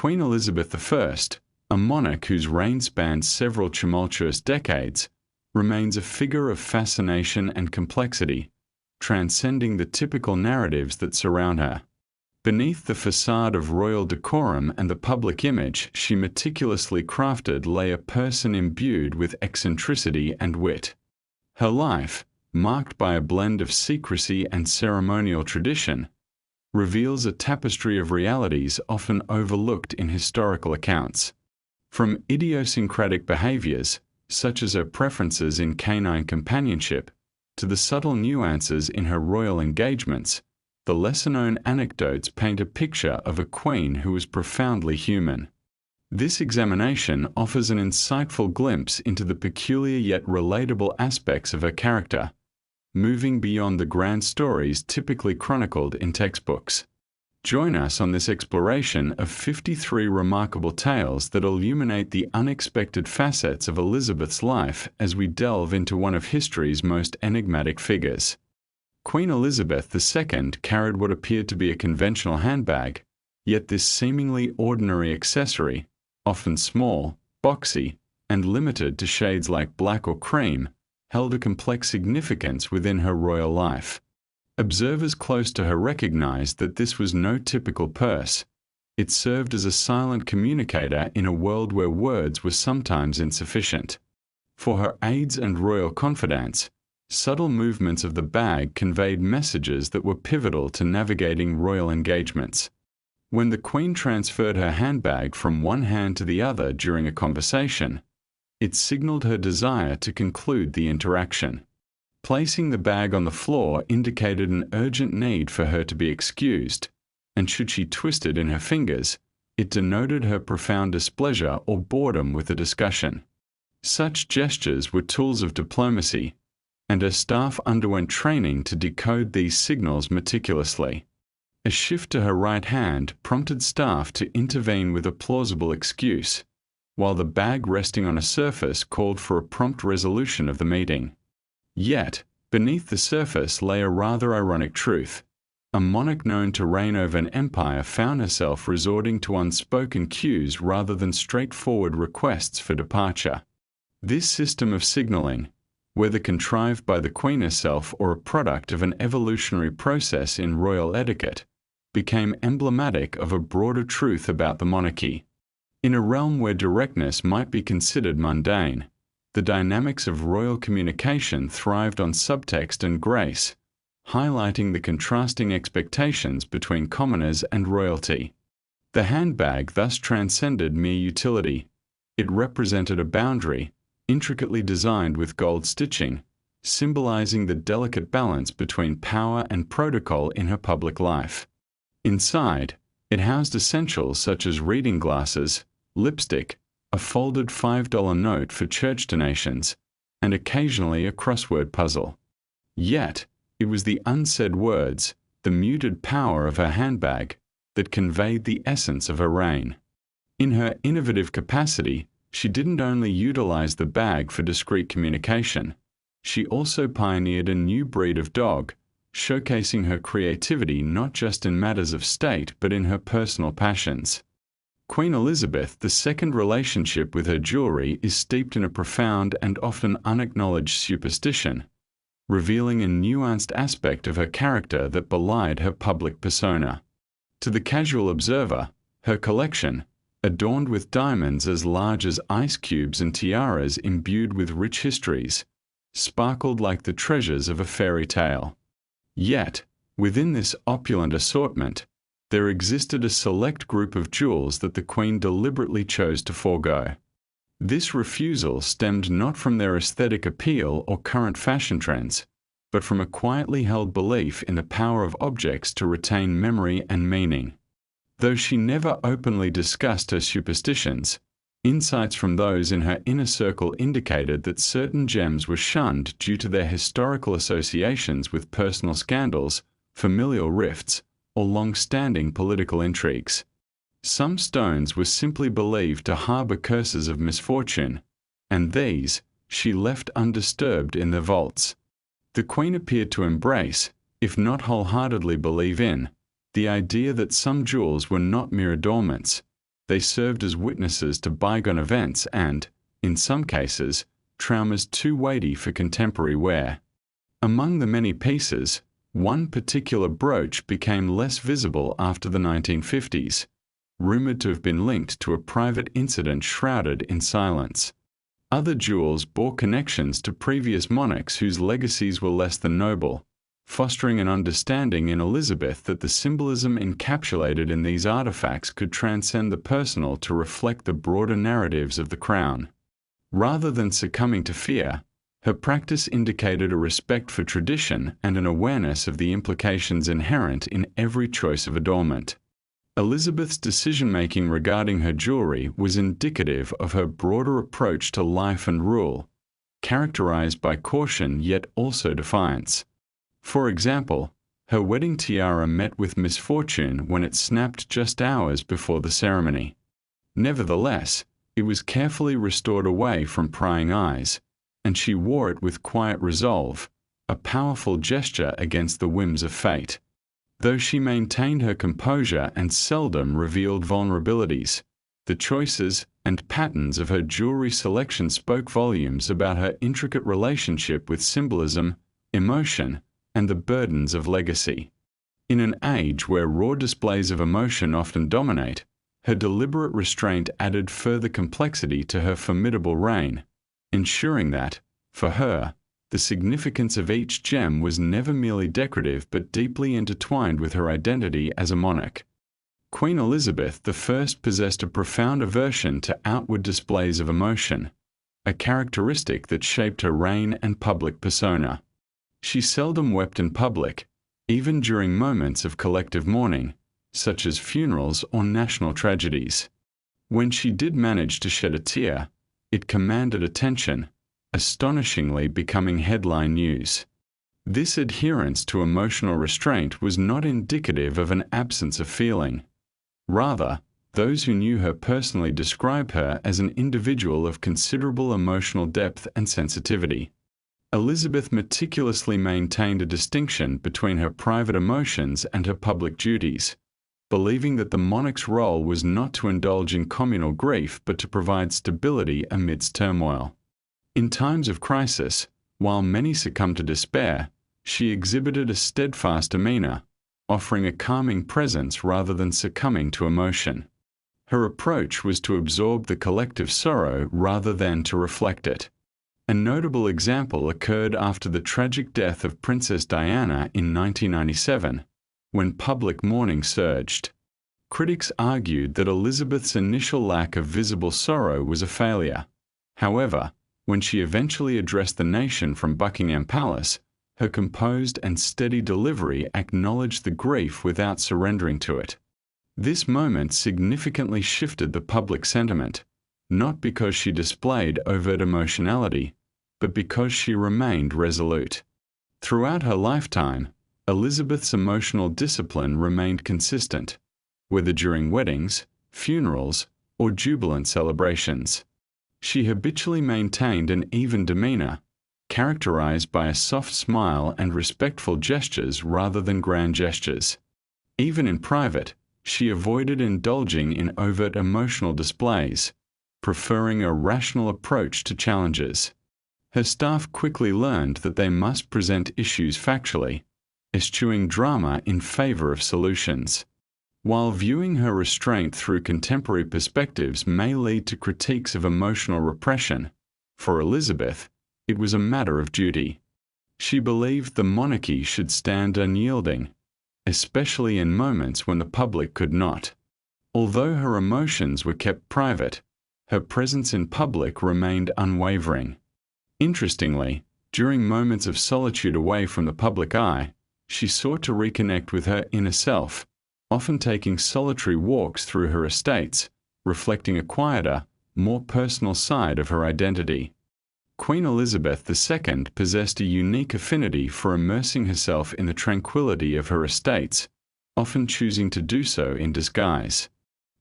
Queen Elizabeth I, a monarch whose reign spanned several tumultuous decades, remains a figure of fascination and complexity, transcending the typical narratives that surround her. Beneath the facade of royal decorum and the public image she meticulously crafted lay a person imbued with eccentricity and wit. Her life, marked by a blend of secrecy and ceremonial tradition, reveals a tapestry of realities often overlooked in historical accounts. From idiosyncratic behaviors, such as her preferences in canine companionship, to the subtle nuances in her royal engagements, the lesser-known anecdotes paint a picture of a queen who was profoundly human. This examination offers an insightful glimpse into the peculiar yet relatable aspects of her character, moving beyond the grand stories typically chronicled in textbooks. Join us on this exploration of 53 remarkable tales that illuminate the unexpected facets of Elizabeth's life as we delve into one of history's most enigmatic figures. Queen Elizabeth II carried what appeared to be a conventional handbag, yet this seemingly ordinary accessory, often small, boxy, and limited to shades like black or cream, held a complex significance within her royal life. Observers close to her recognized that this was no typical purse. It served as a silent communicator in a world where words were sometimes insufficient. For her aides and royal confidants, subtle movements of the bag conveyed messages that were pivotal to navigating royal engagements. When the Queen transferred her handbag from one hand to the other during a conversation, it signaled her desire to conclude the interaction. Placing the bag on the floor indicated an urgent need for her to be excused, and should she twist it in her fingers, it denoted her profound displeasure or boredom with the discussion. Such gestures were tools of diplomacy, and her staff underwent training to decode these signals meticulously. A shift to her right hand prompted staff to intervene with a plausible excuse, while the bag resting on a surface called for a prompt resolution of the meeting. Yet, beneath the surface lay a rather ironic truth. A monarch known to reign over an empire found herself resorting to unspoken cues rather than straightforward requests for departure. This system of signaling, whether contrived by the Queen herself or a product of an evolutionary process in royal etiquette, became emblematic of a broader truth about the monarchy. In a realm where directness might be considered mundane, the dynamics of royal communication thrived on subtext and grace, highlighting the contrasting expectations between commoners and royalty. The handbag thus transcended mere utility. It represented a boundary, intricately designed with gold stitching, symbolizing the delicate balance between power and protocol in her public life. Inside, it housed essentials such as reading glasses, lipstick, a folded $5 note for church donations, and occasionally a crossword puzzle. Yet, it was the unsaid words, the muted power of her handbag, that conveyed the essence of her reign. In her innovative capacity, she didn't only utilize the bag for discreet communication, she also pioneered a new breed of dog, showcasing her creativity not just in matters of state but in her personal passions. Queen Elizabeth II's relationship with her jewelry is steeped in a profound and often unacknowledged superstition, revealing a nuanced aspect of her character that belied her public persona. To the casual observer, her collection, adorned with diamonds as large as ice cubes and tiaras imbued with rich histories, sparkled like the treasures of a fairy tale. Yet, within this opulent assortment, there existed a select group of jewels that the Queen deliberately chose to forego. This refusal stemmed not from their aesthetic appeal or current fashion trends, but from a quietly held belief in the power of objects to retain memory and meaning. Though she never openly discussed her superstitions, insights from those in her inner circle indicated that certain gems were shunned due to their historical associations with personal scandals, familial rifts, or long-standing political intrigues. Some stones were simply believed to harbor curses of misfortune, and these she left undisturbed in their vaults. The Queen appeared to embrace, if not wholeheartedly believe in, the idea that some jewels were not mere adornments, They served as witnesses to bygone events and, in some cases, traumas too weighty for contemporary wear. Among the many pieces, one particular brooch became less visible after the 1950s, rumored to have been linked to a private incident shrouded in silence. Other jewels bore connections to previous monarchs whose legacies were less than noble, fostering an understanding in Elizabeth that the symbolism encapsulated in these artifacts could transcend the personal to reflect the broader narratives of the crown. Rather than succumbing to fear, her practice indicated a respect for tradition and an awareness of the implications inherent in every choice of adornment. Elizabeth's decision-making regarding her jewelry was indicative of her broader approach to life and rule, characterized by caution yet also defiance. For example, her wedding tiara met with misfortune when it snapped just hours before the ceremony. Nevertheless, it was carefully restored away from prying eyes, and she wore it with quiet resolve, a powerful gesture against the whims of fate. Though she maintained her composure and seldom revealed vulnerabilities, the choices and patterns of her jewelry selection spoke volumes about her intricate relationship with symbolism, emotion, and the burdens of legacy. In an age where raw displays of emotion often dominate, her deliberate restraint added further complexity to her formidable reign, ensuring that, for her, the significance of each gem was never merely decorative but deeply intertwined with her identity as a monarch. Queen Elizabeth I possessed a profound aversion to outward displays of emotion, a characteristic that shaped her reign and public persona. She seldom wept in public, even during moments of collective mourning, such as funerals or national tragedies. When she did manage to shed a tear, it commanded attention, astonishingly becoming headline news. This adherence to emotional restraint was not indicative of an absence of feeling. Rather, those who knew her personally describe her as an individual of considerable emotional depth and sensitivity. Elizabeth meticulously maintained a distinction between her private emotions and her public duties, believing that the monarch's role was not to indulge in communal grief but to provide stability amidst turmoil. In times of crisis, while many succumbed to despair, she exhibited a steadfast demeanor, offering a calming presence rather than succumbing to emotion. Her approach was to absorb the collective sorrow rather than to reflect it. A notable example occurred after the tragic death of Princess Diana in 1997, when public mourning surged. Critics argued that Elizabeth's initial lack of visible sorrow was a failure. However, when she eventually addressed the nation from Buckingham Palace, her composed and steady delivery acknowledged the grief without surrendering to it. This moment significantly shifted the public sentiment, not because she displayed overt emotionality, but because she remained resolute. Throughout her lifetime, Elizabeth's emotional discipline remained consistent, whether during weddings, funerals, or jubilant celebrations. She habitually maintained an even demeanor, characterized by a soft smile and respectful gestures rather than grand gestures. Even in private, she avoided indulging in overt emotional displays, preferring a rational approach to challenges. Her staff quickly learned that they must present issues factually, eschewing drama in favor of solutions. While viewing her restraint through contemporary perspectives may lead to critiques of emotional repression, for Elizabeth, it was a matter of duty. She believed the monarchy should stand unyielding, especially in moments when the public could not. Although her emotions were kept private, her presence in public remained unwavering. Interestingly, during moments of solitude away from the public eye, she sought to reconnect with her inner self, often taking solitary walks through her estates, reflecting a quieter, more personal side of her identity. Queen Elizabeth II possessed a unique affinity for immersing herself in the tranquility of her estates, often choosing to do so in disguise.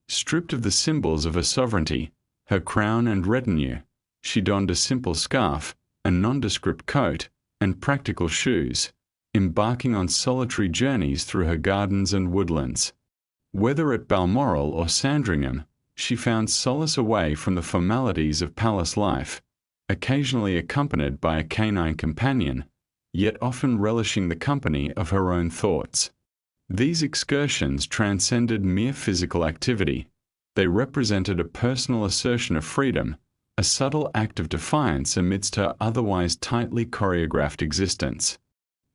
Stripped of the symbols of her sovereignty, her crown and retinue, she donned a simple scarf, a nondescript coat, and practical shoes, embarking on solitary journeys through her gardens and woodlands. Whether at Balmoral or Sandringham, she found solace away from the formalities of palace life, occasionally accompanied by a canine companion, yet often relishing the company of her own thoughts. These excursions transcended mere physical activity. They represented a personal assertion of freedom, a subtle act of defiance amidst her otherwise tightly choreographed existence.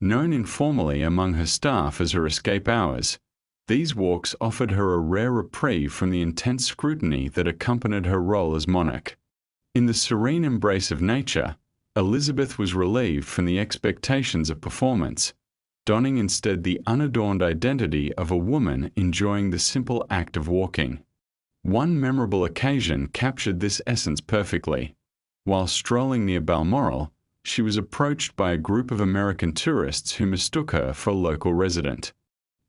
Known informally among her staff as her escape hours, these walks offered her a rare reprieve from the intense scrutiny that accompanied her role as monarch. In the serene embrace of nature, Elizabeth was relieved from the expectations of performance, donning instead the unadorned identity of a woman enjoying the simple act of walking. One memorable occasion captured this essence perfectly. While strolling near Balmoral, she was approached by a group of American tourists who mistook her for a local resident.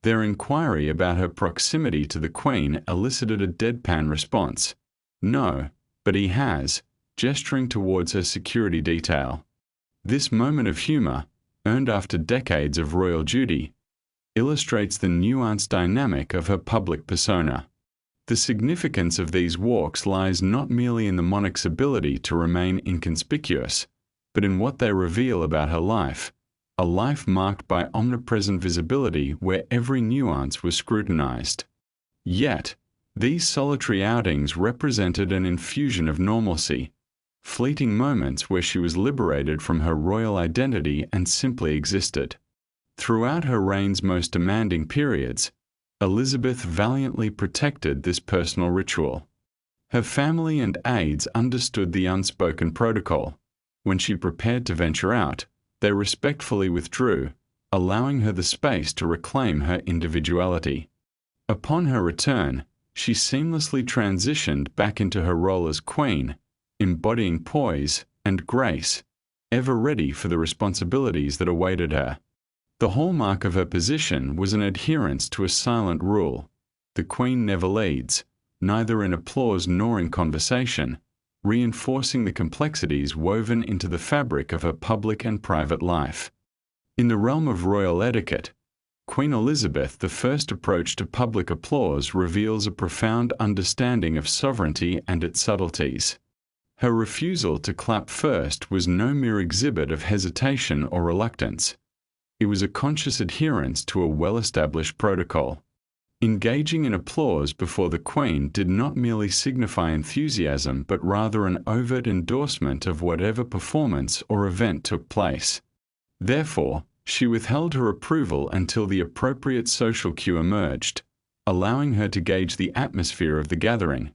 Their inquiry about her proximity to the Queen elicited a deadpan response. "No, but he has," gesturing towards her security detail. This moment of humor, earned after decades of royal duty, illustrates the nuanced dynamic of her public persona. The significance of these walks lies not merely in the monarch's ability to remain inconspicuous, but in what they reveal about her life, a life marked by omnipresent visibility where every nuance was scrutinized. Yet, these solitary outings represented an infusion of normalcy, fleeting moments where she was liberated from her royal identity and simply existed. Throughout her reign's most demanding periods, Elizabeth valiantly protected this personal ritual. Her family and aides understood the unspoken protocol. When she prepared to venture out, they respectfully withdrew, allowing her the space to reclaim her individuality. Upon her return, she seamlessly transitioned back into her role as queen, embodying poise and grace, ever ready for the responsibilities that awaited her. The hallmark of her position was an adherence to a silent rule. The Queen never leads, neither in applause nor in conversation, reinforcing the complexities woven into the fabric of her public and private life. In the realm of royal etiquette, Queen Elizabeth I's approach to public applause reveals a profound understanding of sovereignty and its subtleties. Her refusal to clap first was no mere exhibit of hesitation or reluctance. It was a conscious adherence to a well-established protocol. Engaging in applause before the Queen did not merely signify enthusiasm but rather an overt endorsement of whatever performance or event took place. Therefore, she withheld her approval until the appropriate social cue emerged, allowing her to gauge the atmosphere of the gathering,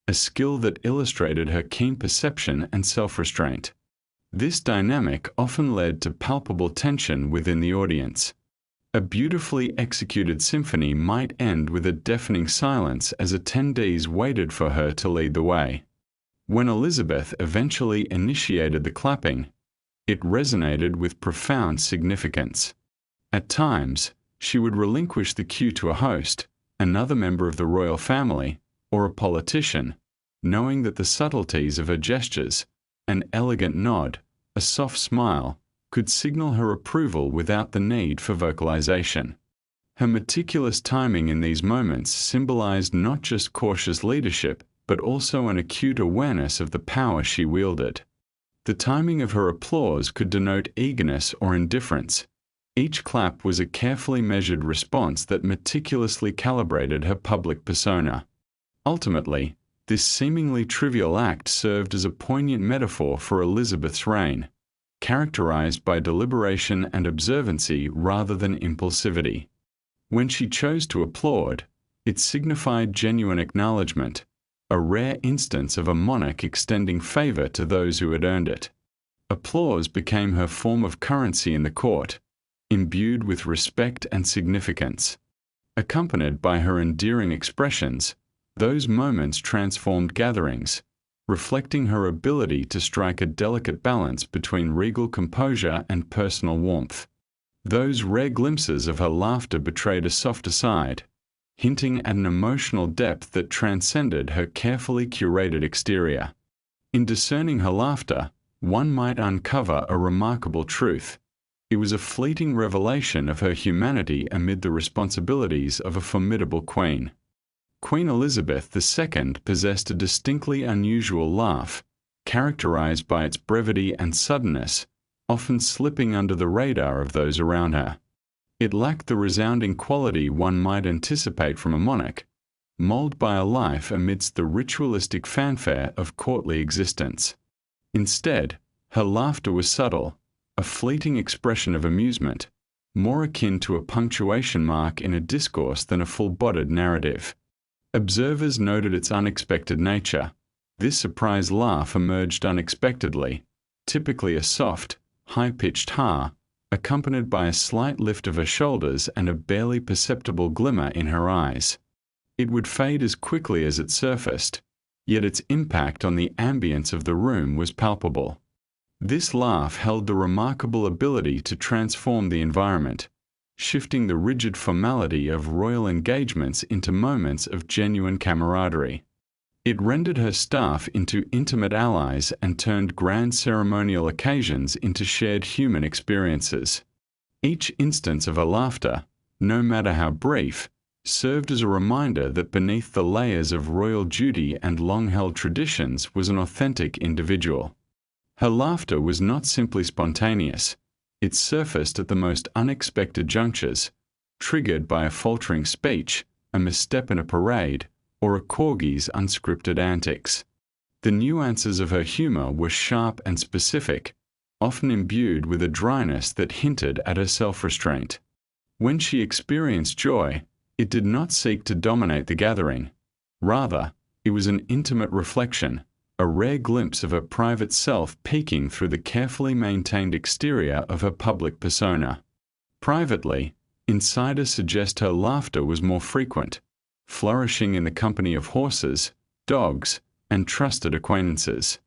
a skill that illustrated her keen perception and self-restraint. This dynamic often led to palpable tension within the audience. A beautifully executed symphony might end with a deafening silence as attendees waited for her to lead the way. When Elizabeth eventually initiated the clapping, it resonated with profound significance. At times, she would relinquish the cue to a host, another member of the royal family, or a politician, knowing that the subtleties of her gestures, an elegant nod, a soft smile, could signal her approval without the need for vocalization. Her meticulous timing in these moments symbolized not just cautious leadership, but also an acute awareness of the power she wielded. The timing of her applause could denote eagerness or indifference. Each clap was a carefully measured response that meticulously calibrated her public persona. Ultimately, this seemingly trivial act served as a poignant metaphor for Elizabeth's reign, characterized by deliberation and observancy rather than impulsivity. When she chose to applaud, it signified genuine acknowledgement, a rare instance of a monarch extending favor to those who had earned it. Applause became her form of currency in the court, imbued with respect and significance. Accompanied by her endearing expressions, those moments transformed gatherings, reflecting her ability to strike a delicate balance between regal composure and personal warmth. Those rare glimpses of her laughter betrayed a softer side, hinting at an emotional depth that transcended her carefully curated exterior. In discerning her laughter, one might uncover a remarkable truth. It was a fleeting revelation of her humanity amid the responsibilities of a formidable queen. Queen Elizabeth II possessed a distinctly unusual laugh, characterized by its brevity and suddenness, often slipping under the radar of those around her. It lacked the resounding quality one might anticipate from a monarch, mulled by a life amidst the ritualistic fanfare of courtly existence. Instead, her laughter was subtle, a fleeting expression of amusement, more akin to a punctuation mark in a discourse than a full-bodied narrative. Observers noted its unexpected nature. This surprise laugh emerged unexpectedly, typically a soft, high-pitched ha, accompanied by a slight lift of her shoulders and a barely perceptible glimmer in her eyes. It would fade as quickly as it surfaced, yet its impact on the ambience of the room was palpable. This laugh held the remarkable ability to transform the environment, shifting the rigid formality of royal engagements into moments of genuine camaraderie. It rendered her staff into intimate allies and turned grand ceremonial occasions into shared human experiences. Each instance of her laughter, no matter how brief, served as a reminder that beneath the layers of royal duty and long-held traditions was an authentic individual. Her laughter was not simply spontaneous. It surfaced at the most unexpected junctures, triggered by a faltering speech, a misstep in a parade, or a corgi's unscripted antics. The nuances of her humor were sharp and specific, often imbued with a dryness that hinted at her self-restraint. When she experienced joy, it did not seek to dominate the gathering. Rather, it was an intimate reflection, a rare glimpse of her private self peeking through the carefully maintained exterior of her public persona. Privately, insiders suggest her laughter was more frequent, flourishing in the company of horses, dogs, and trusted acquaintances.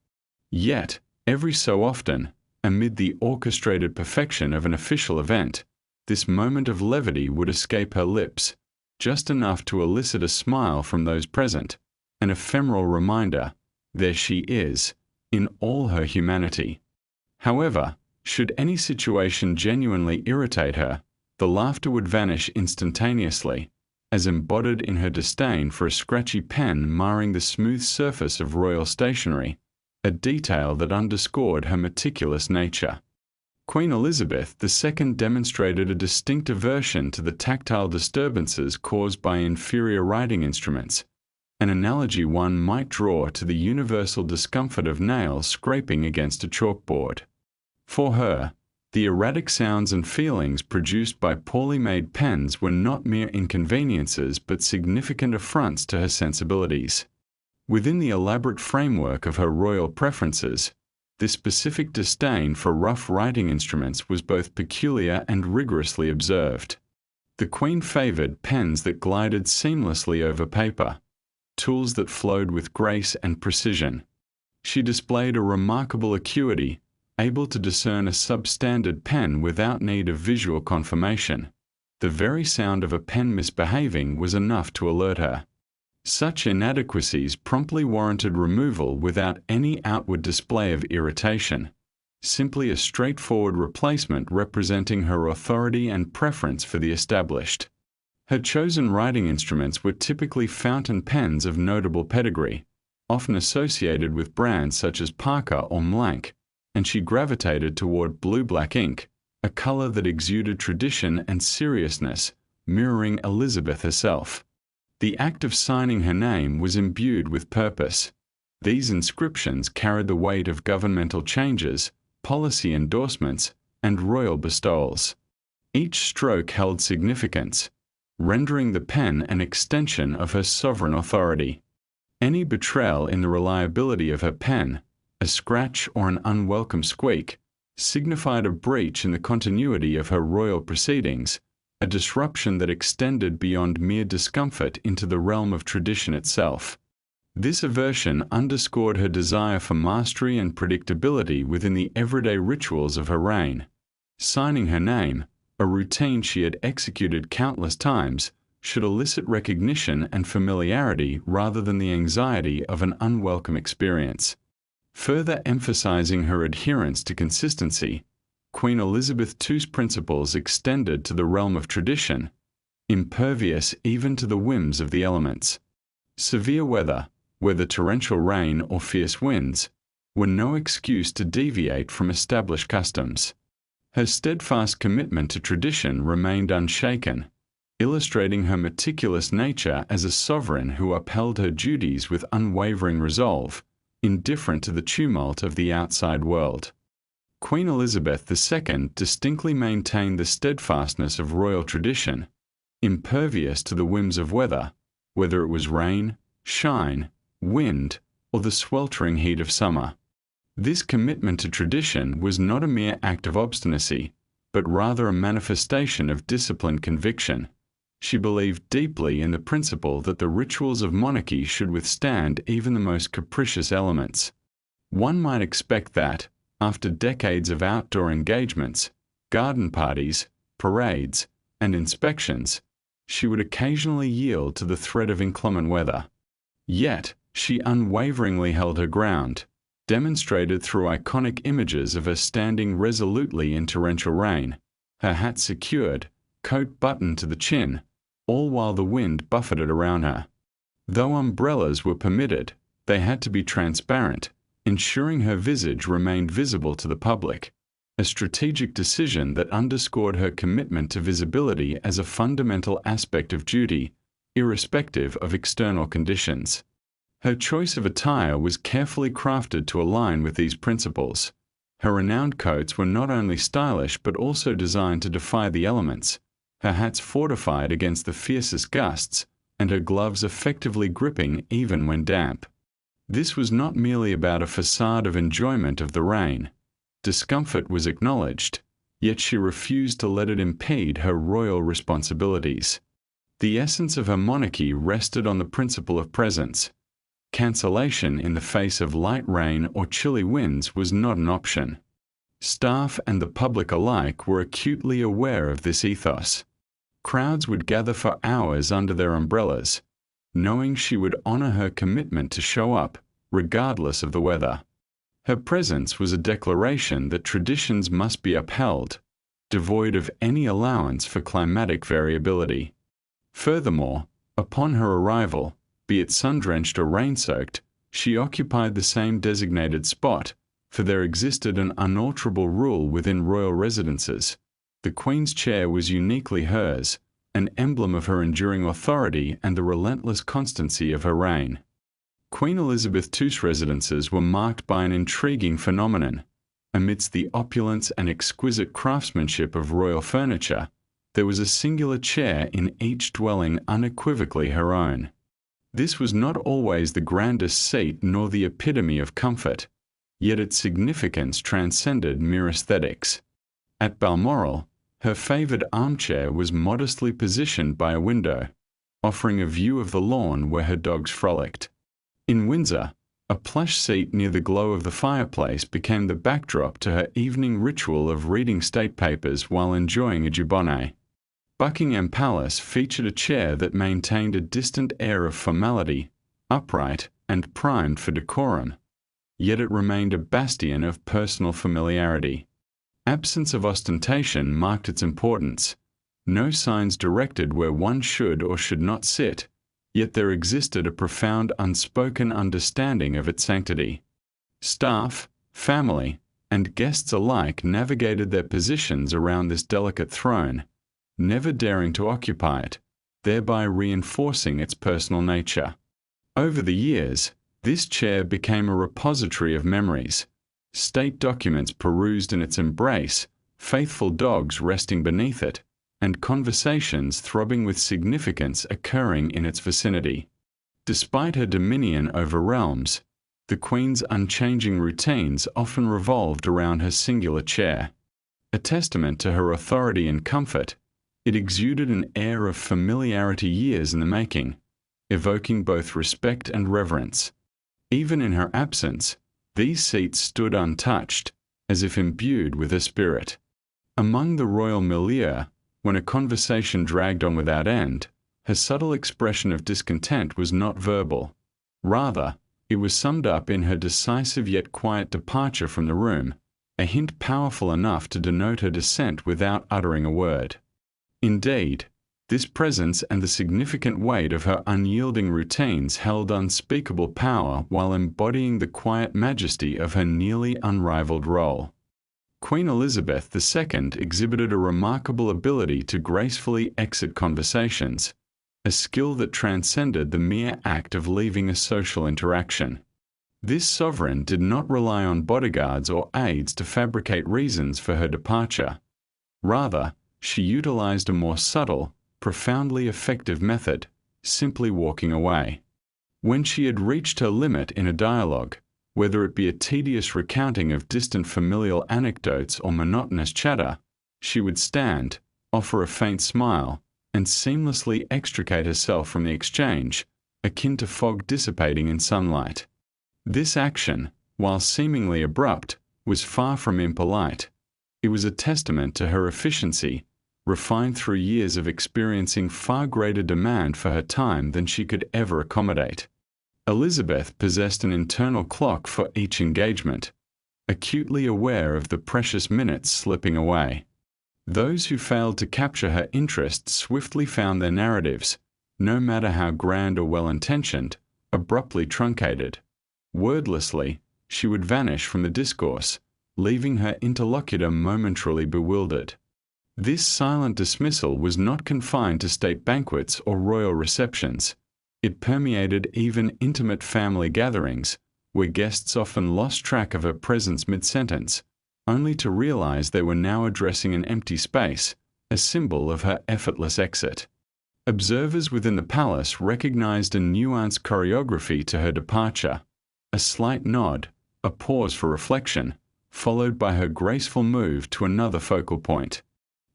Yet, every so often, amid the orchestrated perfection of an official event, this moment of levity would escape her lips, just enough to elicit a smile from those present, an ephemeral reminder, there she is, in all her humanity. However, should any situation genuinely irritate her, the laughter would vanish instantaneously, as embodied in her disdain for a scratchy pen marring the smooth surface of royal stationery, a detail that underscored her meticulous nature. Queen Elizabeth II demonstrated a distinct aversion to the tactile disturbances caused by inferior writing instruments, an analogy one might draw to the universal discomfort of nails scraping against a chalkboard. For her, the erratic sounds and feelings produced by poorly made pens were not mere inconveniences but significant affronts to her sensibilities. Within the elaborate framework of her royal preferences, this specific disdain for rough writing instruments was both peculiar and rigorously observed. The Queen favored pens that glided seamlessly over paper, tools that flowed with grace and precision. She displayed a remarkable acuity, able to discern a substandard pen without need of visual confirmation. The very sound of a pen misbehaving was enough to alert her. Such inadequacies promptly warranted removal without any outward display of irritation, simply a straightforward replacement representing her authority and preference for the established. Her chosen writing instruments were typically fountain pens of notable pedigree, often associated with brands such as Parker or Mlank, and she gravitated toward blue-black ink, a color that exuded tradition and seriousness, mirroring Elizabeth herself. The act of signing her name was imbued with purpose. These inscriptions carried the weight of governmental changes, policy endorsements, and royal bestowals. Each stroke held significance, rendering the pen an extension of her sovereign authority. Any betrayal in the reliability of her pen, a scratch or an unwelcome squeak, signified a breach in the continuity of her royal proceedings, a disruption that extended beyond mere discomfort into the realm of tradition itself. This aversion underscored her desire for mastery and predictability within the everyday rituals of her reign. Signing her name, a routine she had executed countless times, should elicit recognition and familiarity rather than the anxiety of an unwelcome experience. Further emphasizing her adherence to consistency, Queen Elizabeth II's principles extended to the realm of tradition, impervious even to the whims of the elements. Severe weather, whether torrential rain or fierce winds, were no excuse to deviate from established customs. Her steadfast commitment to tradition remained unshaken, illustrating her meticulous nature as a sovereign who upheld her duties with unwavering resolve, indifferent to the tumult of the outside world. Queen Elizabeth II distinctly maintained the steadfastness of royal tradition, impervious to the whims of weather, whether it was rain, shine, wind, or the sweltering heat of summer. This commitment to tradition was not a mere act of obstinacy, but rather a manifestation of disciplined conviction. She believed deeply in the principle that the rituals of monarchy should withstand even the most capricious elements. One might expect that, after decades of outdoor engagements, garden parties, parades, and inspections, she would occasionally yield to the threat of inclement weather. Yet, she unwaveringly held her ground, demonstrated through iconic images of her standing resolutely in torrential rain, her hat secured, coat buttoned to the chin, all while the wind buffeted around her. Though umbrellas were permitted, they had to be transparent, ensuring her visage remained visible to the public, a strategic decision that underscored her commitment to visibility as a fundamental aspect of duty, irrespective of external conditions. Her choice of attire was carefully crafted to align with these principles. Her renowned coats were not only stylish but also designed to defy the elements, her hats fortified against the fiercest gusts, and her gloves effectively gripping even when damp. This was not merely about a facade of enjoyment of the rain. Discomfort was acknowledged, yet she refused to let it impede her royal responsibilities. The essence of her monarchy rested on the principle of presence. Cancellation in the face of light rain or chilly winds was not an option. Staff and the public alike were acutely aware of this ethos. Crowds would gather for hours under their umbrellas, knowing she would honor her commitment to show up, regardless of the weather. Her presence was a declaration that traditions must be upheld, devoid of any allowance for climatic variability. Furthermore, upon her arrival, be it sun-drenched or rain-soaked, she occupied the same designated spot, for there existed an unalterable rule within royal residences. The Queen's chair was uniquely hers, an emblem of her enduring authority and the relentless constancy of her reign. Queen Elizabeth II's residences were marked by an intriguing phenomenon. Amidst the opulence and exquisite craftsmanship of royal furniture, there was a singular chair in each dwelling unequivocally her own. This was not always the grandest seat nor the epitome of comfort, yet its significance transcended mere aesthetics. At Balmoral, her favoured armchair was modestly positioned by a window, offering a view of the lawn where her dogs frolicked. In Windsor, a plush seat near the glow of the fireplace became the backdrop to her evening ritual of reading state papers while enjoying a dubonnet. Buckingham Palace featured a chair that maintained a distant air of formality, upright and primed for decorum, yet it remained a bastion of personal familiarity. Absence of ostentation marked its importance. No signs directed where one should or should not sit, yet there existed a profound unspoken understanding of its sanctity. Staff, family, and guests alike navigated their positions around this delicate throne, never daring to occupy it, thereby reinforcing its personal nature. Over the years, this chair became a repository of memories, state documents perused in its embrace, faithful dogs resting beneath it, and conversations throbbing with significance occurring in its vicinity. Despite her dominion over realms, the Queen's unchanging routines often revolved around her singular chair. A testament to her authority and comfort, it exuded an air of familiarity years in the making, evoking both respect and reverence. Even in her absence, these seats stood untouched, as if imbued with her spirit. Among the royal milieu, when a conversation dragged on without end, her subtle expression of discontent was not verbal. Rather, it was summed up in her decisive yet quiet departure from the room, a hint powerful enough to denote her dissent without uttering a word. Indeed, This presence and the significant weight of her unyielding routines held unspeakable power while embodying the quiet majesty of her nearly unrivaled role. Queen Elizabeth II exhibited a remarkable ability to gracefully exit conversations, a skill that transcended the mere act of leaving a social interaction. This sovereign did not rely on bodyguards or aides to fabricate reasons for her departure. Rather, she utilized a more subtle, profoundly effective method, simply walking away. When she had reached her limit in a dialogue, whether it be a tedious recounting of distant familial anecdotes or monotonous chatter, she would stand, offer a faint smile, and seamlessly extricate herself from the exchange, akin to fog dissipating in sunlight. This action, while seemingly abrupt, was far from impolite. It was a testament to her efficiency, refined through years of experiencing far greater demand for her time than she could ever accommodate. Elizabeth possessed an internal clock for each engagement, acutely aware of the precious minutes slipping away. Those who failed to capture her interest swiftly found their narratives, no matter how grand or well-intentioned, abruptly truncated. Wordlessly, she would vanish from the discourse, leaving her interlocutor momentarily bewildered. This silent dismissal was not confined to state banquets or royal receptions. It permeated even intimate family gatherings, where guests often lost track of her presence mid-sentence, only to realize they were now addressing an empty space, a symbol of her effortless exit. Observers within the palace recognized a nuanced choreography to her departure, a slight nod, a pause for reflection, followed by her graceful move to another focal point.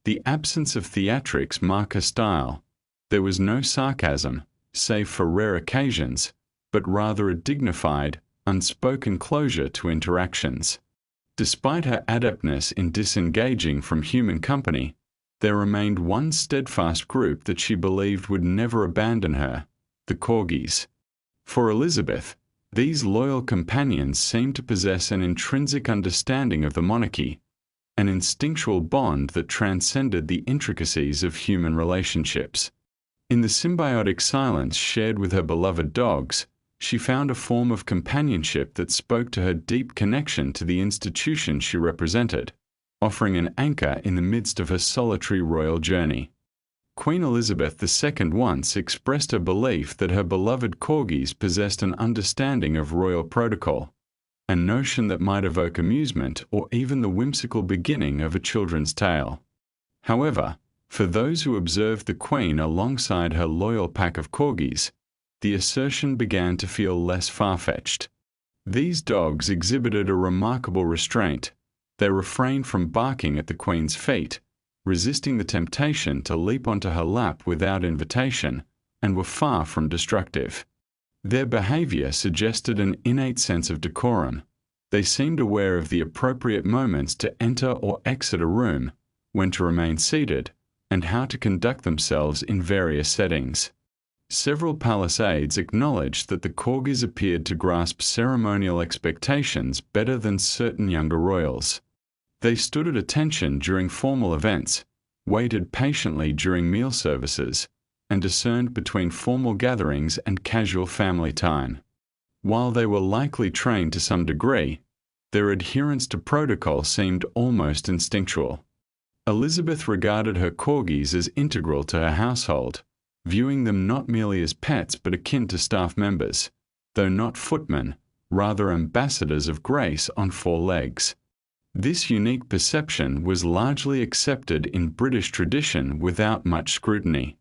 The absence of theatrics marked her style. There was no sarcasm, save for rare occasions, but rather a dignified, unspoken closure to interactions. Despite her adeptness in disengaging from human company, there remained one steadfast group that she believed would never abandon her, the corgis. For Elizabeth, these loyal companions seemed to possess an intrinsic understanding of the monarchy, an instinctual bond that transcended the intricacies of human relationships. In the symbiotic silence shared with her beloved dogs, she found a form of companionship that spoke to her deep connection to the institution she represented, offering an anchor in the midst of her solitary royal journey. Queen Elizabeth II once expressed her belief that her beloved corgis possessed an understanding of royal protocol, a notion that might evoke amusement or even the whimsical beginning of a children's tale. However, for those who observed the Queen alongside her loyal pack of corgis, the assertion began to feel less far-fetched. These dogs exhibited a remarkable restraint. They refrained from barking at the Queen's feet, resisting the temptation to leap onto her lap without invitation, and were far from destructive. Their behavior suggested an innate sense of decorum. They seemed aware of the appropriate moments to enter or exit a room, when to remain seated, and how to conduct themselves in various settings. Several palace aides acknowledged that the corgis appeared to grasp ceremonial expectations better than certain younger royals. They stood at attention during formal events, waited patiently during meal services, and discerned between formal gatherings and casual family time. While they were likely trained to some degree, their adherence to protocol seemed almost instinctual. Elizabeth regarded her corgis as integral to her household, viewing them not merely as pets but akin to staff members, though not footmen, rather ambassadors of grace on four legs. This unique perception was largely accepted in British tradition without much scrutiny.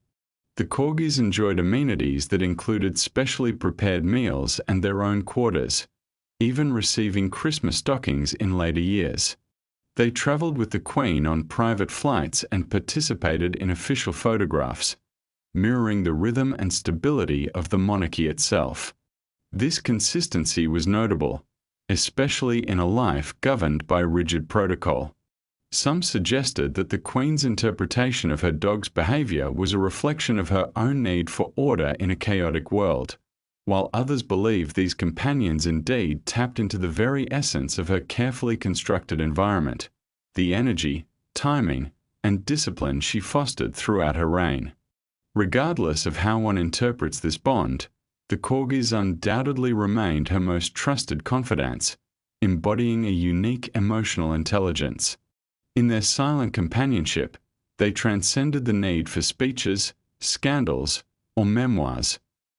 The corgis enjoyed amenities that included specially prepared meals and their own quarters, even receiving Christmas stockings in later years. They traveled with the Queen on private flights and participated in official photographs, mirroring the rhythm and stability of the monarchy itself. This consistency was notable, especially in a life governed by rigid protocol. Some suggested that the Queen's interpretation of her dog's behavior was a reflection of her own need for order in a chaotic world, while others believed these companions indeed tapped into the very essence of her carefully constructed environment, the energy, timing, and discipline she fostered throughout her reign. Regardless of how one interprets this bond, the corgis undoubtedly remained her most trusted confidants, embodying a unique emotional intelligence. In their silent companionship, they transcended the need for speeches, scandals, or memoirs,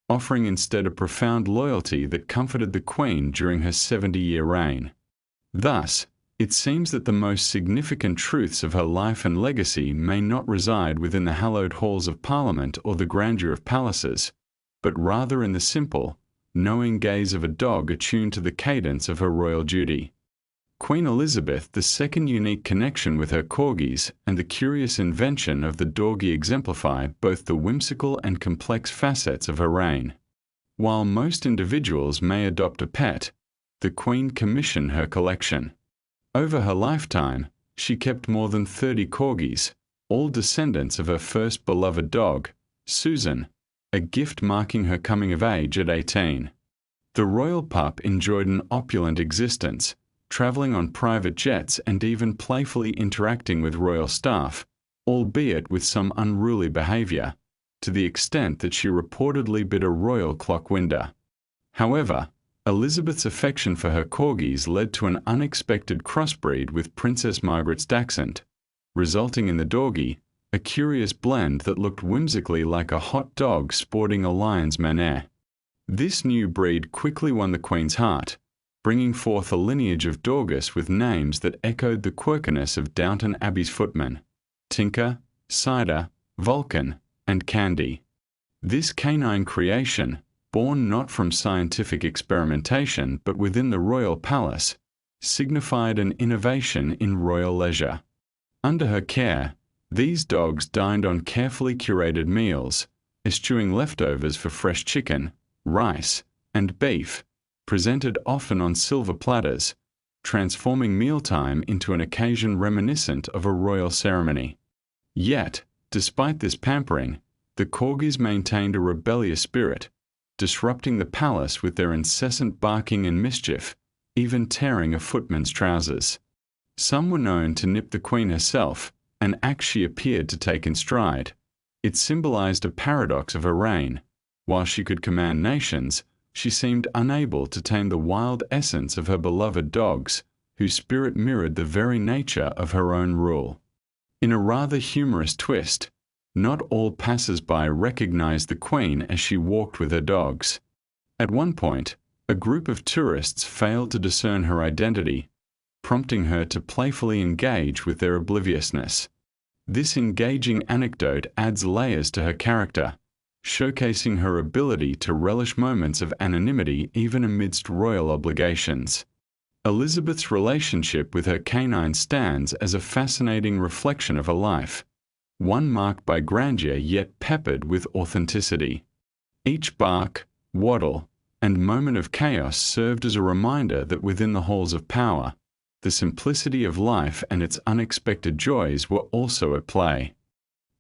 offering instead a profound loyalty that comforted the Queen during her 70-year reign. Thus, it seems that the most significant truths of her life and legacy may not reside within the hallowed halls of Parliament or the grandeur of palaces, but rather in the simple, knowing gaze of a dog attuned to the cadence of her royal duty. Queen Elizabeth II's unique connection with her corgis and the curious invention of the dorgi exemplify both the whimsical and complex facets of her reign. While most individuals may adopt a pet, the Queen commissioned her collection. Over her lifetime, she kept more than 30 corgis, all descendants of her first beloved dog, Susan, a gift marking her coming of age at 18. The royal pup enjoyed an opulent existence, traveling on private jets and even playfully interacting with royal staff, albeit with some unruly behavior, to the extent that she reportedly bit a royal clock window. However, Elizabeth's affection for her corgis led to an unexpected crossbreed with Princess Margaret's dachshund, resulting in the dorgi, a curious blend that looked whimsically like a hot dog sporting a lion's manner. This new breed quickly won the Queen's heart, bringing forth a lineage of dorgas with names that echoed the quirkiness of Downton Abbey's footmen: Tinker, Cider, Vulcan, and Candy. This canine creation, born not from scientific experimentation but within the royal palace, signified an innovation in royal leisure. Under her care, these dogs dined on carefully curated meals, eschewing leftovers for fresh chicken, rice, and beef, presented often on silver platters, transforming mealtime into an occasion reminiscent of a royal ceremony. Yet, despite this pampering, the corgis maintained a rebellious spirit, disrupting the palace with their incessant barking and mischief, even tearing a footman's trousers. Some were known to nip the Queen herself, an act she appeared to take in stride. It symbolized a paradox of her reign. While she could command nations, she seemed unable to tame the wild essence of her beloved dogs, whose spirit mirrored the very nature of her own rule. In a rather humorous twist, not all passers-by recognized the Queen as she walked with her dogs. At one point, a group of tourists failed to discern her identity, prompting her to playfully engage with their obliviousness. This engaging anecdote adds layers to her character, showcasing her ability to relish moments of anonymity even amidst royal obligations. Elizabeth's relationship with her canine stands as a fascinating reflection of her life, one marked by grandeur yet peppered with authenticity. Each bark, waddle, and moment of chaos served as a reminder that within the halls of power, the simplicity of life and its unexpected joys were also at play.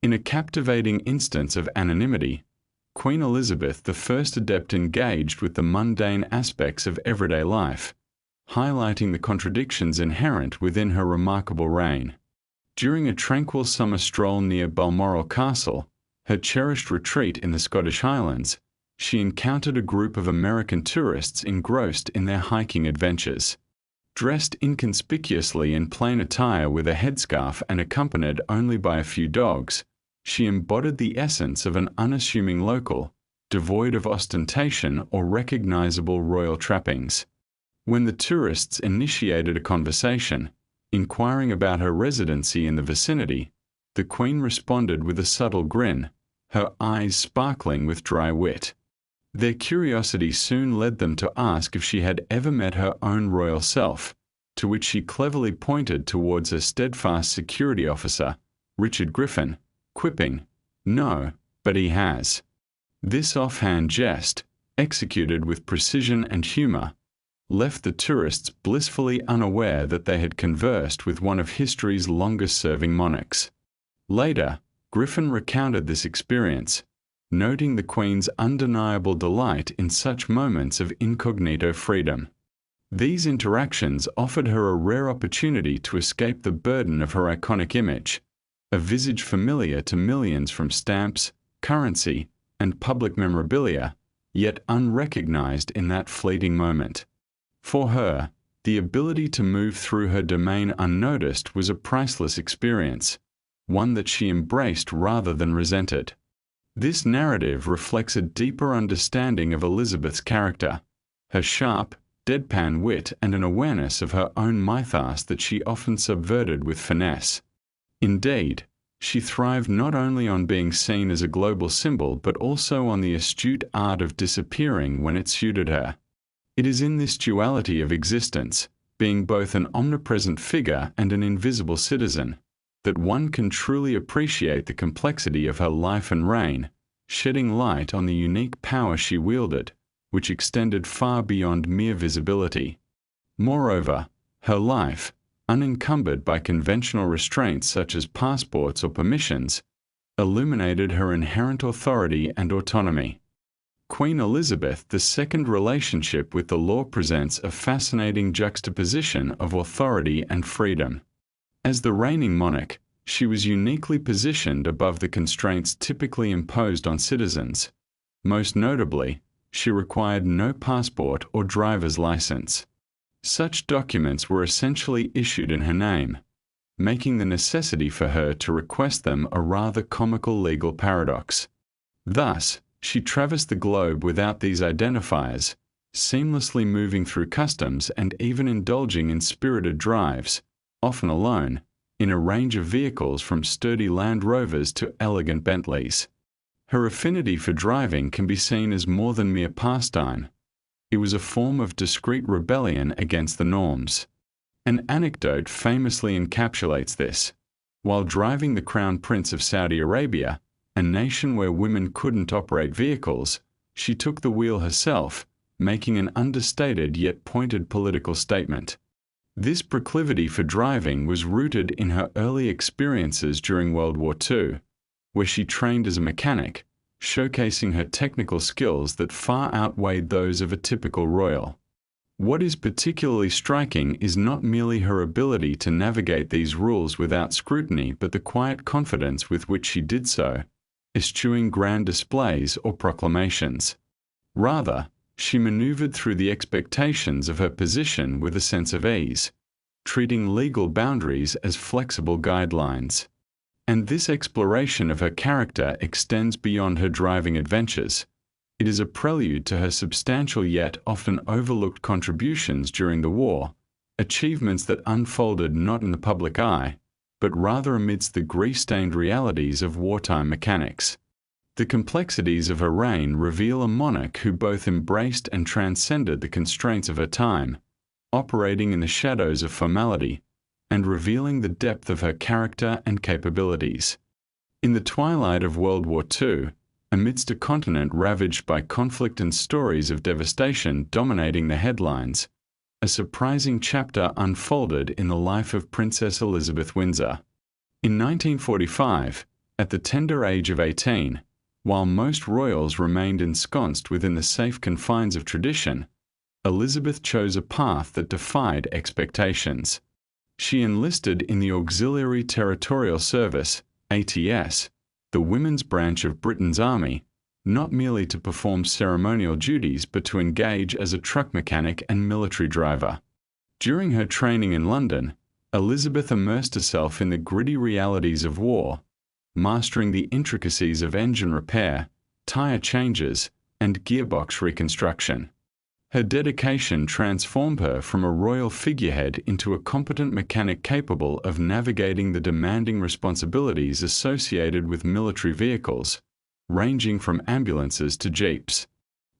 In a captivating instance of anonymity, Queen Elizabeth, the first adept, engaged with the mundane aspects of everyday life, highlighting the contradictions inherent within her remarkable reign. During a tranquil summer stroll near Balmoral Castle, her cherished retreat in the Scottish Highlands, she encountered a group of American tourists engrossed in their hiking adventures. Dressed inconspicuously in plain attire with a headscarf and accompanied only by a few dogs, she embodied the essence of an unassuming local, devoid of ostentation or recognizable royal trappings. When the tourists initiated a conversation, inquiring about her residency in the vicinity, the Queen responded with a subtle grin, her eyes sparkling with dry wit. Their curiosity soon led them to ask if she had ever met her own royal self, to which she cleverly pointed towards her steadfast security officer, Richard Griffin, quipping, "No, but he has." This offhand jest, executed with precision and humor, left the tourists blissfully unaware that they had conversed with one of history's longest-serving monarchs. Later, Griffin recounted this experience, noting the Queen's undeniable delight in such moments of incognito freedom. These interactions offered her a rare opportunity to escape the burden of her iconic image, a visage familiar to millions from stamps, currency, and public memorabilia, yet unrecognized in that fleeting moment. For her, the ability to move through her domain unnoticed was a priceless experience, one that she embraced rather than resented. This narrative reflects a deeper understanding of Elizabeth's character, her sharp, deadpan wit and an awareness of her own mythos that she often subverted with finesse. Indeed, she thrived not only on being seen as a global symbol but also on the astute art of disappearing when it suited her. It is in this duality of existence, being both an omnipresent figure and an invisible citizen, that one can truly appreciate the complexity of her life and reign, shedding light on the unique power she wielded, which extended far beyond mere visibility. Moreover, her life, unencumbered by conventional restraints such as passports or permissions, illuminated her inherent authority and autonomy. Queen Elizabeth II's relationship with the law presents a fascinating juxtaposition of authority and freedom. As the reigning monarch, she was uniquely positioned above the constraints typically imposed on citizens. Most notably, she required no passport or driver's license. Such documents were essentially issued in her name, making the necessity for her to request them a rather comical legal paradox. Thus, she traversed the globe without these identifiers, seamlessly moving through customs and even indulging in spirited drives, often alone, in a range of vehicles from sturdy Land Rovers to elegant Bentleys. Her affinity for driving can be seen as more than mere pastime. It was a form of discreet rebellion against the norms. An anecdote famously encapsulates this. While driving the Crown Prince of Saudi Arabia, a nation where women couldn't operate vehicles, she took the wheel herself, making an understated yet pointed political statement. This proclivity for driving was rooted in her early experiences during World War II, where she trained as a mechanic, showcasing her technical skills that far outweighed those of a typical royal. What is particularly striking is not merely her ability to navigate these rules without scrutiny but the quiet confidence with which she did so, eschewing grand displays or proclamations. Rather, she maneuvered through the expectations of her position with a sense of ease, treating legal boundaries as flexible guidelines. And this exploration of her character extends beyond her driving adventures. It is a prelude to her substantial yet often overlooked contributions during the war, achievements that unfolded not in the public eye, but rather amidst the grease-stained realities of wartime mechanics. The complexities of her reign reveal a monarch who both embraced and transcended the constraints of her time, operating in the shadows of formality, and revealing the depth of her character and capabilities. In the twilight of World War II, amidst a continent ravaged by conflict and stories of devastation dominating the headlines, a surprising chapter unfolded in the life of Princess Elizabeth Windsor. In 1945, at the tender age of 18, while most royals remained ensconced within the safe confines of tradition, Elizabeth chose a path that defied expectations. She enlisted in the Auxiliary Territorial Service, ATS, the women's branch of Britain's army, not merely to perform ceremonial duties but to engage as a truck mechanic and military driver. During her training in London, Elizabeth immersed herself in the gritty realities of war, mastering the intricacies of engine repair, tyre changes, and gearbox reconstruction. Her dedication transformed her from a royal figurehead into a competent mechanic capable of navigating the demanding responsibilities associated with military vehicles, ranging from ambulances to jeeps.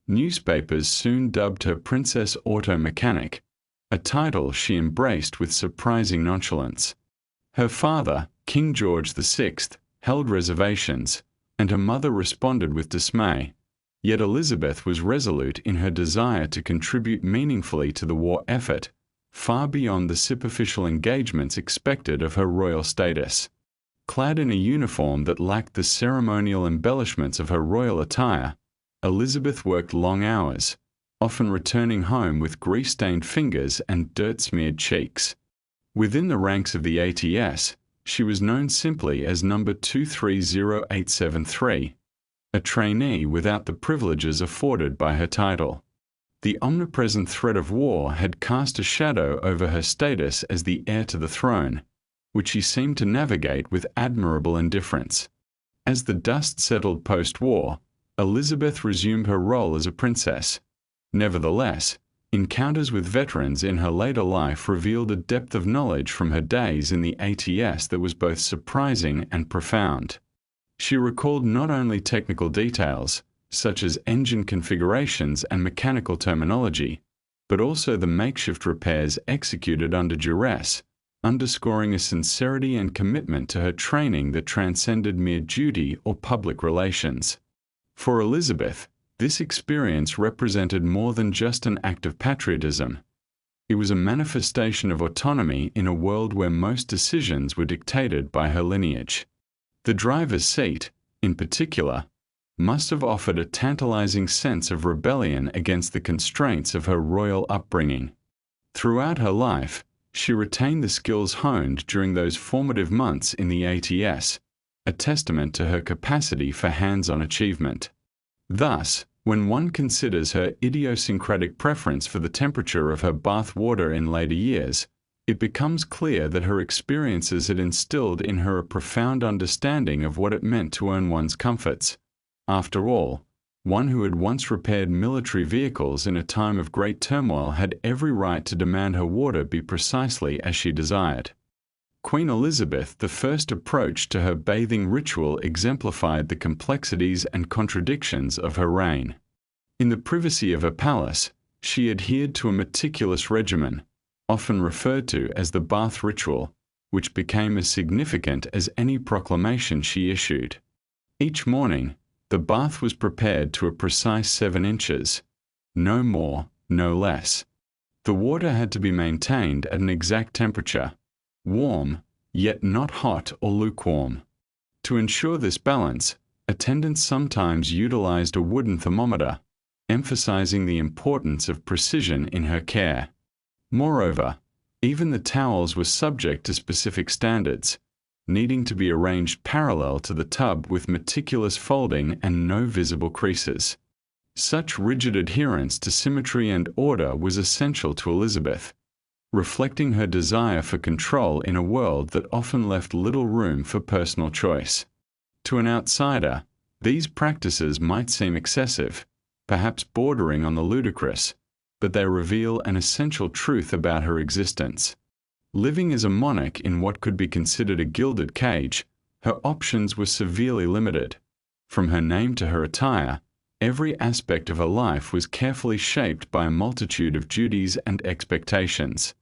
Newspapers soon dubbed her Princess Auto Mechanic, a title she embraced with surprising nonchalance. Her father, King George VI, held reservations, and her mother responded with dismay. Yet Elizabeth was resolute in her desire to contribute meaningfully to the war effort, far beyond the superficial engagements expected of her royal status. Clad in a uniform that lacked the ceremonial embellishments of her royal attire, Elizabeth worked long hours, often returning home with grease-stained fingers and dirt-smeared cheeks. Within the ranks of the ATS, she was known simply as number 230873, a trainee without the privileges afforded by her title. The omnipresent threat of war had cast a shadow over her status as the heir to the throne, which she seemed to navigate with admirable indifference. As the dust settled post-war, Elizabeth resumed her role as a princess. Nevertheless, encounters with veterans in her later life revealed a depth of knowledge from her days in the ATS that was both surprising and profound. She recalled not only technical details, such as engine configurations and mechanical terminology, but also the makeshift repairs executed under duress, underscoring a sincerity and commitment to her training that transcended mere duty or public relations. For Elizabeth, this experience represented more than just an act of patriotism. It was a manifestation of autonomy in a world where most decisions were dictated by her lineage. The driver's seat, in particular, must have offered a tantalizing sense of rebellion against the constraints of her royal upbringing. Throughout her life, she retained the skills honed during those formative months in the ATS, a testament to her capacity for hands-on achievement. Thus, when one considers her idiosyncratic preference for the temperature of her bath water in later years, it becomes clear that her experiences had instilled in her a profound understanding of what it meant to earn one's comforts. After all, one who had once repaired military vehicles in a time of great turmoil had every right to demand her water be precisely as she desired. Queen Elizabeth I's approach to her bathing ritual exemplified the complexities and contradictions of her reign. In the privacy of her palace, she adhered to a meticulous regimen, often referred to as the bath ritual, which became as significant as any proclamation she issued. Each morning, the bath was prepared to a precise 7 inches, no more, no less. The water had to be maintained at an exact temperature, warm, yet not hot or lukewarm. To ensure this balance, attendants sometimes utilized a wooden thermometer, emphasizing the importance of precision in her care. Moreover, even the towels were subject to specific standards, needing to be arranged parallel to the tub with meticulous folding and no visible creases. Such rigid adherence to symmetry and order was essential to Elizabeth, reflecting her desire for control in a world that often left little room for personal choice. To an outsider, these practices might seem excessive, perhaps bordering on the ludicrous, but they reveal an essential truth about her existence. Living as a monarch in what could be considered a gilded cage, her options were severely limited. From her name to her attire, every aspect of her life was carefully shaped by a multitude of duties and expectations.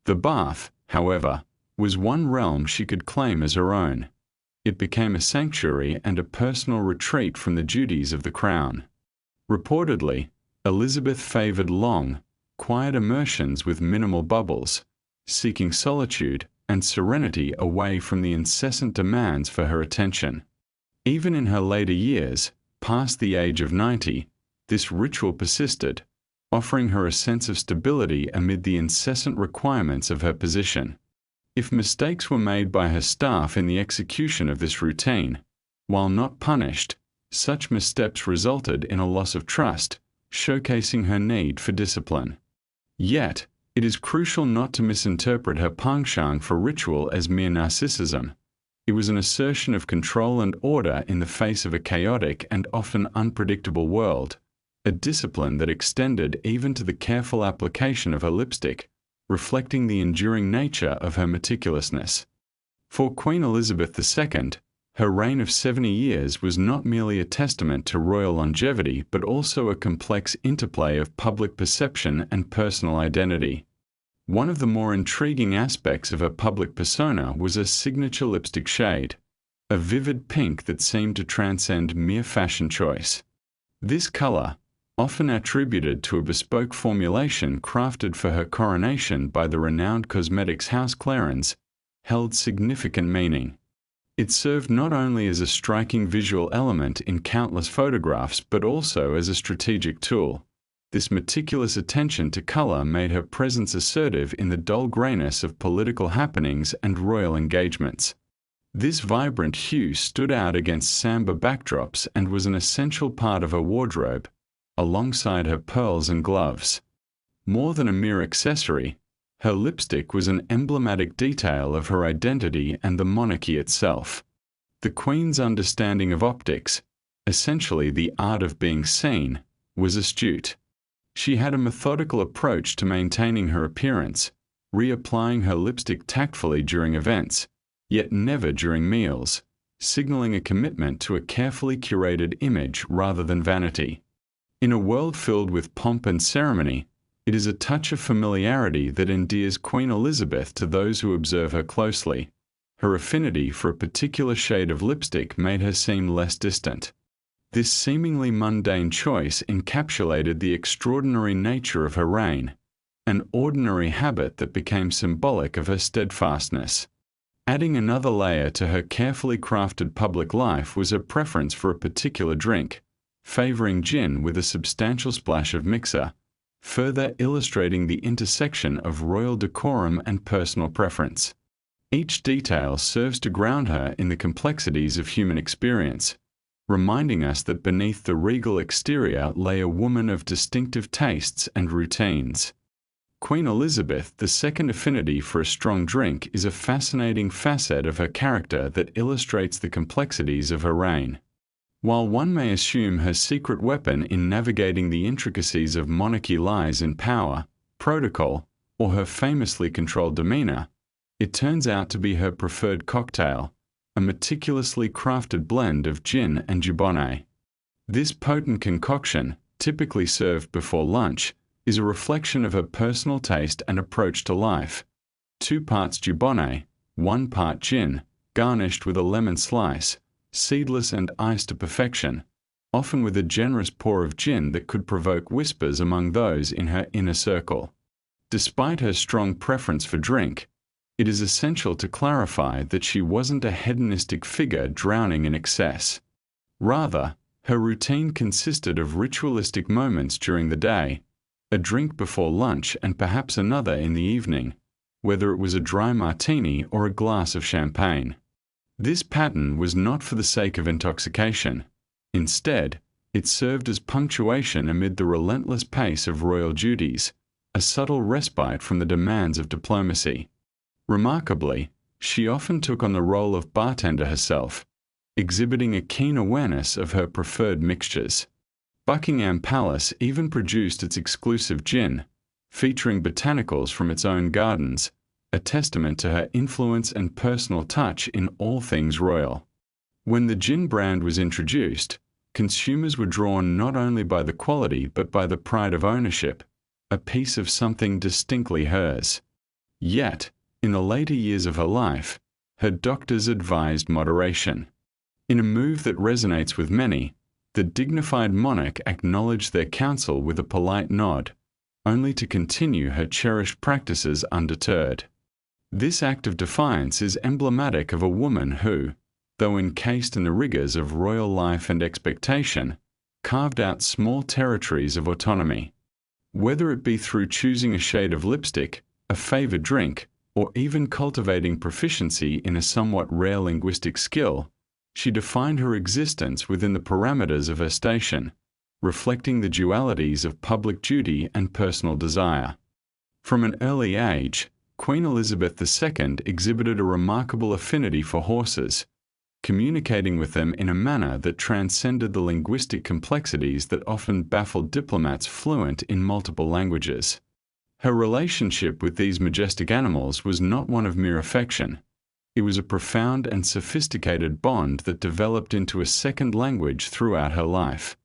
The bath, however, was one realm she could claim as her own. It became a sanctuary and a personal retreat from the duties of the crown. Reportedly, Elizabeth favored long, quiet immersions with minimal bubbles, seeking solitude and serenity away from the incessant demands for her attention. Even in her later years, past the age of 90, this ritual persisted, offering her a sense of stability amid the incessant requirements of her position. If mistakes were made by her staff in the execution of this routine, while not punished, such missteps resulted in a loss of trust, showcasing her need for discipline. Yet, it is crucial not to misinterpret her penchant for ritual as mere narcissism. It was an assertion of control and order in the face of a chaotic and often unpredictable world, a discipline that extended even to the careful application of her lipstick, reflecting the enduring nature of her meticulousness. For Queen Elizabeth II, her reign of 70 years was not merely a testament to royal longevity but also a complex interplay of public perception and personal identity. One of the more intriguing aspects of her public persona was her signature lipstick shade, a vivid pink that seemed to transcend mere fashion choice. This color, often attributed to a bespoke formulation crafted for her coronation by the renowned cosmetics house Clarins, held significant meaning. It served not only as a striking visual element in countless photographs but also as a strategic tool. This meticulous attention to color made her presence assertive in the dull grayness of political happenings and royal engagements. This vibrant hue stood out against somber backdrops and was an essential part of her wardrobe, alongside her pearls and gloves. More than a mere accessory, her lipstick was an emblematic detail of her identity and the monarchy itself. The Queen's understanding of optics, essentially the art of being seen, was astute. She had a methodical approach to maintaining her appearance, reapplying her lipstick tactfully during events, yet never during meals, signaling a commitment to a carefully curated image rather than vanity. In a world filled with pomp and ceremony, it is a touch of familiarity that endears Queen Elizabeth to those who observe her closely. Her affinity for a particular shade of lipstick made her seem less distant. This seemingly mundane choice encapsulated the extraordinary nature of her reign, an ordinary habit that became symbolic of her steadfastness. Adding another layer to her carefully crafted public life was her preference for a particular drink, favoring gin with a substantial splash of mixer, further illustrating the intersection of royal decorum and personal preference. Each detail serves to ground her in the complexities of human experience, reminding us that beneath the regal exterior lay a woman of distinctive tastes and routines. Queen Elizabeth II's affinity for a strong drink is a fascinating facet of her character that illustrates the complexities of her reign. While one may assume her secret weapon in navigating the intricacies of monarchy lies in power, protocol, or her famously controlled demeanor, it turns out to be her preferred cocktail, a meticulously crafted blend of gin and dubonnet. This potent concoction, typically served before lunch, is a reflection of her personal taste and approach to life. 2 parts dubonnet, 1 part gin, garnished with a lemon slice, seedless and iced to perfection, often with a generous pour of gin that could provoke whispers among those in her inner circle. Despite her strong preference for drink, it is essential to clarify that she wasn't a hedonistic figure drowning in excess. Rather, her routine consisted of ritualistic moments during the day, a drink before lunch and perhaps another in the evening, whether it was a dry martini or a glass of champagne. This pattern was not for the sake of intoxication. Instead, it served as punctuation amid the relentless pace of royal duties, a subtle respite from the demands of diplomacy. Remarkably, she often took on the role of bartender herself, exhibiting a keen awareness of her preferred mixtures. Buckingham Palace even produced its exclusive gin, featuring botanicals from its own gardens, a testament to her influence and personal touch in all things royal. When the gin brand was introduced, consumers were drawn not only by the quality but by the pride of ownership, a piece of something distinctly hers. Yet, in the later years of her life, her doctors advised moderation. In a move that resonates with many, the dignified monarch acknowledged their counsel with a polite nod, only to continue her cherished practices undeterred. This act of defiance is emblematic of a woman who, though encased in the rigors of royal life and expectation, carved out small territories of autonomy. Whether it be through choosing a shade of lipstick, a favored drink, or even cultivating proficiency in a somewhat rare linguistic skill, she defined her existence within the parameters of her station, reflecting the dualities of public duty and personal desire. From an early age, Queen Elizabeth II exhibited a remarkable affinity for horses, communicating with them in a manner that transcended the linguistic complexities that often baffled diplomats fluent in multiple languages. Her relationship with these majestic animals was not one of mere affection. It was a profound and sophisticated bond that developed into a second language throughout her life.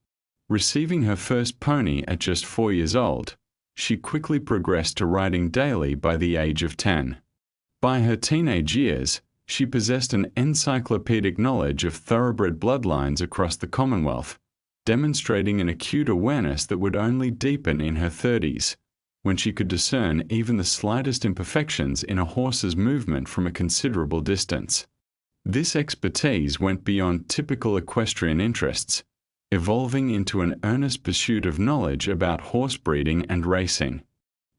Receiving her first pony at just 4 years old, she quickly progressed to riding daily by the age of 10. By her teenage years, she possessed an encyclopedic knowledge of thoroughbred bloodlines across the Commonwealth, demonstrating an acute awareness that would only deepen in her 30s, when she could discern even the slightest imperfections in a horse's movement from a considerable distance. This expertise went beyond typical equestrian interests, evolving into an earnest pursuit of knowledge about horse breeding and racing.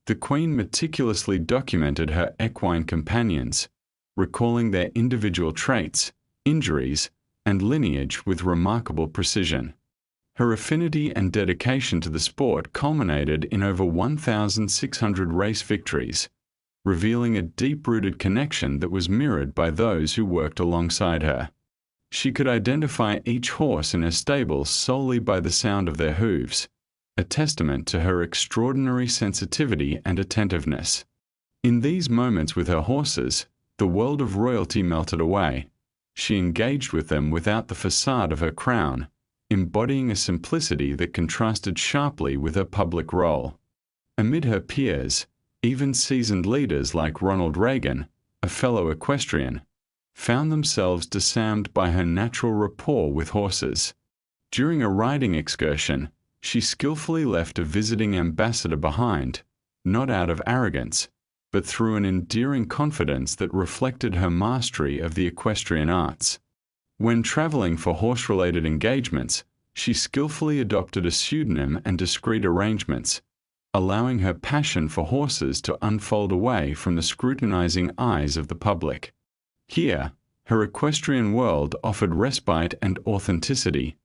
The Queen meticulously documented her equine companions, recalling their individual traits, injuries, and lineage with remarkable precision. Her affinity and dedication to the sport culminated in over 1,600 race victories, revealing a deep-rooted connection that was mirrored by those who worked alongside her. She could identify each horse in her stable solely by the sound of their hooves, a testament to her extraordinary sensitivity and attentiveness. In these moments with her horses, the world of royalty melted away. She engaged with them without the facade of her crown, embodying a simplicity that contrasted sharply with her public role. Amid her peers, even seasoned leaders like Ronald Reagan, a fellow equestrian, found themselves disarmed by her natural rapport with horses. During a riding excursion, she skillfully left a visiting ambassador behind, not out of arrogance, but through an endearing confidence that reflected her mastery of the equestrian arts. When traveling for horse-related engagements, she skillfully adopted a pseudonym and discreet arrangements, allowing her passion for horses to unfold away from the scrutinizing eyes of the public. Here, her equestrian world offered respite and authenticity,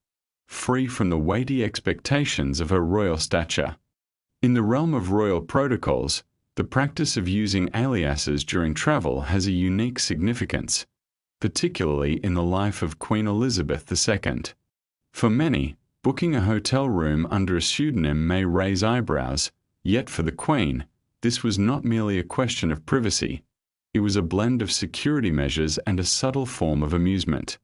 free from the weighty expectations of her royal stature. In the realm of royal protocols, the practice of using aliases during travel has a unique significance, particularly in the life of Queen Elizabeth II. For many, booking a hotel room under a pseudonym may raise eyebrows, yet for the Queen, this was not merely a question of privacy. It was a blend of security measures and a subtle form of amusement.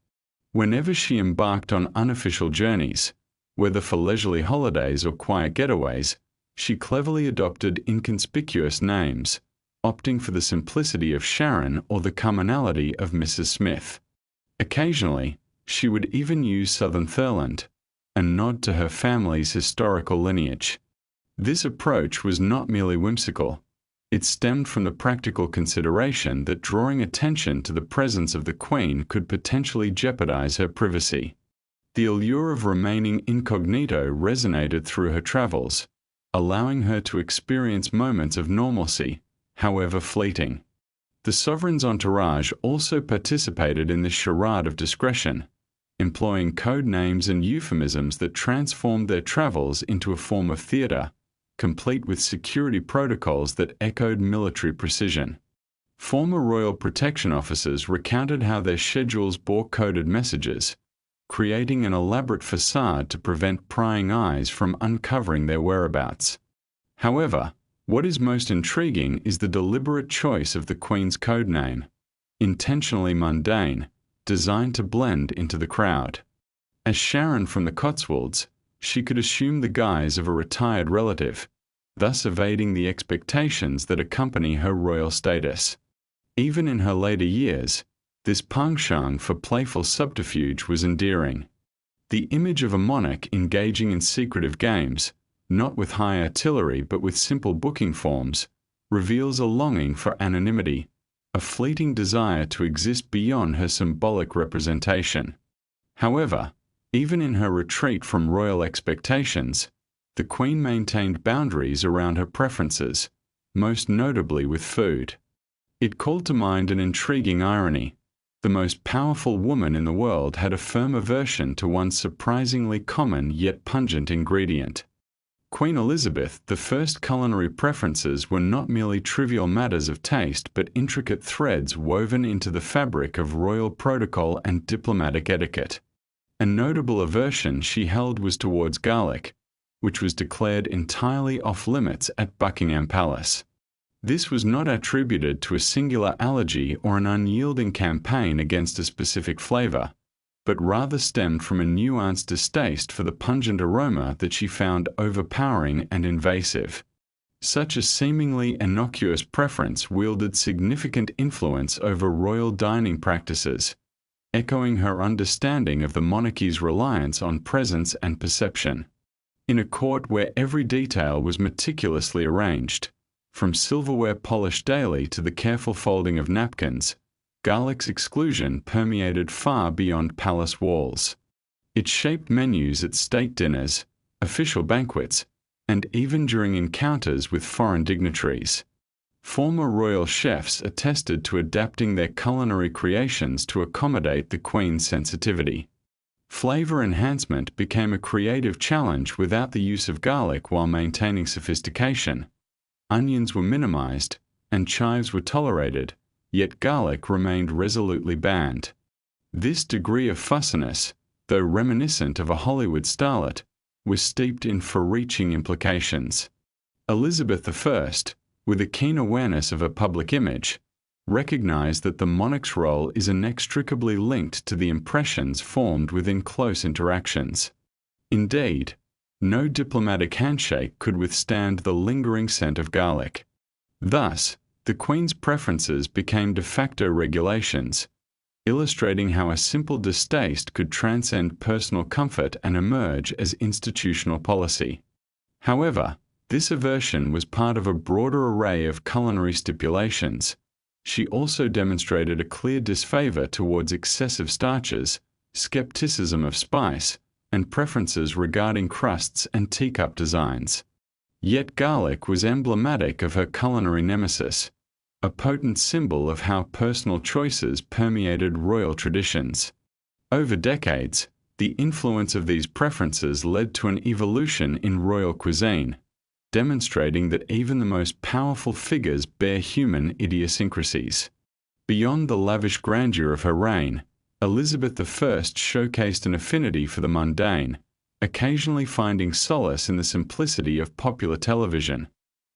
Whenever she embarked on unofficial journeys, whether for leisurely holidays or quiet getaways, she cleverly adopted inconspicuous names, opting for the simplicity of Sharon or the commonality of Mrs. Smith. Occasionally, she would even use Southern Thurland, a nod to her family's historical lineage. This approach was not merely whimsical. It stemmed from the practical consideration that drawing attention to the presence of the Queen could potentially jeopardize her privacy. The allure of remaining incognito resonated through her travels, allowing her to experience moments of normalcy, however fleeting. The sovereign's entourage also participated in this charade of discretion, employing code names and euphemisms that transformed their travels into a form of theater, complete with security protocols that echoed military precision. Former royal protection officers recounted how their schedules bore coded messages, creating an elaborate facade to prevent prying eyes from uncovering their whereabouts. However, what is most intriguing is the deliberate choice of the Queen's code name, intentionally mundane, designed to blend into the crowd. As Sharon from the Cotswolds, she could assume the guise of a retired relative, thus evading the expectations that accompany her royal status. Even in her later years, this penchant for playful subterfuge was endearing. The image of a monarch engaging in secretive games, not with high artillery but with simple booking forms, reveals a longing for anonymity, a fleeting desire to exist beyond her symbolic representation. However, even in her retreat from royal expectations, the Queen maintained boundaries around her preferences, most notably with food. It called to mind an intriguing irony. The most powerful woman in the world had a firm aversion to one surprisingly common yet pungent ingredient. Queen Elizabeth I's culinary preferences were not merely trivial matters of taste but intricate threads woven into the fabric of royal protocol and diplomatic etiquette. A notable aversion she held was towards garlic, which was declared entirely off-limits at Buckingham Palace. This was not attributed to a singular allergy or an unyielding campaign against a specific flavor, but rather stemmed from a nuanced distaste for the pungent aroma that she found overpowering and invasive. Such a seemingly innocuous preference wielded significant influence over royal dining practices, echoing her understanding of the monarchy's reliance on presence and perception. In a court where every detail was meticulously arranged, from silverware polished daily to the careful folding of napkins, garlic's exclusion permeated far beyond palace walls. It shaped menus at state dinners, official banquets, and even during encounters with foreign dignitaries. Former royal chefs attested to adapting their culinary creations to accommodate the Queen's sensitivity. Flavor enhancement became a creative challenge without the use of garlic while maintaining sophistication. Onions were minimized, and chives were tolerated, yet garlic remained resolutely banned. This degree of fussiness, though reminiscent of a Hollywood starlet, was steeped in far-reaching implications. Elizabeth I, with a keen awareness of her public image, recognized that the monarch's role is inextricably linked to the impressions formed within close interactions. Indeed, no diplomatic handshake could withstand the lingering scent of garlic. Thus, the Queen's preferences became de facto regulations, illustrating how a simple distaste could transcend personal comfort and emerge as institutional policy. However, this aversion was part of a broader array of culinary stipulations. She also demonstrated a clear disfavor towards excessive starches, skepticism of spice, and preferences regarding crusts and teacup designs. Yet garlic was emblematic of her culinary nemesis, a potent symbol of how personal choices permeated royal traditions. Over decades, the influence of these preferences led to an evolution in royal cuisine, demonstrating that even the most powerful figures bear human idiosyncrasies. Beyond the lavish grandeur of her reign, Elizabeth I showcased an affinity for the mundane, occasionally finding solace in the simplicity of popular television,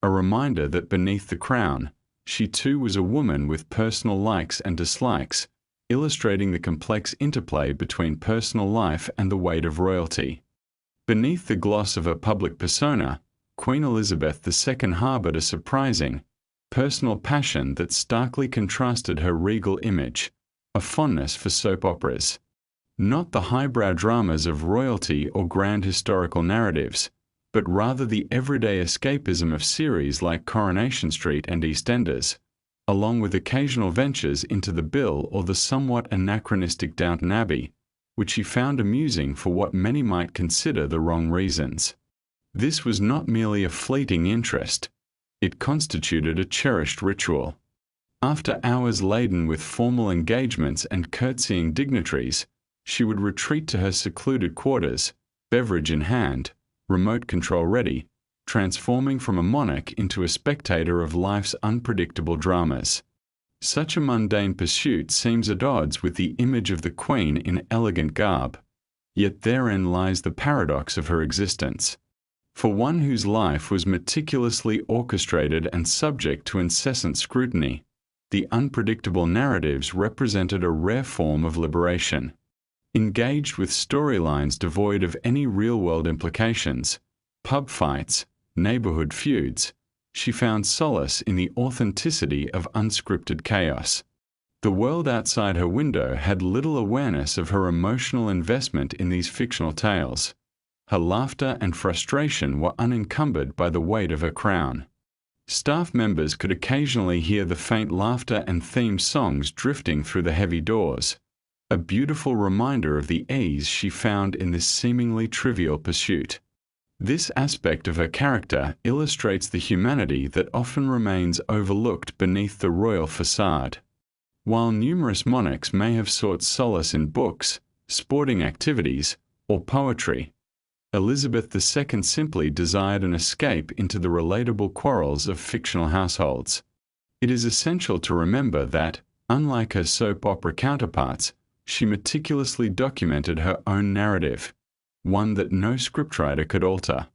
a reminder that beneath the crown, she too was a woman with personal likes and dislikes, illustrating the complex interplay between personal life and the weight of royalty. Beneath the gloss of her public persona, Queen Elizabeth II harbored a surprising, personal passion that starkly contrasted her regal image, a fondness for soap operas. Not the highbrow dramas of royalty or grand historical narratives, but rather the everyday escapism of series like Coronation Street and EastEnders, along with occasional ventures into the Bill or the somewhat anachronistic Downton Abbey, which she found amusing for what many might consider the wrong reasons. This was not merely a fleeting interest, it constituted a cherished ritual. After hours laden with formal engagements and curtsying dignitaries, she would retreat to her secluded quarters, beverage in hand, remote control ready, transforming from a monarch into a spectator of life's unpredictable dramas. Such a mundane pursuit seems at odds with the image of the Queen in elegant garb, yet therein lies the paradox of her existence. For one whose life was meticulously orchestrated and subject to incessant scrutiny, the unpredictable narratives represented a rare form of liberation. Engaged with storylines devoid of any real-world implications, pub fights, neighborhood feuds, she found solace in the authenticity of unscripted chaos. The world outside her window had little awareness of her emotional investment in these fictional tales. Her laughter and frustration were unencumbered by the weight of her crown. Staff members could occasionally hear the faint laughter and theme songs drifting through the heavy doors, a beautiful reminder of the ease she found in this seemingly trivial pursuit. This aspect of her character illustrates the humanity that often remains overlooked beneath the royal façade. While numerous monarchs may have sought solace in books, sporting activities, or poetry, Elizabeth II simply desired an escape into the relatable quarrels of fictional households. It is essential to remember that, unlike her soap opera counterparts, she meticulously documented her own narrative, one that no scriptwriter could alter.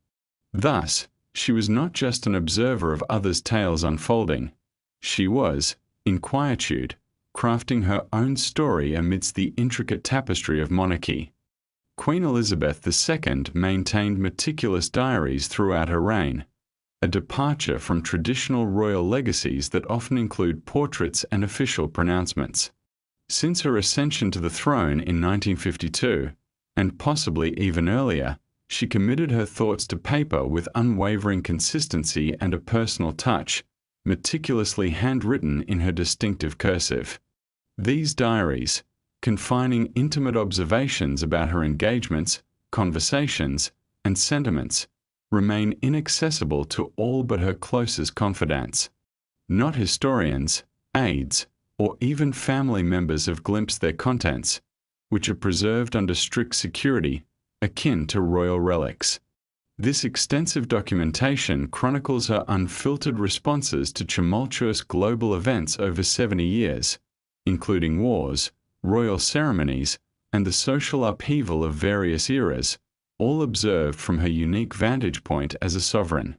Thus, she was not just an observer of others' tales unfolding. She was, in quietude, crafting her own story amidst the intricate tapestry of monarchy. Queen Elizabeth II maintained meticulous diaries throughout her reign, a departure from traditional royal legacies that often include portraits and official pronouncements. Since her ascension to the throne in 1952, and possibly even earlier, she committed her thoughts to paper with unwavering consistency and a personal touch, meticulously handwritten in her distinctive cursive. These diaries, confining intimate observations about her engagements, conversations, and sentiments, remain inaccessible to all but her closest confidants. Not historians, aides, or even family members have glimpsed their contents, which are preserved under strict security, akin to royal relics. This extensive documentation chronicles her unfiltered responses to tumultuous global events over 70 years, including wars, royal ceremonies, and the social upheaval of various eras, all observed from her unique vantage point as a sovereign.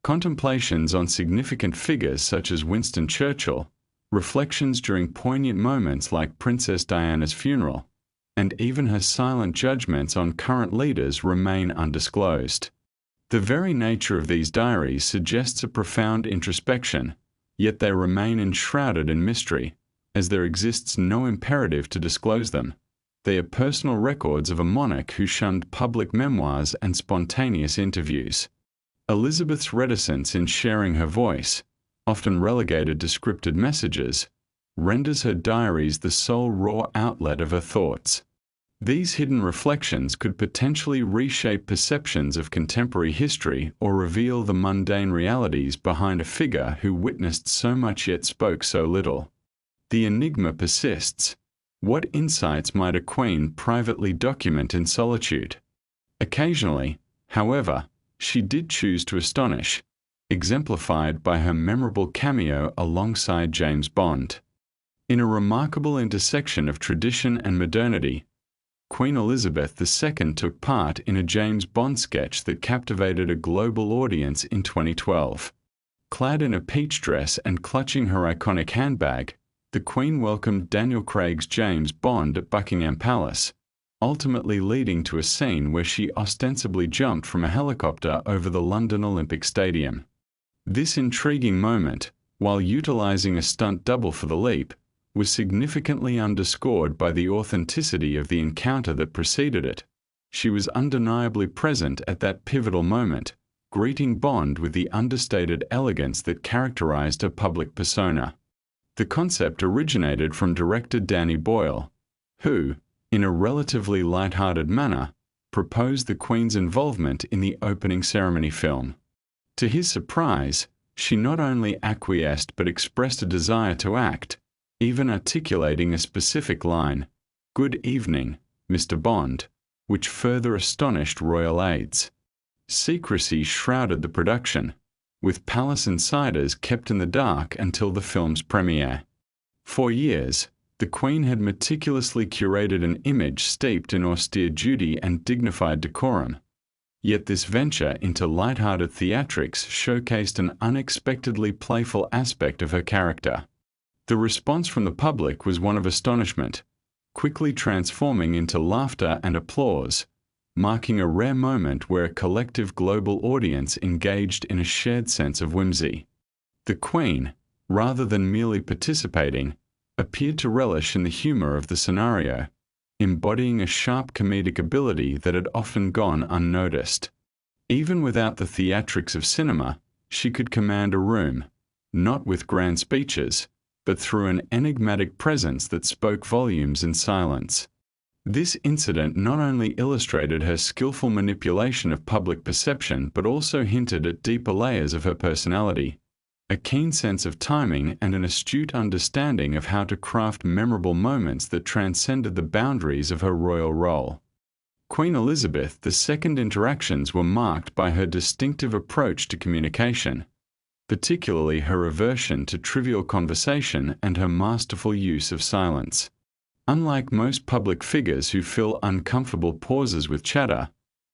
Contemplations on significant figures such as Winston Churchill, reflections during poignant moments like Princess Diana's funeral, and even her silent judgments on current leaders remain undisclosed. The very nature of these diaries suggests a profound introspection, yet they remain enshrouded in mystery, as there exists no imperative to disclose them. They are personal records of a monarch who shunned public memoirs and spontaneous interviews. Elizabeth's reticence in sharing her voice, often relegated to scripted messages, renders her diaries the sole raw outlet of her thoughts. These hidden reflections could potentially reshape perceptions of contemporary history or reveal the mundane realities behind a figure who witnessed so much yet spoke so little. The enigma persists. What insights might a queen privately document in solitude? Occasionally, however, she did choose to astonish, exemplified by her memorable cameo alongside James Bond. In a remarkable intersection of tradition and modernity, Queen Elizabeth II took part in a James Bond sketch that captivated a global audience in 2012. Clad in a peach dress and clutching her iconic handbag, the Queen welcomed Daniel Craig's James Bond at Buckingham Palace, ultimately leading to a scene where she ostensibly jumped from a helicopter over the London Olympic Stadium. This intriguing moment, while utilizing a stunt double for the leap, was significantly underscored by the authenticity of the encounter that preceded it. She was undeniably present at that pivotal moment, greeting Bond with the understated elegance that characterized her public persona. The concept originated from director Danny Boyle, who, in a relatively light-hearted manner, proposed the Queen's involvement in the opening ceremony film. To his surprise, she not only acquiesced but expressed a desire to act, even articulating a specific line, "Good evening, Mr. Bond," which further astonished royal aides. Secrecy shrouded the production, with palace insiders kept in the dark until the film's premiere. For years, the Queen had meticulously curated an image steeped in austere duty and dignified decorum. Yet this venture into light-hearted theatrics showcased an unexpectedly playful aspect of her character. The response from the public was one of astonishment, quickly transforming into laughter and applause, marking a rare moment where a collective global audience engaged in a shared sense of whimsy. The Queen, rather than merely participating, appeared to relish in the humor of the scenario, embodying a sharp comedic ability that had often gone unnoticed. Even without the theatrics of cinema, she could command a room, not with grand speeches, but through an enigmatic presence that spoke volumes in silence. This incident not only illustrated her skillful manipulation of public perception but also hinted at deeper layers of her personality, a keen sense of timing and an astute understanding of how to craft memorable moments that transcended the boundaries of her royal role. Queen Elizabeth II's interactions were marked by her distinctive approach to communication, particularly her aversion to trivial conversation and her masterful use of silence. Unlike most public figures who fill uncomfortable pauses with chatter,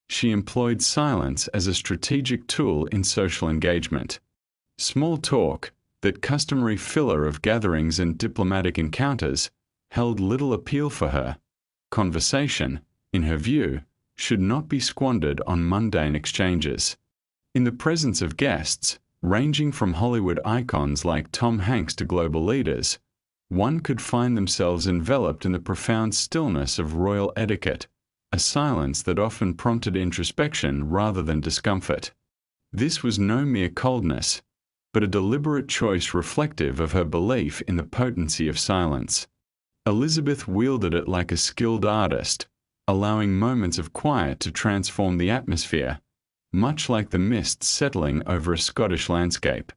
she employed silence as a strategic tool in social engagement. Small talk, that customary filler of gatherings and diplomatic encounters, held little appeal for her. Conversation, in her view, should not be squandered on mundane exchanges. In the presence of guests, ranging from Hollywood icons like Tom Hanks to global leaders, one could find themselves enveloped in the profound stillness of royal etiquette, a silence that often prompted introspection rather than discomfort. This was no mere coldness, but a deliberate choice reflective of her belief in the potency of silence. Elizabeth wielded it like a skilled artist, allowing moments of quiet to transform the atmosphere, much like the mist settling over a Scottish landscape.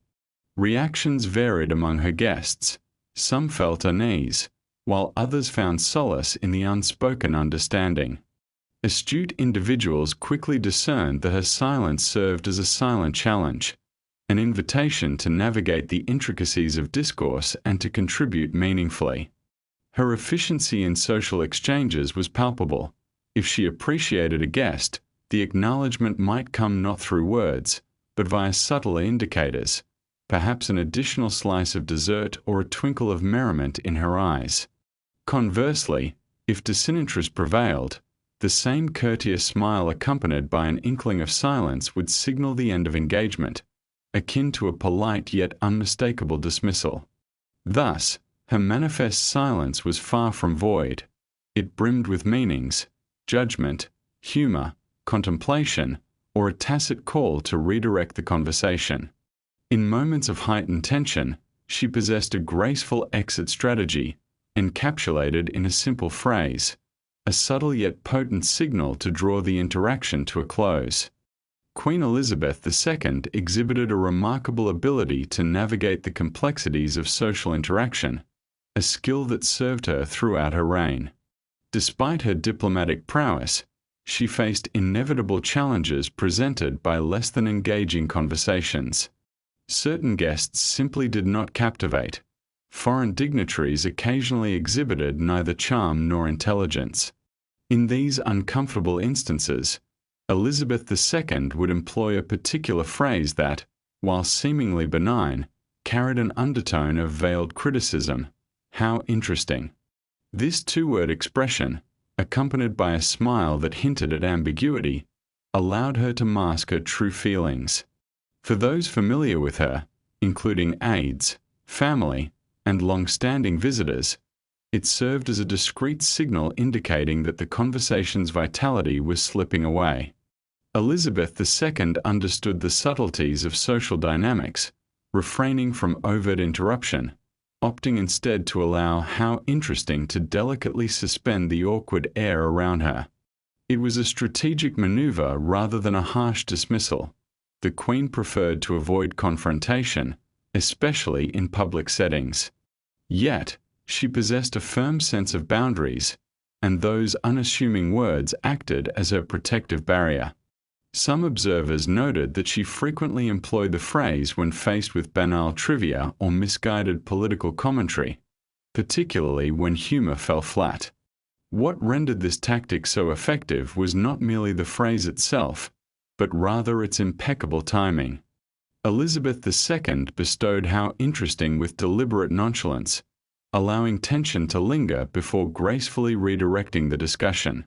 Reactions varied among her guests. Some felt unease, while others found solace in the unspoken understanding. Astute individuals quickly discerned that her silence served as a silent challenge, an invitation to navigate the intricacies of discourse and to contribute meaningfully. Her efficiency in social exchanges was palpable. If she appreciated a guest, the acknowledgement might come not through words, but via subtle indicators, perhaps an additional slice of dessert or a twinkle of merriment in her eyes. Conversely, if disinterest prevailed, the same courteous smile accompanied by an inkling of silence would signal the end of engagement, akin to a polite yet unmistakable dismissal. Thus, her manifest silence was far from void. It brimmed with meanings, judgment, humor, contemplation, or a tacit call to redirect the conversation. In moments of heightened tension, she possessed a graceful exit strategy, encapsulated in a simple phrase, a subtle yet potent signal to draw the interaction to a close. Queen Elizabeth II exhibited a remarkable ability to navigate the complexities of social interaction, a skill that served her throughout her reign. Despite her diplomatic prowess, she faced inevitable challenges presented by less than engaging conversations. Certain guests simply did not captivate. Foreign dignitaries occasionally exhibited neither charm nor intelligence. In these uncomfortable instances, Elizabeth II would employ a particular phrase that, while seemingly benign, carried an undertone of veiled criticism. How interesting. This two-word expression, accompanied by a smile that hinted at ambiguity, allowed her to mask her true feelings. For those familiar with her, including aides, family, and long-standing visitors, it served as a discreet signal indicating that the conversation's vitality was slipping away. Elizabeth II understood the subtleties of social dynamics, refraining from overt interruption, opting instead to allow how interesting to delicately suspend the awkward air around her. It was a strategic maneuver rather than a harsh dismissal. The Queen preferred to avoid confrontation, especially in public settings. Yet, she possessed a firm sense of boundaries, and those unassuming words acted as her protective barrier. Some observers noted that she frequently employed the phrase when faced with banal trivia or misguided political commentary, particularly when humor fell flat. What rendered this tactic so effective was not merely the phrase itself, but rather its impeccable timing. Elizabeth II bestowed how interesting with deliberate nonchalance, allowing tension to linger before gracefully redirecting the discussion.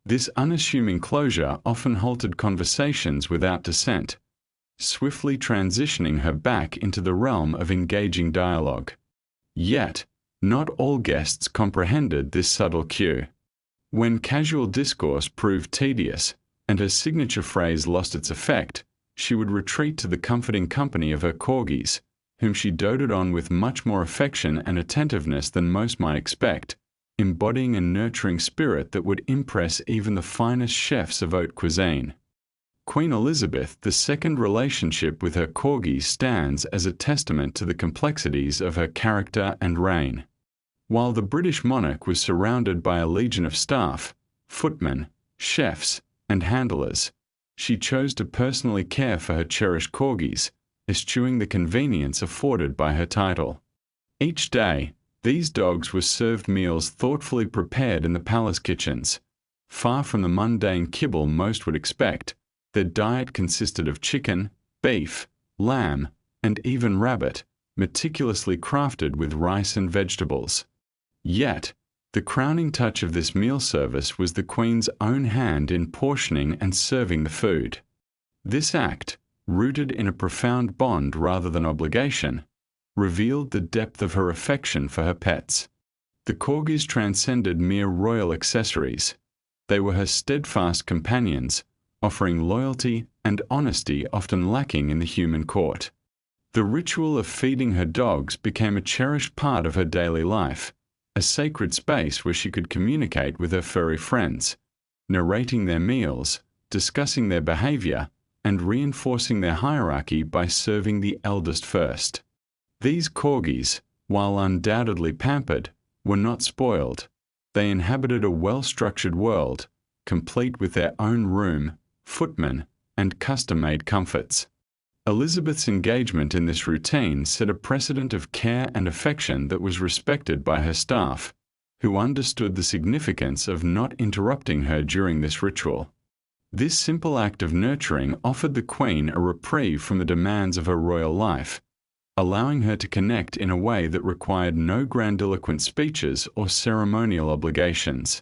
This unassuming closure often halted conversations without dissent, swiftly transitioning her back into the realm of engaging dialogue. Yet, not all guests comprehended this subtle cue. When casual discourse proved tedious, and her signature phrase lost its effect, she would retreat to the comforting company of her corgis, whom she doted on with much more affection and attentiveness than most might expect, embodying a nurturing spirit that would impress even the finest chefs of haute cuisine. Queen Elizabeth II's relationship with her corgis stands as a testament to the complexities of her character and reign. While the British monarch was surrounded by a legion of staff, footmen, chefs, and handlers, she chose to personally care for her cherished corgis, eschewing the convenience afforded by her title. Each day, these dogs were served meals thoughtfully prepared in the palace kitchens. Far from the mundane kibble most would expect, their diet consisted of chicken, beef, lamb, and even rabbit, meticulously crafted with rice and vegetables. Yet, the crowning touch of this meal service was the Queen's own hand in portioning and serving the food. This act, rooted in a profound bond rather than obligation, revealed the depth of her affection for her pets. The corgis transcended mere royal accessories. They were her steadfast companions, offering loyalty and honesty often lacking in the human court. The ritual of feeding her dogs became a cherished part of her daily life, a sacred space where she could communicate with her furry friends, narrating their meals, discussing their behavior, and reinforcing their hierarchy by serving the eldest first. These corgis, while undoubtedly pampered, were not spoiled. They inhabited a well-structured world, complete with their own room, footmen, and custom-made comforts. Elizabeth's engagement in this routine set a precedent of care and affection that was respected by her staff, who understood the significance of not interrupting her during this ritual. This simple act of nurturing offered the Queen a reprieve from the demands of her royal life, allowing her to connect in a way that required no grandiloquent speeches or ceremonial obligations.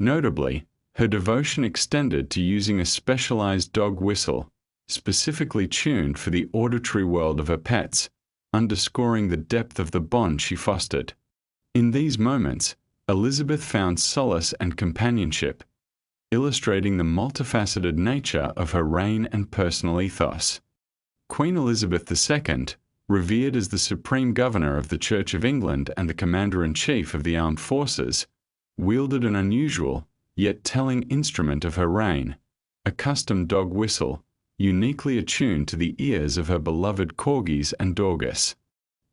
Notably, her devotion extended to using a specialized dog whistle, specifically tuned for the auditory world of her pets, underscoring the depth of the bond she fostered. In these moments, Elizabeth found solace and companionship, illustrating the multifaceted nature of her reign and personal ethos. Queen Elizabeth II, revered as the Supreme Governor of the Church of England and the Commander-in-Chief of the Armed Forces, wielded an unusual, yet telling instrument of her reign, a custom dog whistle, uniquely attuned to the ears of her beloved corgis and dogus.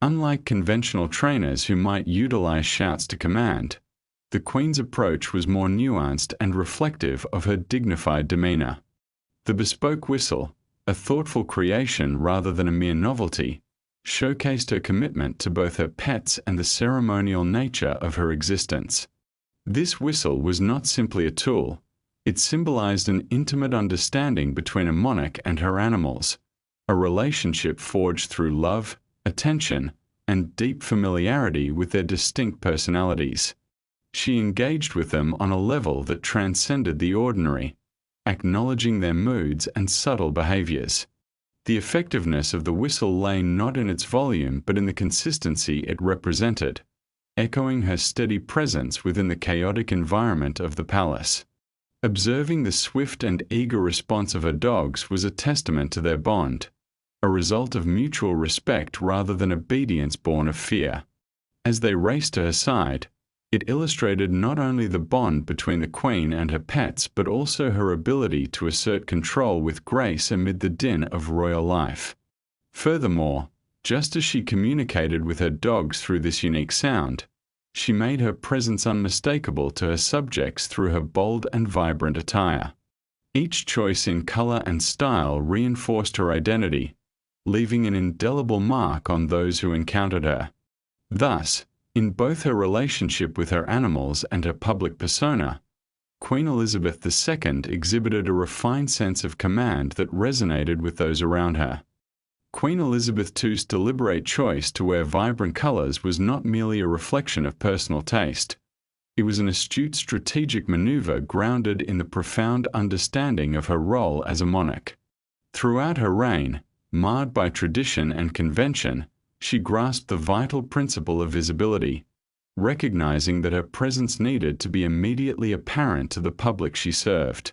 Unlike conventional trainers who might utilize shouts to command, the Queen's approach was more nuanced and reflective of her dignified demeanor. The bespoke whistle, a thoughtful creation rather than a mere novelty, showcased her commitment to both her pets and the ceremonial nature of her existence. This whistle was not simply a tool, it symbolized an intimate understanding between a monarch and her animals, a relationship forged through love, attention, and deep familiarity with their distinct personalities. She engaged with them on a level that transcended the ordinary, acknowledging their moods and subtle behaviors. The effectiveness of the whistle lay not in its volume but in the consistency it represented, echoing her steady presence within the chaotic environment of the palace. Observing the swift and eager response of her dogs was a testament to their bond, a result of mutual respect rather than obedience born of fear. As they raced to her side, it illustrated not only the bond between the Queen and her pets but also her ability to assert control with grace amid the din of royal life. Furthermore, just as she communicated with her dogs through this unique sound, she made her presence unmistakable to her subjects through her bold and vibrant attire. Each choice in color and style reinforced her identity, leaving an indelible mark on those who encountered her. Thus, in both her relationship with her animals and her public persona, Queen Elizabeth II exhibited a refined sense of command that resonated with those around her. Queen Elizabeth II's deliberate choice to wear vibrant colors was not merely a reflection of personal taste. It was an astute strategic maneuver grounded in the profound understanding of her role as a monarch. Throughout her reign, marred by tradition and convention, she grasped the vital principle of visibility, recognizing that her presence needed to be immediately apparent to the public she served.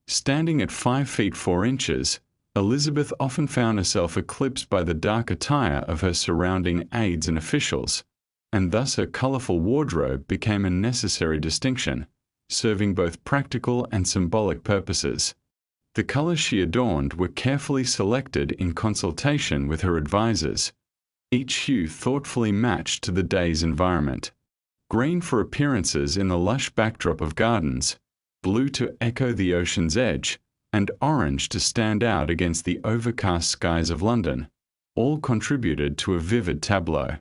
Standing at 5 feet 4 inches, Elizabeth often found herself eclipsed by the dark attire of her surrounding aides and officials, and thus her colorful wardrobe became a necessary distinction, serving both practical and symbolic purposes. The colors she adorned were carefully selected in consultation with her advisors, each hue thoughtfully matched to the day's environment. Green for appearances in the lush backdrop of gardens, blue to echo the ocean's edge, and orange to stand out against the overcast skies of London, all contributed to a vivid tableau.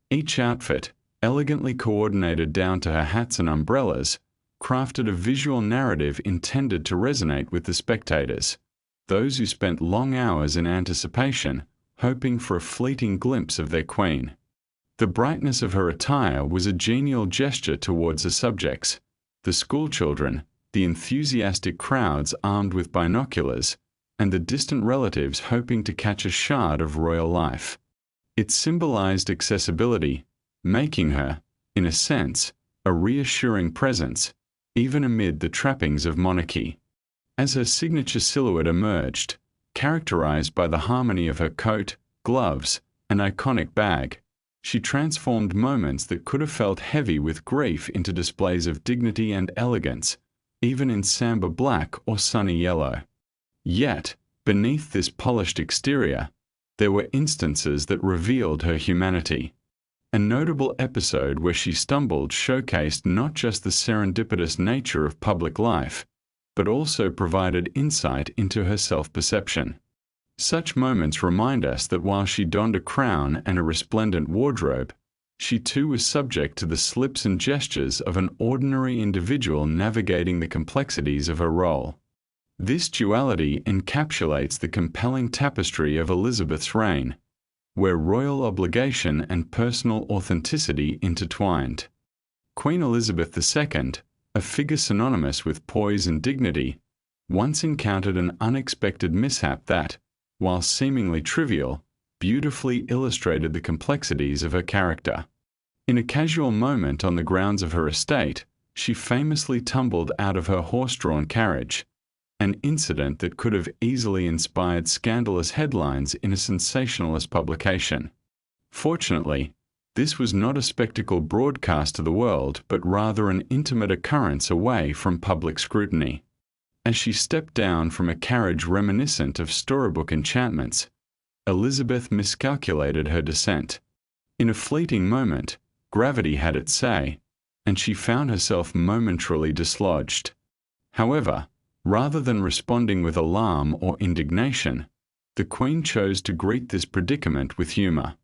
Each outfit, elegantly coordinated down to her hats and umbrellas, crafted a visual narrative intended to resonate with the spectators, those who spent long hours in anticipation, hoping for a fleeting glimpse of their queen. The brightness of her attire was a genial gesture towards her subjects, the schoolchildren, the enthusiastic crowds armed with binoculars, and the distant relatives hoping to catch a shard of royal life. It symbolized accessibility, making her, in a sense, a reassuring presence, even amid the trappings of monarchy. As her signature silhouette emerged, characterized by the harmony of her coat, gloves, and iconic bag, she transformed moments that could have felt heavy with grief into displays of dignity and elegance, even in samber black or sunny yellow. Yet, Beneath this polished exterior, there were instances that revealed her humanity. A notable episode where she stumbled showcased not just the serendipitous nature of public life, but also provided insight into her self-perception. Such moments remind us that while she donned a crown and a resplendent wardrobe, she too was subject to the slips and gestures of an ordinary individual navigating the complexities of her role. This duality encapsulates the compelling tapestry of Elizabeth's reign, where royal obligation and personal authenticity intertwined. Queen Elizabeth II, a figure synonymous with poise and dignity, once encountered an unexpected mishap that, while seemingly trivial, beautifully illustrated the complexities of her character. In a casual moment on the grounds of her estate, she famously tumbled out of her horse-drawn carriage, an incident that could have easily inspired scandalous headlines in a sensationalist publication. Fortunately, this was not a spectacle broadcast to the world, but rather an intimate occurrence away from public scrutiny. As she stepped down from a carriage reminiscent of storybook enchantments, Elizabeth miscalculated her descent. In a fleeting moment, gravity had its say, and she found herself momentarily dislodged. However, rather than responding with alarm or indignation, the Queen chose to greet this predicament with humor.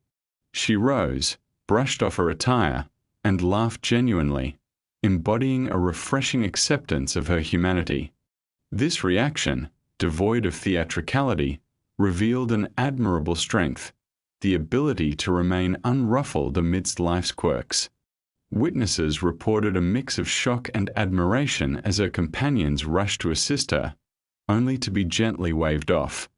She rose, brushed off her attire, and laughed genuinely, embodying a refreshing acceptance of her humanity. This reaction, devoid of theatricality, revealed an admirable strength, the ability to remain unruffled amidst life's quirks. Witnesses reported a mix of shock and admiration as her companions rushed to assist her, only to be gently waved off.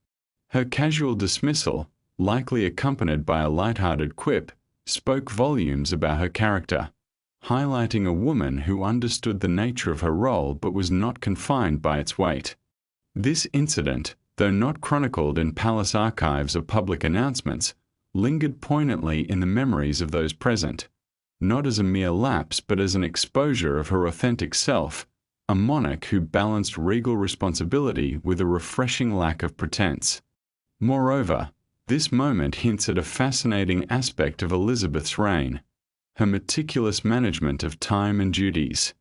Her casual dismissal, likely accompanied by a light-hearted quip, spoke volumes about her character, highlighting a woman who understood the nature of her role but was not confined by its weight. This incident, though not chronicled in palace archives or public announcements, lingered poignantly in the memories of those present, not as a mere lapse but as an exposure of her authentic self, a monarch who balanced regal responsibility with a refreshing lack of pretense. Moreover, this moment hints at a fascinating aspect of Elizabeth's reign, her meticulous management of time and duties.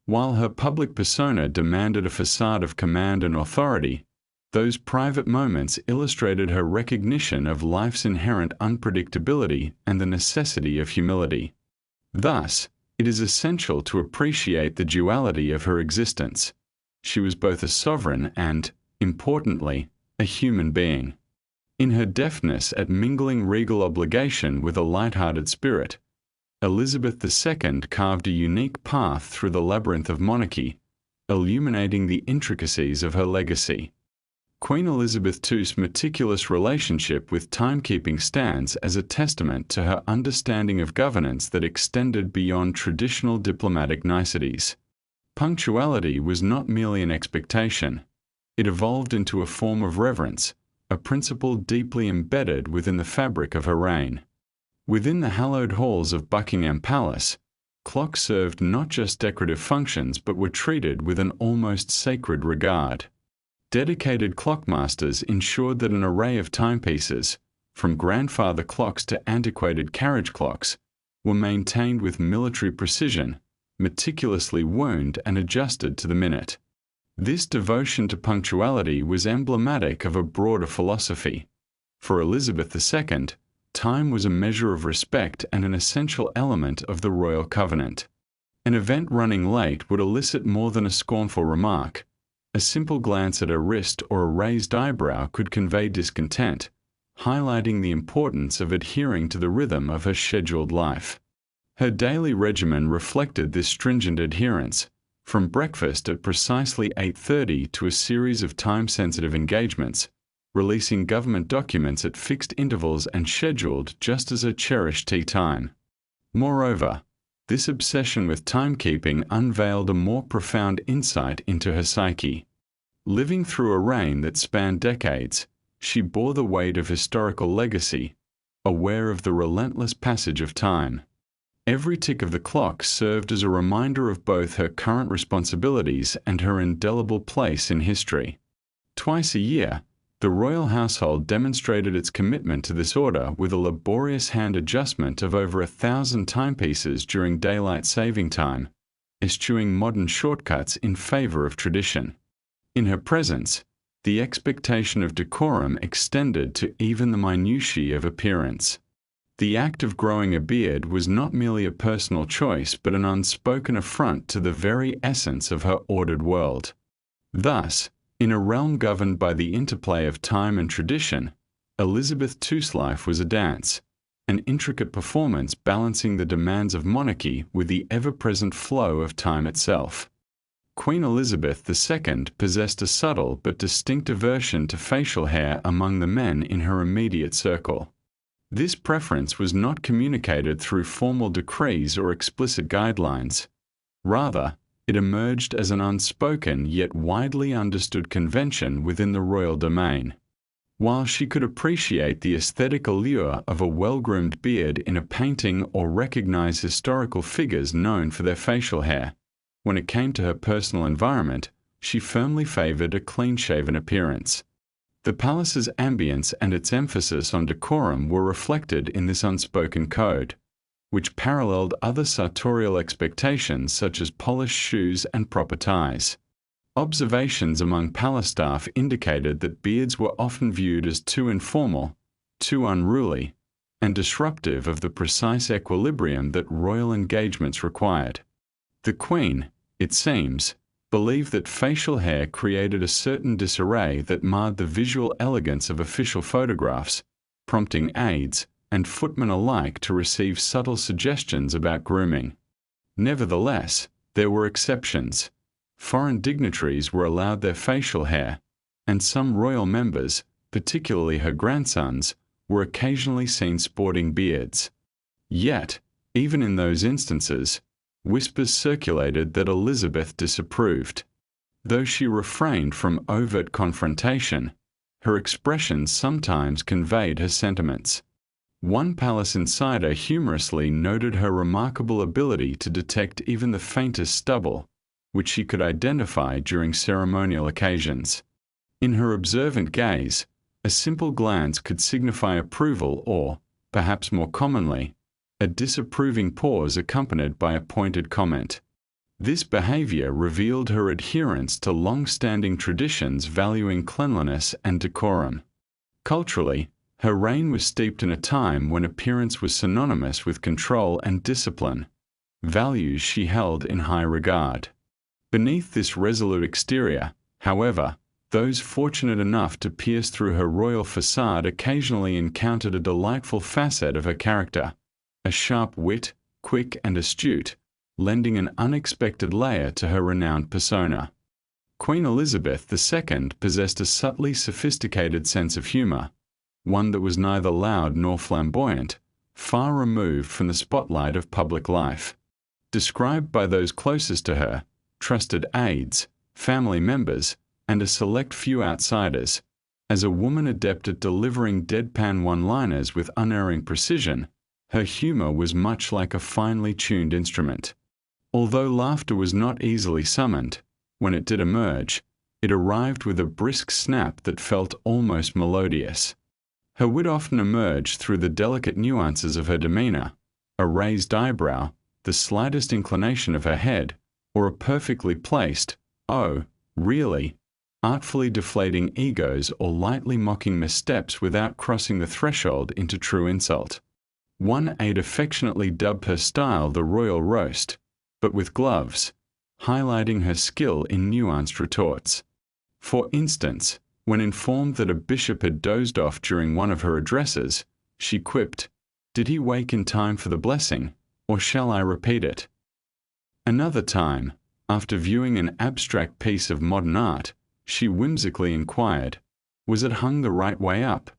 While her public persona demanded a facade of command and authority, those private moments illustrated her recognition of life's inherent unpredictability and the necessity of humility. Thus, it is essential to appreciate the duality of her existence. She was both a sovereign and, importantly, a human being. In her deftness at mingling regal obligation with a light-hearted spirit, Elizabeth II carved a unique path through the labyrinth of monarchy, illuminating the intricacies of her legacy. Queen Elizabeth II's meticulous relationship with timekeeping stands as a testament to her understanding of governance that extended beyond traditional diplomatic niceties. Punctuality was not merely an expectation. It evolved into a form of reverence, a principle deeply embedded within the fabric of her reign. Within the hallowed halls of Buckingham Palace, clocks served not just decorative functions but were treated with an almost sacred regard. Dedicated clockmasters ensured that an array of timepieces, from grandfather clocks to antiquated carriage clocks, were maintained with military precision, meticulously wound and adjusted to the minute. This devotion to punctuality was emblematic of a broader philosophy. For Elizabeth II, time was a measure of respect and an essential element of the royal covenant. An event running late would elicit more than a scornful remark. A simple glance at her wrist or a raised eyebrow could convey discontent, highlighting the importance of adhering to the rhythm of her scheduled life. Her daily regimen reflected this stringent adherence, from breakfast at precisely 8:30 to a series of time-sensitive engagements, releasing government documents at fixed intervals and scheduled just as her cherished tea time. Moreover, this obsession with timekeeping unveiled a more profound insight into her psyche. Living through a reign that spanned decades, she bore the weight of historical legacy, aware of the relentless passage of time. Every tick of the clock served as a reminder of both her current responsibilities and her indelible place in history. Twice a year, The royal household demonstrated its commitment to this order with a laborious hand adjustment of over 1,000 timepieces during daylight saving time, eschewing modern shortcuts in favor of tradition. In her presence, the expectation of decorum extended to even the minutiae of appearance. The act of growing a beard was not merely a personal choice but an unspoken affront to the very essence of her ordered world. Thus, in a realm governed by the interplay of time and tradition, Elizabeth II's life was a dance, an intricate performance balancing the demands of monarchy with the ever-present flow of time itself. Queen Elizabeth II possessed a subtle but distinct aversion to facial hair among the men in her immediate circle. This preference was not communicated through formal decrees or explicit guidelines. Rather, it emerged as an unspoken yet widely understood convention within the royal domain. While she could appreciate the aesthetic allure of a well-groomed beard in a painting or recognize historical figures known for their facial hair, when it came to her personal environment, she firmly favored a clean-shaven appearance. The palace's ambience and its emphasis on decorum were reflected in this unspoken code, which paralleled other sartorial expectations such as polished shoes and proper ties. Observations among palace staff indicated that beards were often viewed as too informal, too unruly, and disruptive of the precise equilibrium that royal engagements required. The Queen, it seems, believed that facial hair created a certain disarray that marred the visual elegance of official photographs, prompting aides and footmen alike to receive subtle suggestions about grooming. Nevertheless, there were exceptions. Foreign dignitaries were allowed their facial hair, and some royal members, particularly her grandsons, were occasionally seen sporting beards. Yet, even in those instances, whispers circulated that Elizabeth disapproved. Though she refrained from overt confrontation, her expressions sometimes conveyed her sentiments. One palace insider humorously noted her remarkable ability to detect even the faintest stubble, which she could identify during ceremonial occasions. In her observant gaze, a simple glance could signify approval or, perhaps more commonly, a disapproving pause accompanied by a pointed comment. This behavior revealed her adherence to long-standing traditions valuing cleanliness and decorum. Culturally, her reign was steeped in a time when appearance was synonymous with control and discipline, values she held in high regard. Beneath this resolute exterior, however, those fortunate enough to pierce through her royal façade occasionally encountered a delightful facet of her character, a sharp wit, quick and astute, lending an unexpected layer to her renowned persona. Queen Elizabeth II possessed a subtly sophisticated sense of humor, one that was neither loud nor flamboyant, far removed from the spotlight of public life. Described by those closest to her, trusted aides, family members, and a select few outsiders, as a woman adept at delivering deadpan one-liners with unerring precision, her humor was much like a finely tuned instrument. Although laughter was not easily summoned, when it did emerge, it arrived with a brisk snap that felt almost melodious. Her wit often emerged through the delicate nuances of her demeanor, a raised eyebrow, the slightest inclination of her head, or a perfectly placed, "Oh, really?" artfully deflating egos or lightly mocking missteps without crossing the threshold into true insult. One aide affectionately dubbed her style the royal roast, but with gloves, highlighting her skill in nuanced retorts. For instance, when informed that a bishop had dozed off during one of her addresses, she quipped, "Did he wake in time for the blessing, or shall I repeat it?" Another time, after viewing an abstract piece of modern art, she whimsically inquired, "Was it hung the right way up?"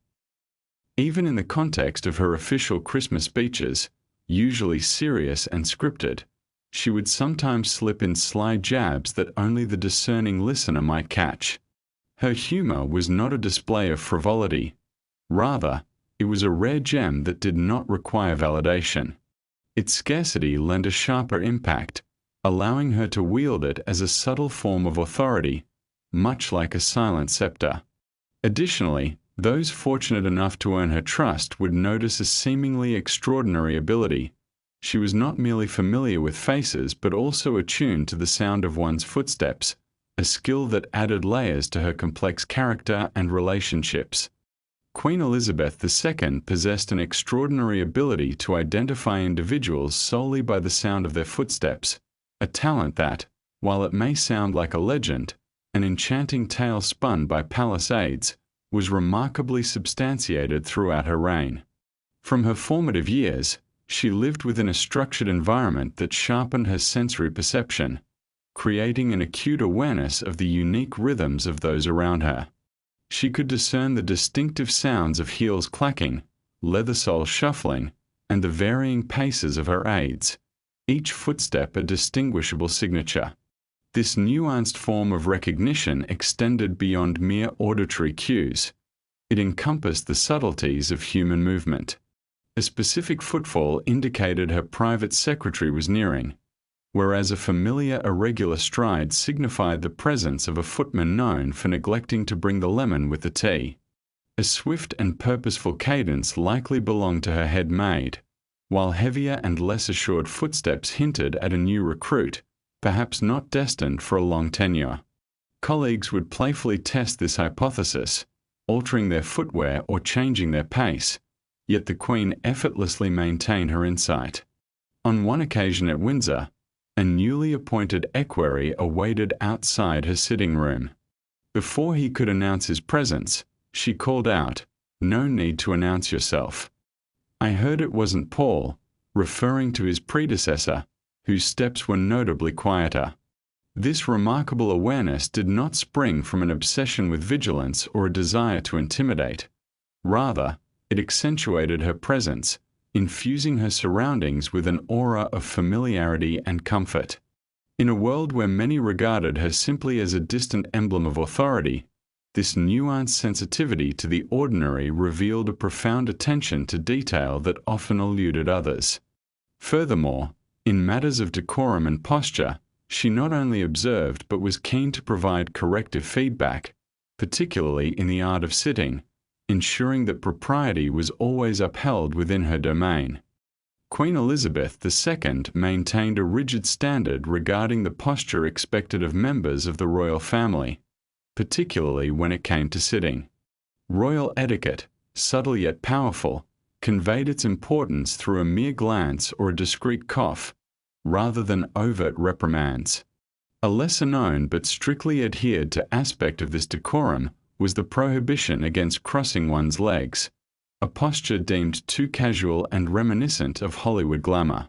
Even in the context of her official Christmas speeches, usually serious and scripted, she would sometimes slip in sly jabs that only the discerning listener might catch. Her humor was not a display of frivolity. Rather, it was a rare gem that did not require validation. Its scarcity lent a sharper impact, allowing her to wield it as a subtle form of authority, much like a silent scepter. Additionally, those fortunate enough to earn her trust would notice a seemingly extraordinary ability. She was not merely familiar with faces but also attuned to the sound of one's footsteps, a skill that added layers to her complex character and relationships. Queen Elizabeth II possessed an extraordinary ability to identify individuals solely by the sound of their footsteps, a talent that, while it may sound like a legend, an enchanting tale spun by palace aides, was remarkably substantiated throughout her reign. From her formative years, she lived within a structured environment that sharpened her sensory perception, creating an acute awareness of the unique rhythms of those around her. She could discern the distinctive sounds of heels clacking, leather soles shuffling, and the varying paces of her aides, each footstep a distinguishable signature. This nuanced form of recognition extended beyond mere auditory cues. It encompassed the subtleties of human movement. A specific footfall indicated her private secretary was nearing, whereas a familiar irregular stride signified the presence of a footman known for neglecting to bring the lemon with the tea. A swift and purposeful cadence likely belonged to her head maid, while heavier and less assured footsteps hinted at a new recruit, perhaps not destined for a long tenure. Colleagues would playfully test this hypothesis, altering their footwear or changing their pace, yet the Queen effortlessly maintained her insight. On one occasion at Windsor, a newly appointed equerry awaited outside her sitting room. Before he could announce his presence, she called out, "No need to announce yourself." "I heard it wasn't Paul," referring to his predecessor, whose steps were notably quieter. This remarkable awareness did not spring from an obsession with vigilance or a desire to intimidate. Rather, it accentuated her presence, infusing her surroundings with an aura of familiarity and comfort. In a world where many regarded her simply as a distant emblem of authority, this nuanced sensitivity to the ordinary revealed a profound attention to detail that often eluded others. Furthermore, in matters of decorum and posture, she not only observed but was keen to provide corrective feedback, particularly in the art of sitting, ensuring that propriety was always upheld within her domain. Queen Elizabeth II maintained a rigid standard regarding the posture expected of members of the royal family, particularly when it came to sitting. Royal etiquette, subtle yet powerful, conveyed its importance through a mere glance or a discreet cough, rather than overt reprimands. A lesser-known but strictly adhered to aspect of this decorum was the prohibition against crossing one's legs, a posture deemed too casual and reminiscent of Hollywood glamour.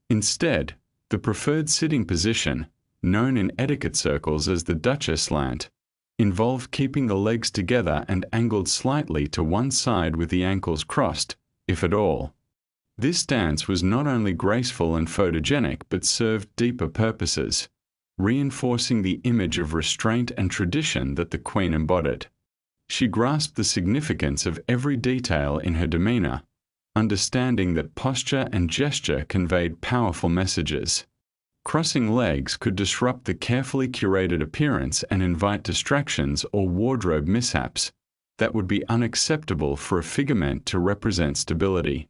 Instead, the preferred sitting position, known in etiquette circles as the Duchess slant, involved keeping the legs together and angled slightly to one side with the ankles crossed, if at all. This stance was not only graceful and photogenic but served deeper purposes, reinforcing the image of restraint and tradition that the Queen embodied. She grasped the significance of every detail in her demeanor, understanding that posture and gesture conveyed powerful messages. Crossing legs could disrupt the carefully curated appearance and invite distractions or wardrobe mishaps that would be unacceptable for a figure meant to represent stability.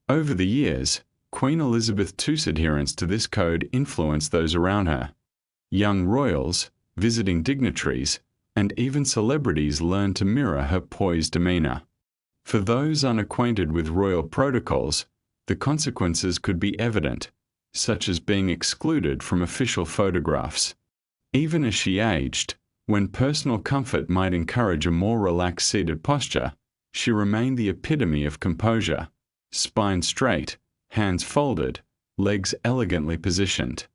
Over the years, Queen Elizabeth II's adherence to this code influenced those around her. Young royals, visiting dignitaries, and even celebrities learned to mirror her poised demeanor. For those unacquainted with royal protocols, the consequences could be evident, such as being excluded from official photographs. Even as she aged, when personal comfort might encourage a more relaxed seated posture, she remained the epitome of composure, spine straight, hands folded, legs elegantly positioned.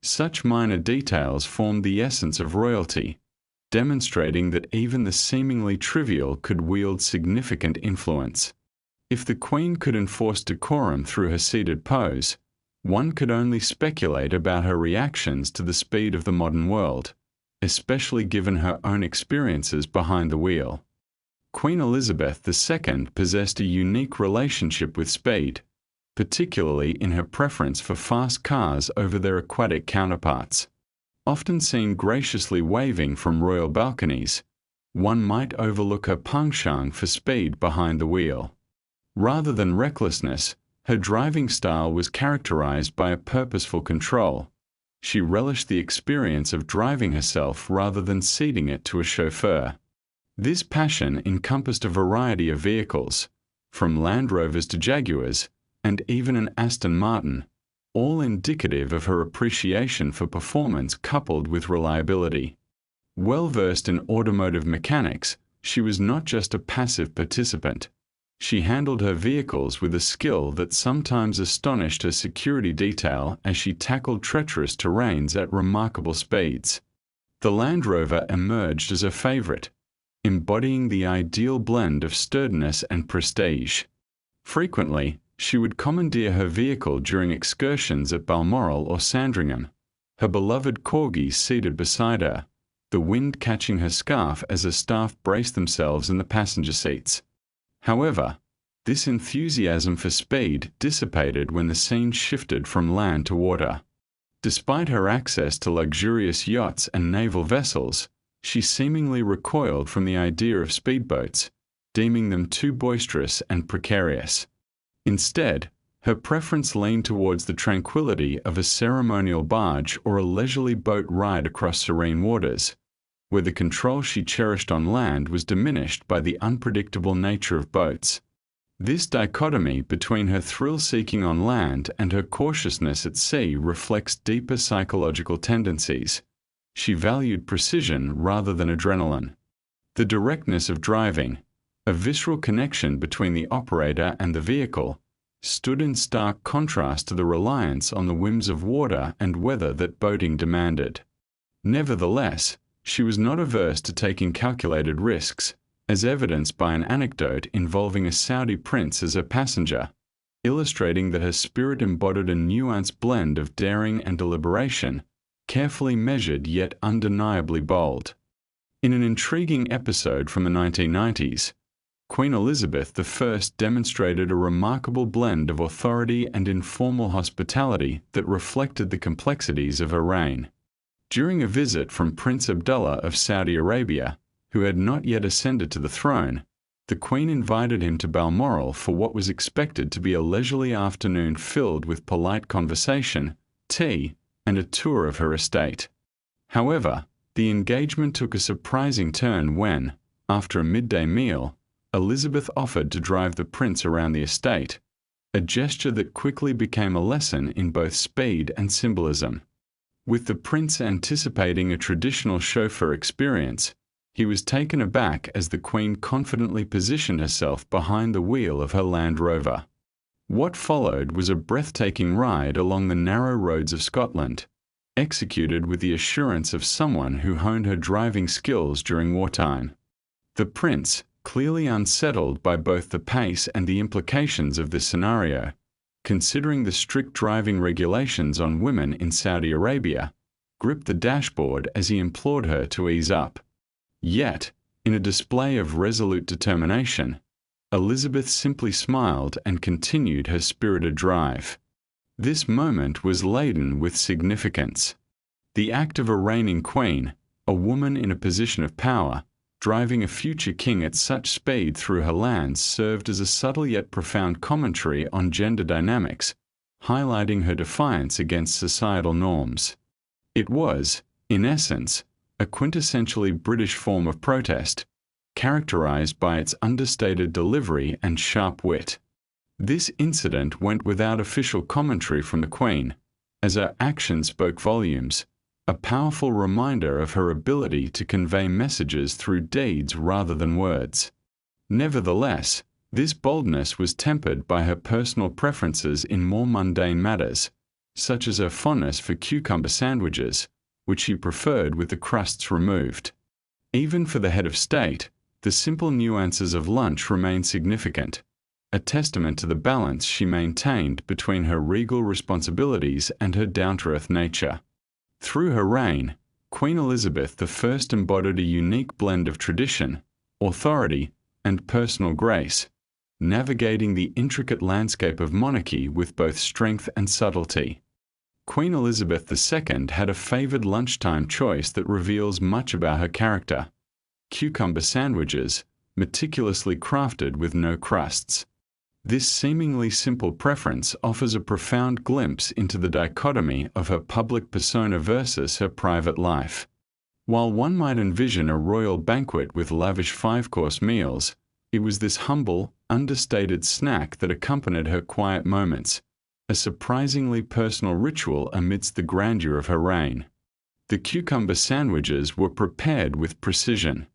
Such minor details formed the essence of royalty, demonstrating that even the seemingly trivial could wield significant influence. If the Queen could enforce decorum through her seated pose, one could only speculate about her reactions to the speed of the modern world, especially given her own experiences behind the wheel. Queen Elizabeth II possessed a unique relationship with speed, particularly in her preference for fast cars over their aquatic counterparts. Often seen graciously waving from royal balconies, one might overlook her penchant for speed behind the wheel. Rather than recklessness, her driving style was characterized by a purposeful control. She relished the experience of driving herself rather than ceding it to a chauffeur. This passion encompassed a variety of vehicles, from Land Rovers to Jaguars, and even an Aston Martin, all indicative of her appreciation for performance coupled with reliability. Well versed in automotive mechanics, she was not just a passive participant. She handled her vehicles with a skill that sometimes astonished her security detail as she tackled treacherous terrains at remarkable speeds. The Land Rover emerged as a favorite, embodying the ideal blend of sturdiness and prestige. Frequently, she would commandeer her vehicle during excursions at Balmoral or Sandringham, her beloved corgis seated beside her, the wind catching her scarf as her staff braced themselves in the passenger seats. However, this enthusiasm for speed dissipated when the scene shifted from land to water. Despite her access to luxurious yachts and naval vessels, she seemingly recoiled from the idea of speedboats, deeming them too boisterous and precarious. Instead, her preference leaned towards the tranquility of a ceremonial barge or a leisurely boat ride across serene waters, where the control she cherished on land was diminished by the unpredictable nature of boats. This dichotomy between her thrill-seeking on land and her cautiousness at sea reflects deeper psychological tendencies. She valued precision rather than adrenaline. The directness of driving, a visceral connection between the operator and the vehicle, stood in stark contrast to the reliance on the whims of water and weather that boating demanded. Nevertheless, she was not averse to taking calculated risks, as evidenced by an anecdote involving a Saudi prince as her passenger, illustrating that her spirit embodied a nuanced blend of daring and deliberation, carefully measured yet undeniably bold. In an intriguing episode from the 1990s, Queen Elizabeth I demonstrated a remarkable blend of authority and informal hospitality that reflected the complexities of her reign. During a visit from Prince Abdullah of Saudi Arabia, who had not yet ascended to the throne, the Queen invited him to Balmoral for what was expected to be a leisurely afternoon filled with polite conversation, tea, and a tour of her estate. However, the engagement took a surprising turn when, after a midday meal, Elizabeth offered to drive the prince around the estate, a gesture that quickly became a lesson in both speed and symbolism. With the prince anticipating a traditional chauffeur experience, he was taken aback as the Queen confidently positioned herself behind the wheel of her Land Rover. What followed was a breathtaking ride along the narrow roads of Scotland, executed with the assurance of someone who honed her driving skills during wartime. The prince, clearly unsettled by both the pace and the implications of this scenario, considering the strict driving regulations on women in Saudi Arabia, gripped the dashboard as he implored her to ease up. Yet, in a display of resolute determination, Elizabeth simply smiled and continued her spirited drive. This moment was laden with significance. The act of a reigning queen, a woman in a position of power, driving a future king at such speed through her lands served as a subtle yet profound commentary on gender dynamics, highlighting her defiance against societal norms. It was, in essence, a quintessentially British form of protest, characterized by its understated delivery and sharp wit. This incident went without official commentary from the Queen, as her actions spoke volumes, a powerful reminder of her ability to convey messages through deeds rather than words. Nevertheless, this boldness was tempered by her personal preferences in more mundane matters, such as her fondness for cucumber sandwiches, which she preferred with the crusts removed. Even for the head of state, the simple nuances of lunch remained significant, a testament to the balance she maintained between her regal responsibilities and her down-to-earth nature. Through her reign, Queen Elizabeth I embodied a unique blend of tradition, authority, and personal grace, navigating the intricate landscape of monarchy with both strength and subtlety. Queen Elizabeth II had a favoured lunchtime choice that reveals much about her character. cucumber sandwiches, meticulously crafted with no crusts. This seemingly simple preference offers a profound glimpse into the dichotomy of her public persona versus her private life. While one might envision a royal banquet with lavish five-course meals, it was this humble, understated snack that accompanied her quiet moments, a surprisingly personal ritual amidst the grandeur of her reign. The cucumber sandwiches were prepared with precision.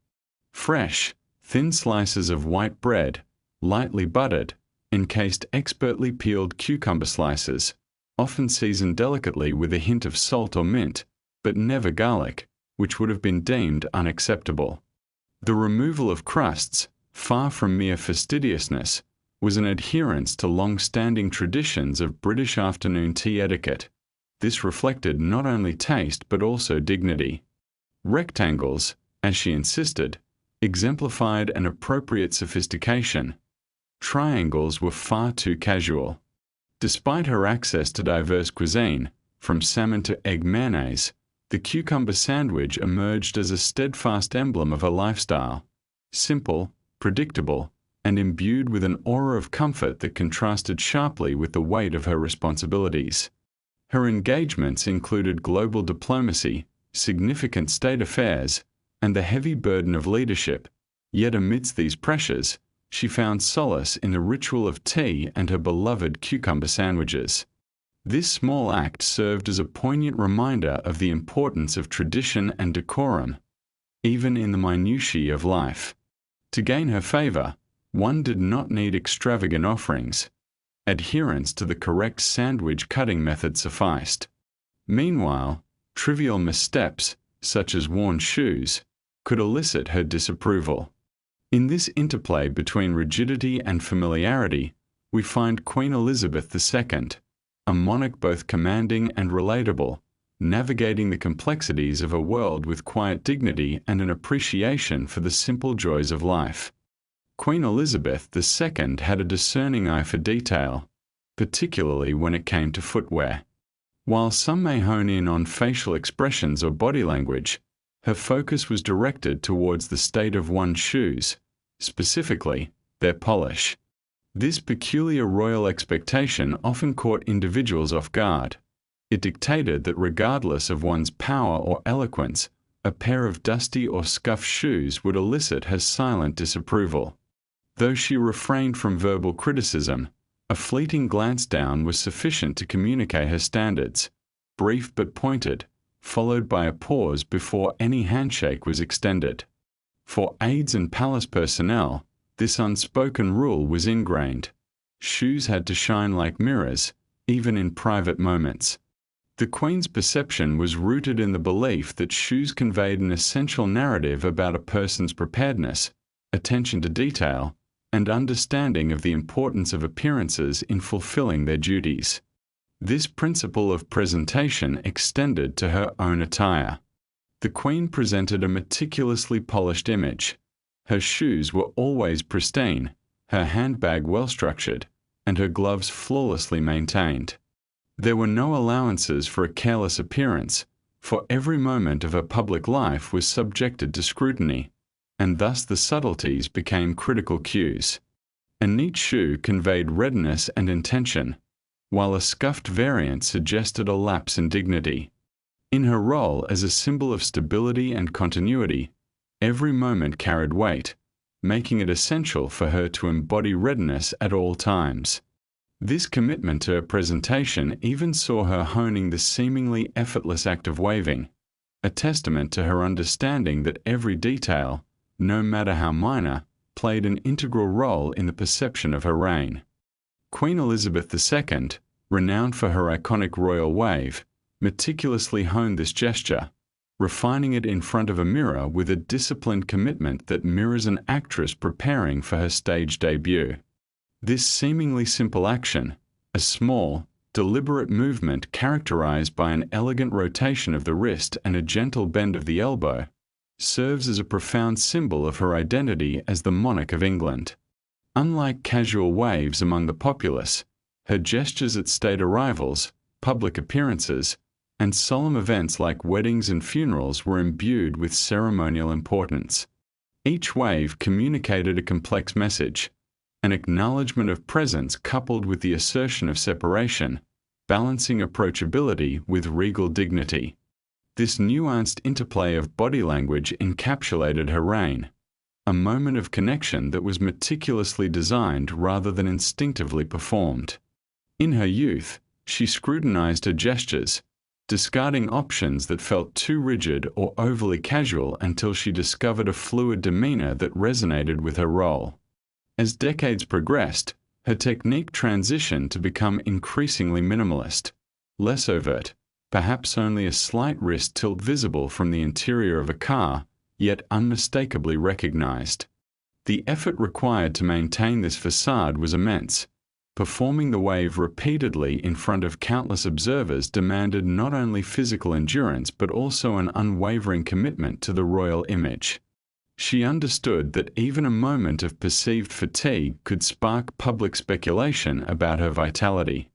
Fresh, thin slices of white bread, lightly buttered, encased expertly peeled cucumber slices, often seasoned delicately with a hint of salt or mint, but never garlic, which would have been deemed unacceptable. The removal of crusts, far from mere fastidiousness, was an adherence to long-standing traditions of British afternoon tea etiquette. This reflected not only taste but also dignity. Rectangles, as she insisted, exemplified an appropriate sophistication. Triangles were far too casual. Despite her access to diverse cuisine, from salmon to egg mayonnaise, the cucumber sandwich emerged as a steadfast emblem of her lifestyle, simple, predictable, and imbued with an aura of comfort that contrasted sharply with the weight of her responsibilities. Her engagements included global diplomacy, significant state affairs, and the heavy burden of leadership, yet amidst these pressures, she found solace in the ritual of tea and her beloved cucumber sandwiches. This small act served as a poignant reminder of the importance of tradition and decorum, even in the minutiae of life. To gain her favor, one did not need extravagant offerings. Adherence to the correct sandwich cutting method sufficed. Meanwhile, trivial missteps, such as worn shoes, could elicit her disapproval. In this interplay between rigidity and familiarity, we find Queen Elizabeth II, a monarch both commanding and relatable, navigating the complexities of a world with quiet dignity and an appreciation for the simple joys of life. Queen Elizabeth II had a discerning eye for detail, particularly when it came to footwear. While some may hone in on facial expressions or body language, her focus was directed towards the state of one's shoes, specifically, their polish. This peculiar royal expectation often caught individuals off guard. It dictated that regardless of one's power or eloquence, a pair of dusty or scuffed shoes would elicit her silent disapproval. Though she refrained from verbal criticism, a fleeting glance down was sufficient to communicate her standards, brief but pointed, followed by a pause before any handshake was extended. For aides and palace personnel, this unspoken rule was ingrained. Shoes had to shine like mirrors, even in private moments. The Queen's perception was rooted in the belief that shoes conveyed an essential narrative about a person's preparedness, attention to detail, and understanding of the importance of appearances in fulfilling their duties. This principle of presentation extended to her own attire. The Queen presented a meticulously polished image. Her shoes were always pristine, her handbag well-structured, and her gloves flawlessly maintained. There were no allowances for a careless appearance, for every moment of her public life was subjected to scrutiny, and thus the subtleties became critical cues. A neat shoe conveyed readiness and intention, while a scuffed variant suggested a lapse in dignity. In her role as a symbol of stability and continuity, every moment carried weight, making it essential for her to embody readiness at all times. This commitment to her presentation even saw her honing the seemingly effortless act of waving, a testament to her understanding that every detail, no matter how minor, played an integral role in the perception of her reign. Queen Elizabeth II, renowned for her iconic royal wave, meticulously honed this gesture, refining it in front of a mirror with a disciplined commitment that mirrors an actress preparing for her stage debut. This seemingly simple action, a small, deliberate movement characterized by an elegant rotation of the wrist and a gentle bend of the elbow, serves as a profound symbol of her identity as the monarch of England. Unlike casual waves among the populace, her gestures at state arrivals, public appearances, and solemn events like weddings and funerals were imbued with ceremonial importance. Each wave communicated a complex message, an acknowledgement of presence coupled with the assertion of separation, balancing approachability with regal dignity. This nuanced interplay of body language encapsulated her reign, a moment of connection that was meticulously designed rather than instinctively performed. In her youth, she scrutinized her gestures, discarding options that felt too rigid or overly casual until she discovered a fluid demeanor that resonated with her role. As decades progressed, her technique transitioned to become increasingly minimalist, less overt, perhaps only a slight wrist tilt visible from the interior of a car, yet unmistakably recognized. The effort required to maintain this facade was immense. Performing the wave repeatedly in front of countless observers demanded not only physical endurance but also an unwavering commitment to the royal image. She understood that even a moment of perceived fatigue could spark public speculation about her vitality.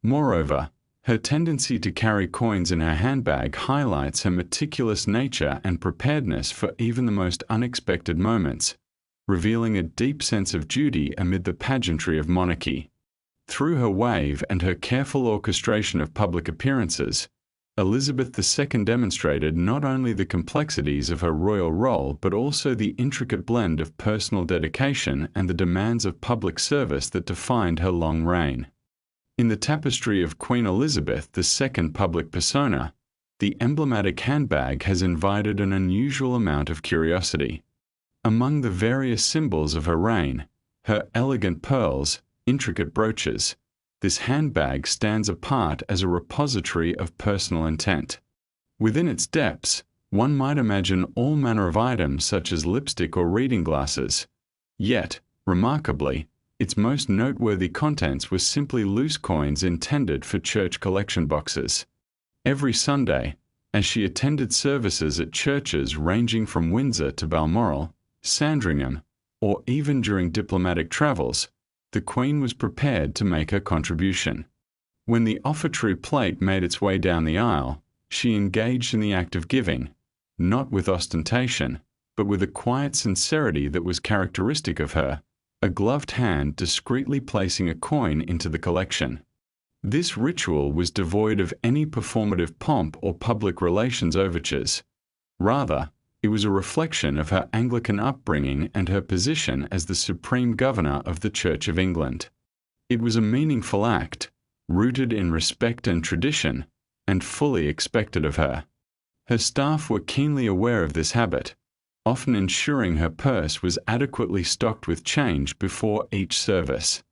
Moreover, her tendency to carry coins in her handbag highlights her meticulous nature and preparedness for even the most unexpected moments, revealing a deep sense of duty amid the pageantry of monarchy. Through her wave and her careful orchestration of public appearances, Elizabeth II demonstrated not only the complexities of her royal role but also the intricate blend of personal dedication and the demands of public service that defined her long reign. In the tapestry of Queen Elizabeth II public persona, the emblematic handbag has invited an unusual amount of curiosity. Among the various symbols of her reign, her elegant pearls, intricate brooches, this handbag stands apart as a repository of personal intent. Within its depths, one might imagine all manner of items such as lipstick or reading glasses. Yet, remarkably, its most noteworthy contents were simply loose coins intended for church collection boxes. Every Sunday, as she attended services at churches ranging from Windsor to Balmoral, Sandringham, or even during diplomatic travels, the Queen was prepared to make her contribution. When the offertory plate made its way down the aisle, she engaged in the act of giving, not with ostentation, but with a quiet sincerity that was characteristic of her, a gloved hand discreetly placing a coin into the collection. This ritual was devoid of any performative pomp or public relations overtures. Rather, it was a reflection of her Anglican upbringing and her position as the supreme governor of the Church of England. It was a meaningful act, rooted in respect and tradition, and fully expected of her. Her staff were keenly aware of this habit, often ensuring her purse was adequately stocked with change before each service.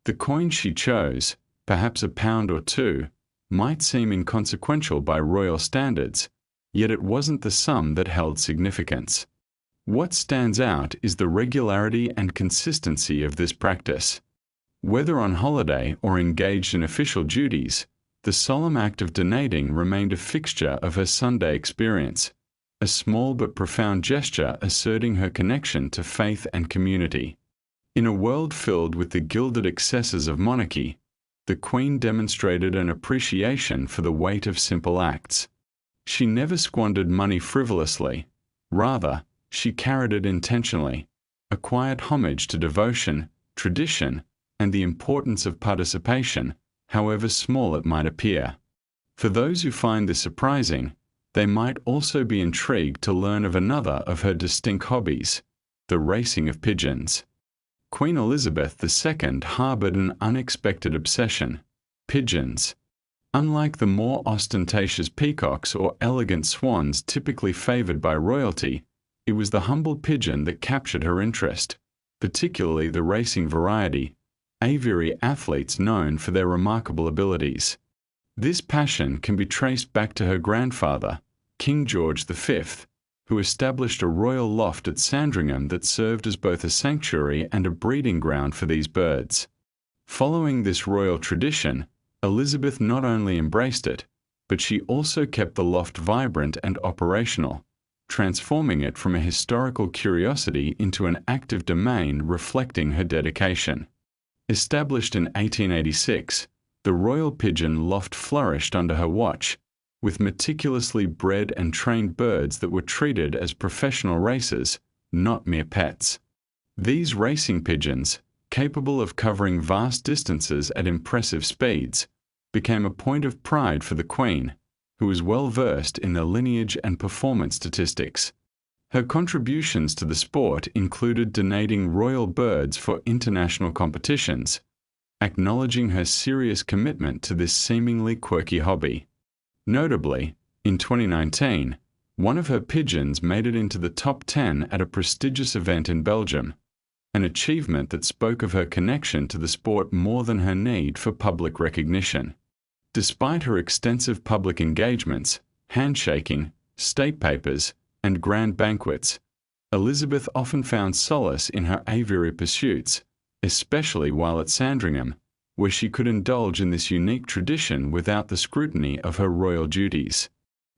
The coin she chose, perhaps a pound or two, might seem inconsequential by royal standards, yet it wasn't the sum that held significance. What stands out is the regularity and consistency of this practice. Whether on holiday or engaged in official duties, the solemn act of donating remained a fixture of her Sunday experience, a small but profound gesture asserting her connection to faith and community. In a world filled with the gilded excesses of monarchy, the Queen demonstrated an appreciation for the weight of simple acts. She never squandered money frivolously. Rather, she carried it intentionally, a quiet homage to devotion, tradition, and the importance of participation, however small it might appear. For those who find this surprising, they might also be intrigued to learn of another of her distinct hobbies, the racing of pigeons. Queen Elizabeth II harbored an unexpected obsession: pigeons. Unlike the more ostentatious peacocks or elegant swans typically favored by royalty, it was the humble pigeon that captured her interest, particularly the racing variety, aviary athletes known for their remarkable abilities. This passion can be traced back to her grandfather, King George V, who established a royal loft at Sandringham that served as both a sanctuary and a breeding ground for these birds. Following this royal tradition, Elizabeth not only embraced it, but she also kept the loft vibrant and operational, transforming it from a historical curiosity into an active domain reflecting her dedication. Established in 1886, the royal pigeon loft flourished under her watch, with meticulously bred and trained birds that were treated as professional racers, not mere pets. These racing pigeons, capable of covering vast distances at impressive speeds, became a point of pride for the Queen, who was well versed in their lineage and performance statistics. Her contributions to the sport included donating royal birds for international competitions, acknowledging her serious commitment to this seemingly quirky hobby. Notably, in 2019, one of her pigeons made it into the top 10 at a prestigious event in Belgium, an achievement that spoke of her connection to the sport more than her need for public recognition. Despite her extensive public engagements, handshaking, state papers, and grand banquets, Elizabeth often found solace in her aviary pursuits, especially while at Sandringham, where she could indulge in this unique tradition without the scrutiny of her royal duties.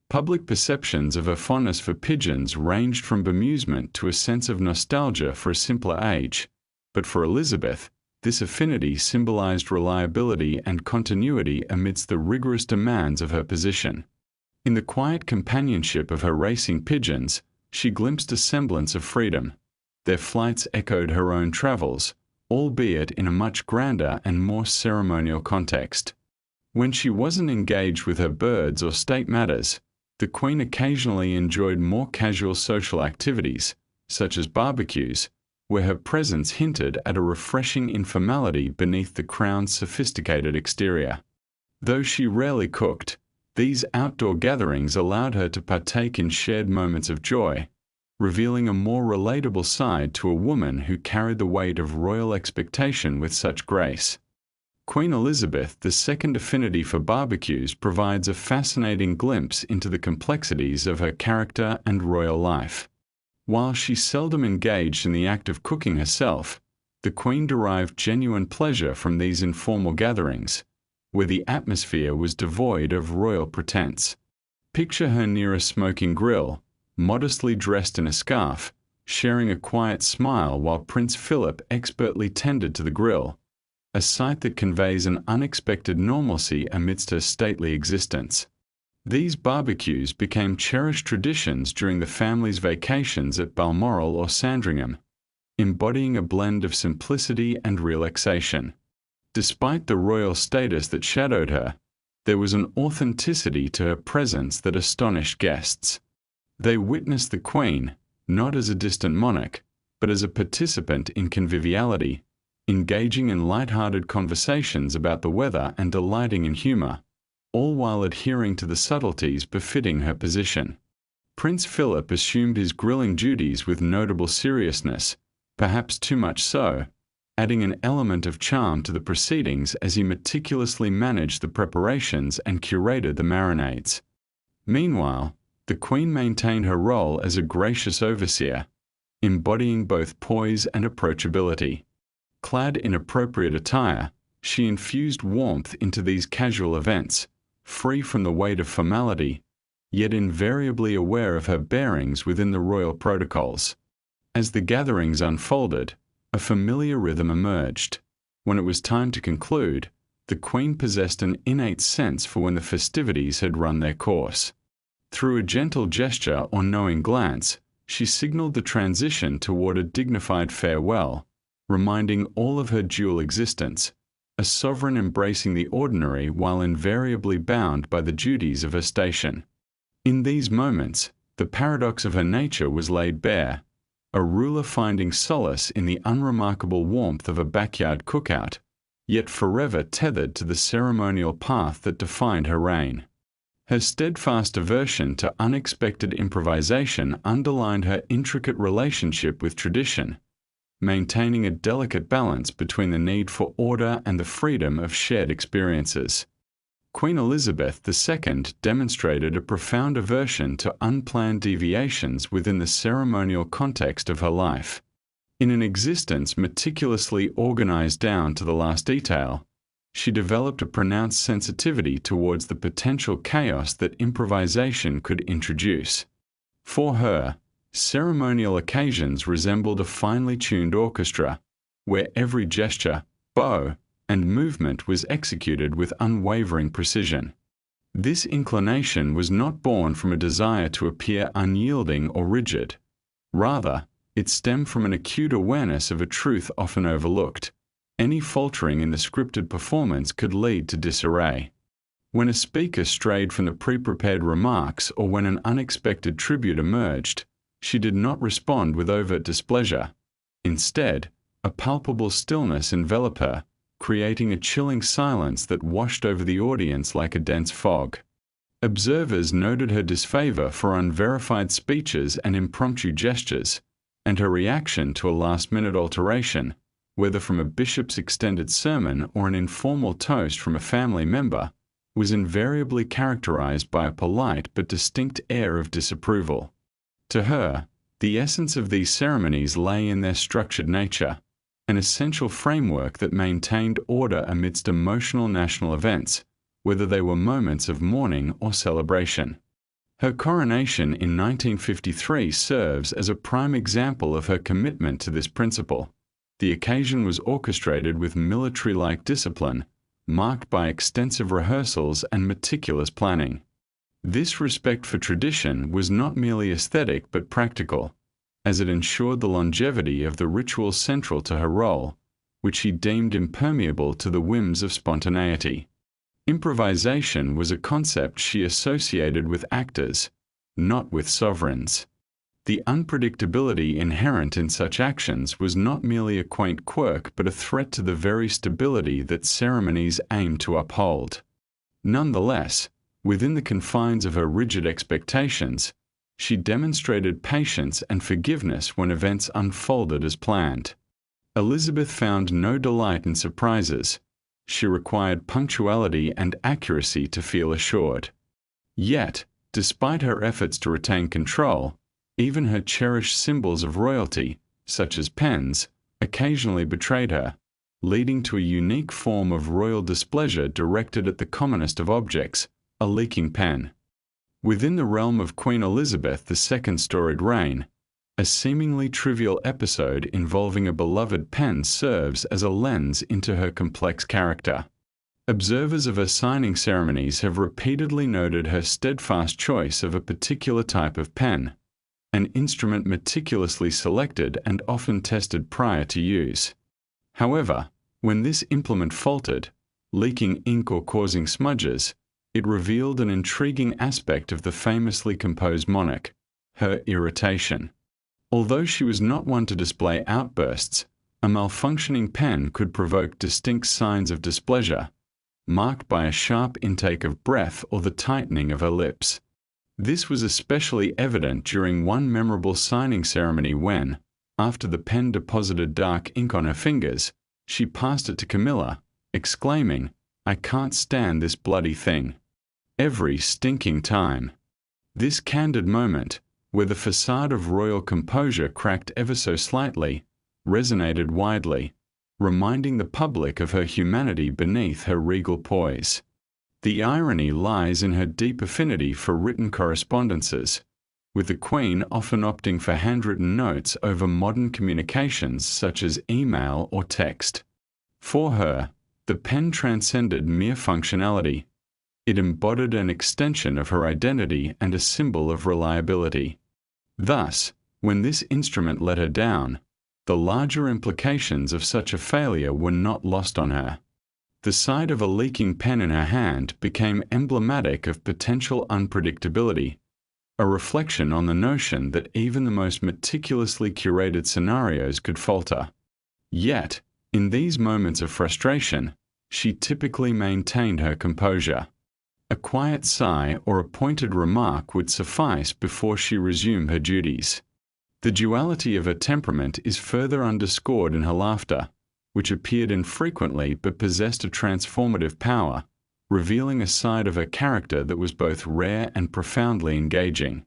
Public perceptions of her fondness for pigeons ranged from bemusement to a sense of nostalgia for a simpler age, but for Elizabeth, this affinity symbolized reliability and continuity amidst the rigorous demands of her position. In the quiet companionship of her racing pigeons, she glimpsed a semblance of freedom. Their flights echoed her own travels, albeit in a much grander and more ceremonial context. When she wasn't engaged with her birds or state matters, the Queen occasionally enjoyed more casual social activities, such as barbecues, where her presence hinted at a refreshing informality beneath the crown's sophisticated exterior. Though she rarely cooked, these outdoor gatherings allowed her to partake in shared moments of joy, revealing a more relatable side to a woman who carried the weight of royal expectation with such grace. Queen Elizabeth II's affinity for barbecues provides a fascinating glimpse into the complexities of her character and royal life. While she seldom engaged in the act of cooking herself, the Queen derived genuine pleasure from these informal gatherings, where the atmosphere was devoid of royal pretense. Picture her near a smoking grill, modestly dressed in a scarf, sharing a quiet smile while Prince Philip expertly tended to the grill, a sight that conveys an unexpected normalcy amidst her stately existence. These barbecues became cherished traditions during the family's vacations at Balmoral or Sandringham, embodying a blend of simplicity and relaxation. Despite the royal status that shadowed her, there was an authenticity to her presence that astonished guests. They witnessed the Queen, not as a distant monarch, but as a participant in conviviality, engaging in light-hearted conversations about the weather and delighting in humor, all while adhering to the subtleties befitting her position. Prince Philip assumed his grilling duties with notable seriousness, perhaps too much so, adding an element of charm to the proceedings as he meticulously managed the preparations and curated the marinades. Meanwhile, the Queen maintained her role as a gracious overseer, embodying both poise and approachability. Clad in appropriate attire, she infused warmth into these casual events, free from the weight of formality, yet invariably aware of her bearings within the royal protocols. As the gatherings unfolded, a familiar rhythm emerged. When it was time to conclude, the Queen possessed an innate sense for when the festivities had run their course. Through a gentle gesture or knowing glance, she signaled the transition toward a dignified farewell, reminding all of her dual existence, a sovereign embracing the ordinary while invariably bound by the duties of her station. In these moments, the paradox of her nature was laid bare, a ruler finding solace in the unremarkable warmth of a backyard cookout, yet forever tethered to the ceremonial path that defined her reign. Her steadfast aversion to unexpected improvisation underlined her intricate relationship with tradition, maintaining a delicate balance between the need for order and the freedom of shared experiences. Queen Elizabeth II demonstrated a profound aversion to unplanned deviations within the ceremonial context of her life. In an existence meticulously organized down to the last detail, she developed a pronounced sensitivity towards the potential chaos that improvisation could introduce. For her, ceremonial occasions resembled a finely tuned orchestra, where every gesture, bow, and movement was executed with unwavering precision. This inclination was not born from a desire to appear unyielding or rigid. Rather, It stemmed from an acute awareness of a truth often overlooked. Any faltering in the scripted performance could lead to disarray. When a speaker strayed from the pre-prepared remarks or when an unexpected tribute emerged, she did not respond with overt displeasure. Instead, a palpable stillness enveloped her, creating a chilling silence that washed over the audience like a dense fog. Observers noted her disfavor for unverified speeches and impromptu gestures, and her reaction to a last-minute alteration, whether from a bishop's extended sermon or an informal toast from a family member, was invariably characterized by a polite but distinct air of disapproval. To her, the essence of these ceremonies lay in their structured nature, an essential framework that maintained order amidst emotional national events, whether they were moments of mourning or celebration. Her coronation in 1953 serves as a prime example of her commitment to this principle. The occasion was orchestrated with military-like discipline, marked by extensive rehearsals and meticulous planning. This respect for tradition was not merely aesthetic but practical, as it ensured the longevity of the ritual central to her role, which she deemed impermeable to the whims of spontaneity. Improvisation was a concept she associated with actors, not with sovereigns. The unpredictability inherent in such actions was not merely a quaint quirk but a threat to the very stability that ceremonies aim to uphold. Nonetheless, within the confines of her rigid expectations, she demonstrated patience and forgiveness when events unfolded as planned. Elizabeth found no delight in surprises. She required punctuality and accuracy to feel assured. Yet, despite her efforts to retain control, even her cherished symbols of royalty, such as pens, occasionally betrayed her, leading to a unique form of royal displeasure directed at the commonest of objects, a leaking pen. Within the realm of Queen Elizabeth II's storied reign, a seemingly trivial episode involving a beloved pen serves as a lens into her complex character. Observers of her signing ceremonies have repeatedly noted her steadfast choice of a particular type of pen, an instrument meticulously selected and often tested prior to use. However, when this implement faltered, leaking ink or causing smudges, it revealed an intriguing aspect of the famously composed monarch, her irritation. Although she was not one to display outbursts, a malfunctioning pen could provoke distinct signs of displeasure, marked by a sharp intake of breath or the tightening of her lips. This was especially evident during one memorable signing ceremony when, after the pen deposited dark ink on her fingers, she passed it to Camilla, exclaiming, "I can't stand this bloody thing. Every stinking time." This candid moment, where the facade of royal composure cracked ever so slightly, resonated widely, reminding the public of her humanity beneath her regal poise. The irony lies in her deep affinity for written correspondences, with the Queen often opting for handwritten notes over modern communications such as email or text. For her, the pen transcended mere functionality. It embodied an extension of her identity and a symbol of reliability. Thus, when this instrument let her down, the larger implications of such a failure were not lost on her. The sight of a leaking pen in her hand became emblematic of potential unpredictability, a reflection on the notion that even the most meticulously curated scenarios could falter. Yet, in these moments of frustration, she typically maintained her composure. A quiet sigh or a pointed remark would suffice before she resumed her duties. The duality of her temperament is further underscored in her laughter, which appeared infrequently but possessed a transformative power, revealing a side of her character that was both rare and profoundly engaging.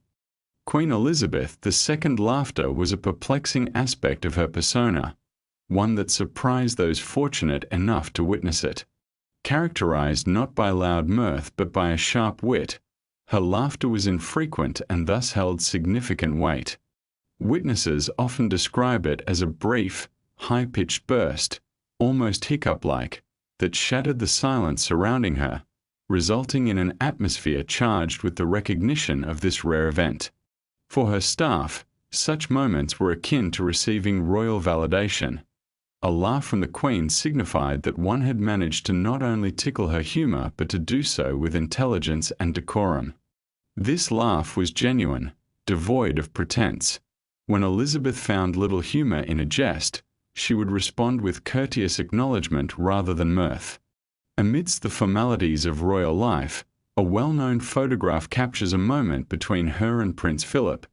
Queen Elizabeth II's laughter was a perplexing aspect of her persona, one that surprised those fortunate enough to witness it. Characterized not by loud mirth but by a sharp wit, her laughter was infrequent and thus held significant weight. Witnesses often describe it as a brief, high-pitched burst, almost hiccup-like, that shattered the silence surrounding her, resulting in an atmosphere charged with the recognition of this rare event. For her staff, Such moments were akin to receiving royal validation. A laugh from the Queen signified that one had managed to not only tickle her humor but to do so with intelligence and decorum. This laugh was genuine, devoid of pretense. When Elizabeth found little humor in a jest, she would respond with courteous acknowledgement rather than mirth. Amidst the formalities of royal life, a well-known photograph captures a moment between her and Prince Philip,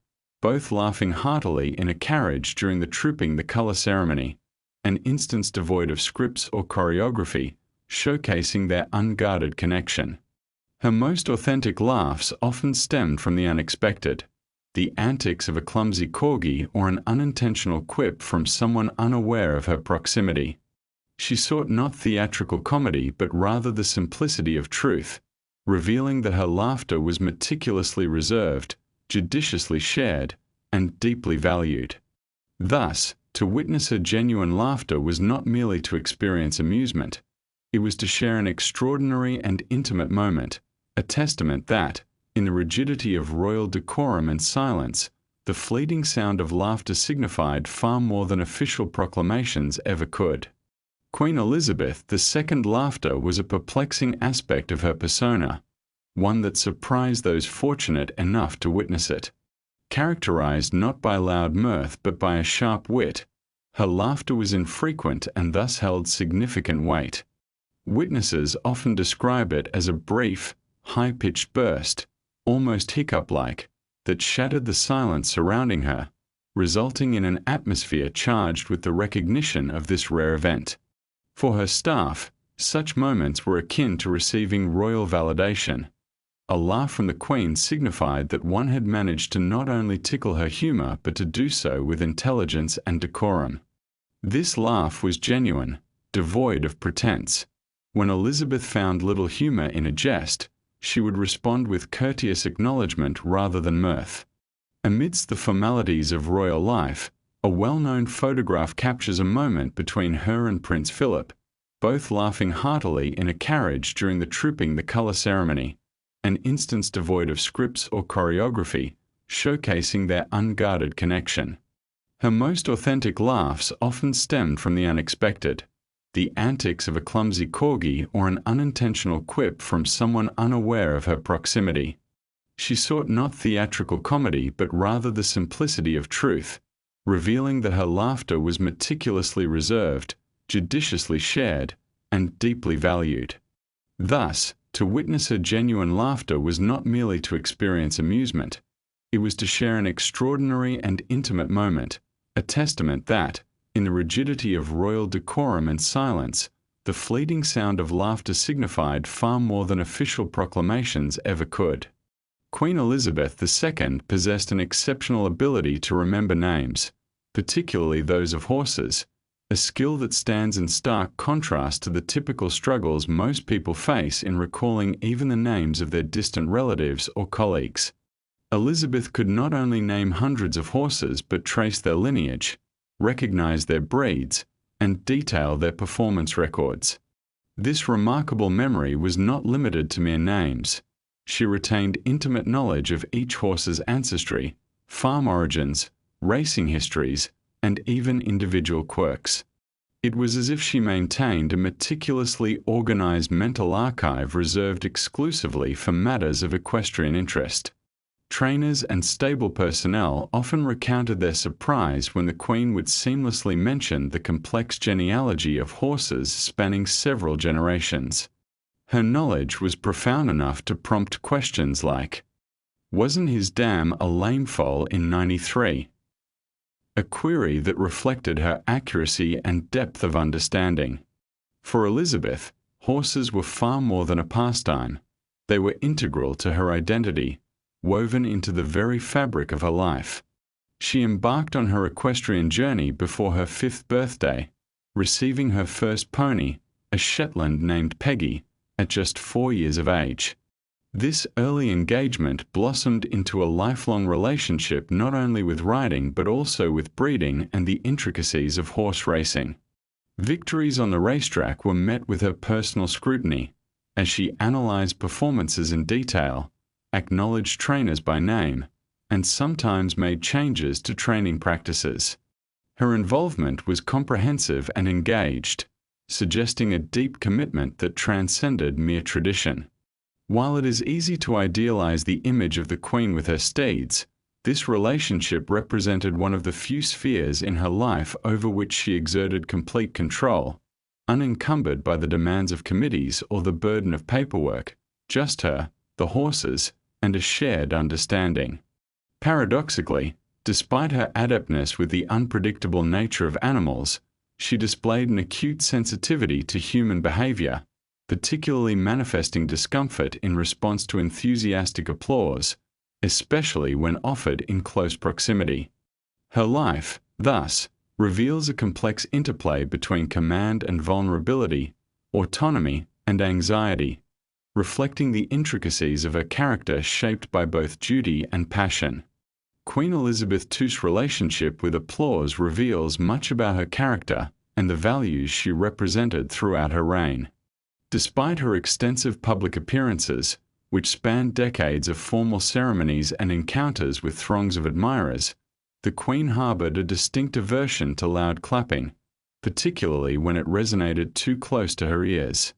both laughing heartily in a carriage during the Trooping the Colour ceremony, an instance devoid of scripts or choreography, showcasing their unguarded connection. Her most authentic laughs often stemmed from the unexpected, the antics of a clumsy corgi or an unintentional quip from someone unaware of her proximity. She sought not theatrical comedy but rather the simplicity of truth, revealing that her laughter was meticulously reserved, judiciously shared, and deeply valued. Thus, to witness her genuine laughter was not merely to experience amusement, it was to share an extraordinary and intimate moment, a testament that, in the rigidity of royal decorum and silence, the fleeting sound of laughter signified far more than official proclamations ever could. Queen Elizabeth II's laughter was a perplexing aspect of her persona, one that surprised those fortunate enough to witness it. Characterized not by loud mirth but by a sharp wit, her laughter was infrequent and thus held significant weight. Witnesses often describe it as a brief, high-pitched burst, almost hiccup-like, that shattered the silence surrounding her, resulting in an atmosphere charged with the recognition of this rare event. For her staff, such moments were akin to receiving royal validation. A laugh from the Queen signified that one had managed to not only tickle her humor but to do so with intelligence and decorum. This laugh was genuine, devoid of pretense. When Elizabeth found little humor in a jest, she would respond with courteous acknowledgement rather than mirth. Amidst the formalities of royal life, a well-known photograph captures a moment between her and Prince Philip, both laughing heartily in a carriage during the Trooping the Colour ceremony, an instance devoid of scripts or choreography, showcasing their unguarded connection. Her most authentic laughs often stemmed from the unexpected, the antics of a clumsy corgi or an unintentional quip from someone unaware of her proximity. She sought not theatrical comedy but rather the simplicity of truth, revealing that her laughter was meticulously reserved, judiciously shared, and deeply valued. Thus, to witness her genuine laughter was not merely to experience amusement, it was to share an extraordinary and intimate moment, a testament that, in the rigidity of royal decorum and silence, the fleeting sound of laughter signified far more than official proclamations ever could. Queen Elizabeth II possessed an exceptional ability to remember names, particularly those of horses, a skill that stands in stark contrast to the typical struggles most people face in recalling even the names of their distant relatives or colleagues. Elizabeth could not only name hundreds of horses but trace their lineage, recognize their breeds, and detail their performance records. This remarkable memory was not limited to mere names. She retained intimate knowledge of each horse's ancestry, farm origins, racing histories, and even individual quirks. It was as if she maintained a meticulously organized mental archive reserved exclusively for matters of equestrian interest. Trainers and stable personnel often recounted their surprise when the Queen would seamlessly mention the complex genealogy of horses spanning several generations. Her knowledge was profound enough to prompt questions like, "Wasn't his dam a lame foal in '93?" A query that reflected her accuracy and depth of understanding. For Elizabeth, horses were far more than a pastime. They were integral to her identity, woven into the very fabric of her life. She embarked on her equestrian journey before her 5th birthday, receiving her first pony, a Shetland named Peggy, at just 4 years of age. This early engagement blossomed into a lifelong relationship not only with riding but also with breeding and the intricacies of horse racing. Victories on the racetrack were met with her personal scrutiny, as she analyzed performances in detail, acknowledged trainers by name, and sometimes made changes to training practices. Her involvement was comprehensive and engaged, suggesting a deep commitment that transcended mere tradition. While it is easy to idealize the image of the queen with her steeds, this relationship represented one of the few spheres in her life over which she exerted complete control, unencumbered by the demands of committees or the burden of paperwork, just her, the horses, and a shared understanding. Paradoxically, despite her adeptness with the unpredictable nature of animals, she displayed an acute sensitivity to human behavior, particularly manifesting discomfort in response to enthusiastic applause, especially when offered in close proximity. Her life, thus, reveals a complex interplay between command and vulnerability, autonomy and anxiety, reflecting the intricacies of her character shaped by both duty and passion. Queen Elizabeth II's relationship with applause reveals much about her character and the values she represented throughout her reign. Despite her extensive public appearances, which spanned decades of formal ceremonies and encounters with throngs of admirers, the Queen harbored a distinct aversion to loud clapping, particularly when it resonated too close to her ears.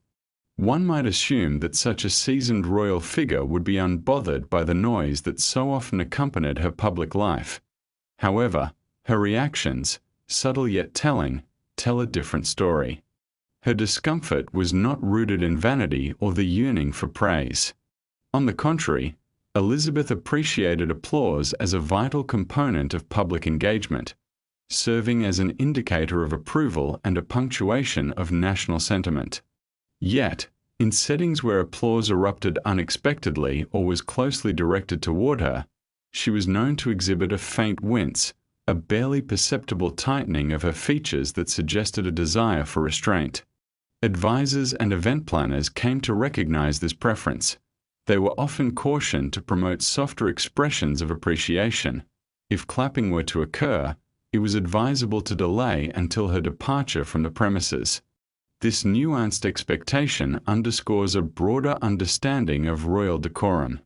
One might assume that such a seasoned royal figure would be unbothered by the noise that so often accompanied her public life. However, her reactions, subtle yet telling, tell a different story. Her discomfort was not rooted in vanity or the yearning for praise. On the contrary, Elizabeth appreciated applause as a vital component of public engagement, serving as an indicator of approval and a punctuation of national sentiment. Yet, in settings where applause erupted unexpectedly or was closely directed toward her, she was known to exhibit a faint wince, a barely perceptible tightening of her features that suggested a desire for restraint. Advisors and event planners came to recognize this preference. They were often cautioned to promote softer expressions of appreciation. If clapping were to occur, it was advisable to delay until her departure from the premises. This nuanced expectation underscores a broader understanding of royal decorum.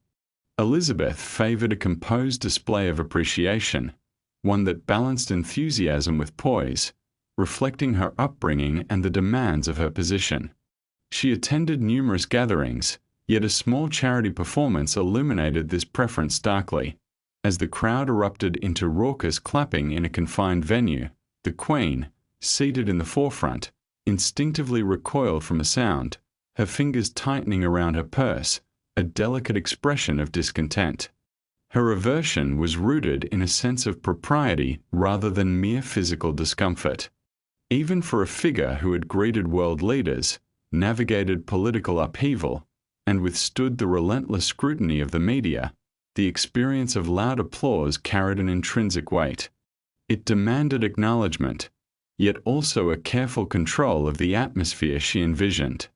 Elizabeth favored a composed display of appreciation, one that balanced enthusiasm with poise, reflecting her upbringing and the demands of her position. She attended numerous gatherings, yet a small charity performance illuminated this preference starkly. As the crowd erupted into raucous clapping in a confined venue, the Queen, seated in the forefront, instinctively recoiled from the sound, her fingers tightening around her purse, a delicate expression of discontent. Her aversion was rooted in a sense of propriety rather than mere physical discomfort. Even for a figure who had greeted world leaders, navigated political upheaval, and withstood the relentless scrutiny of the media, the experience of loud applause carried an intrinsic weight. It demanded acknowledgement, yet also a careful control of the atmosphere she envisioned.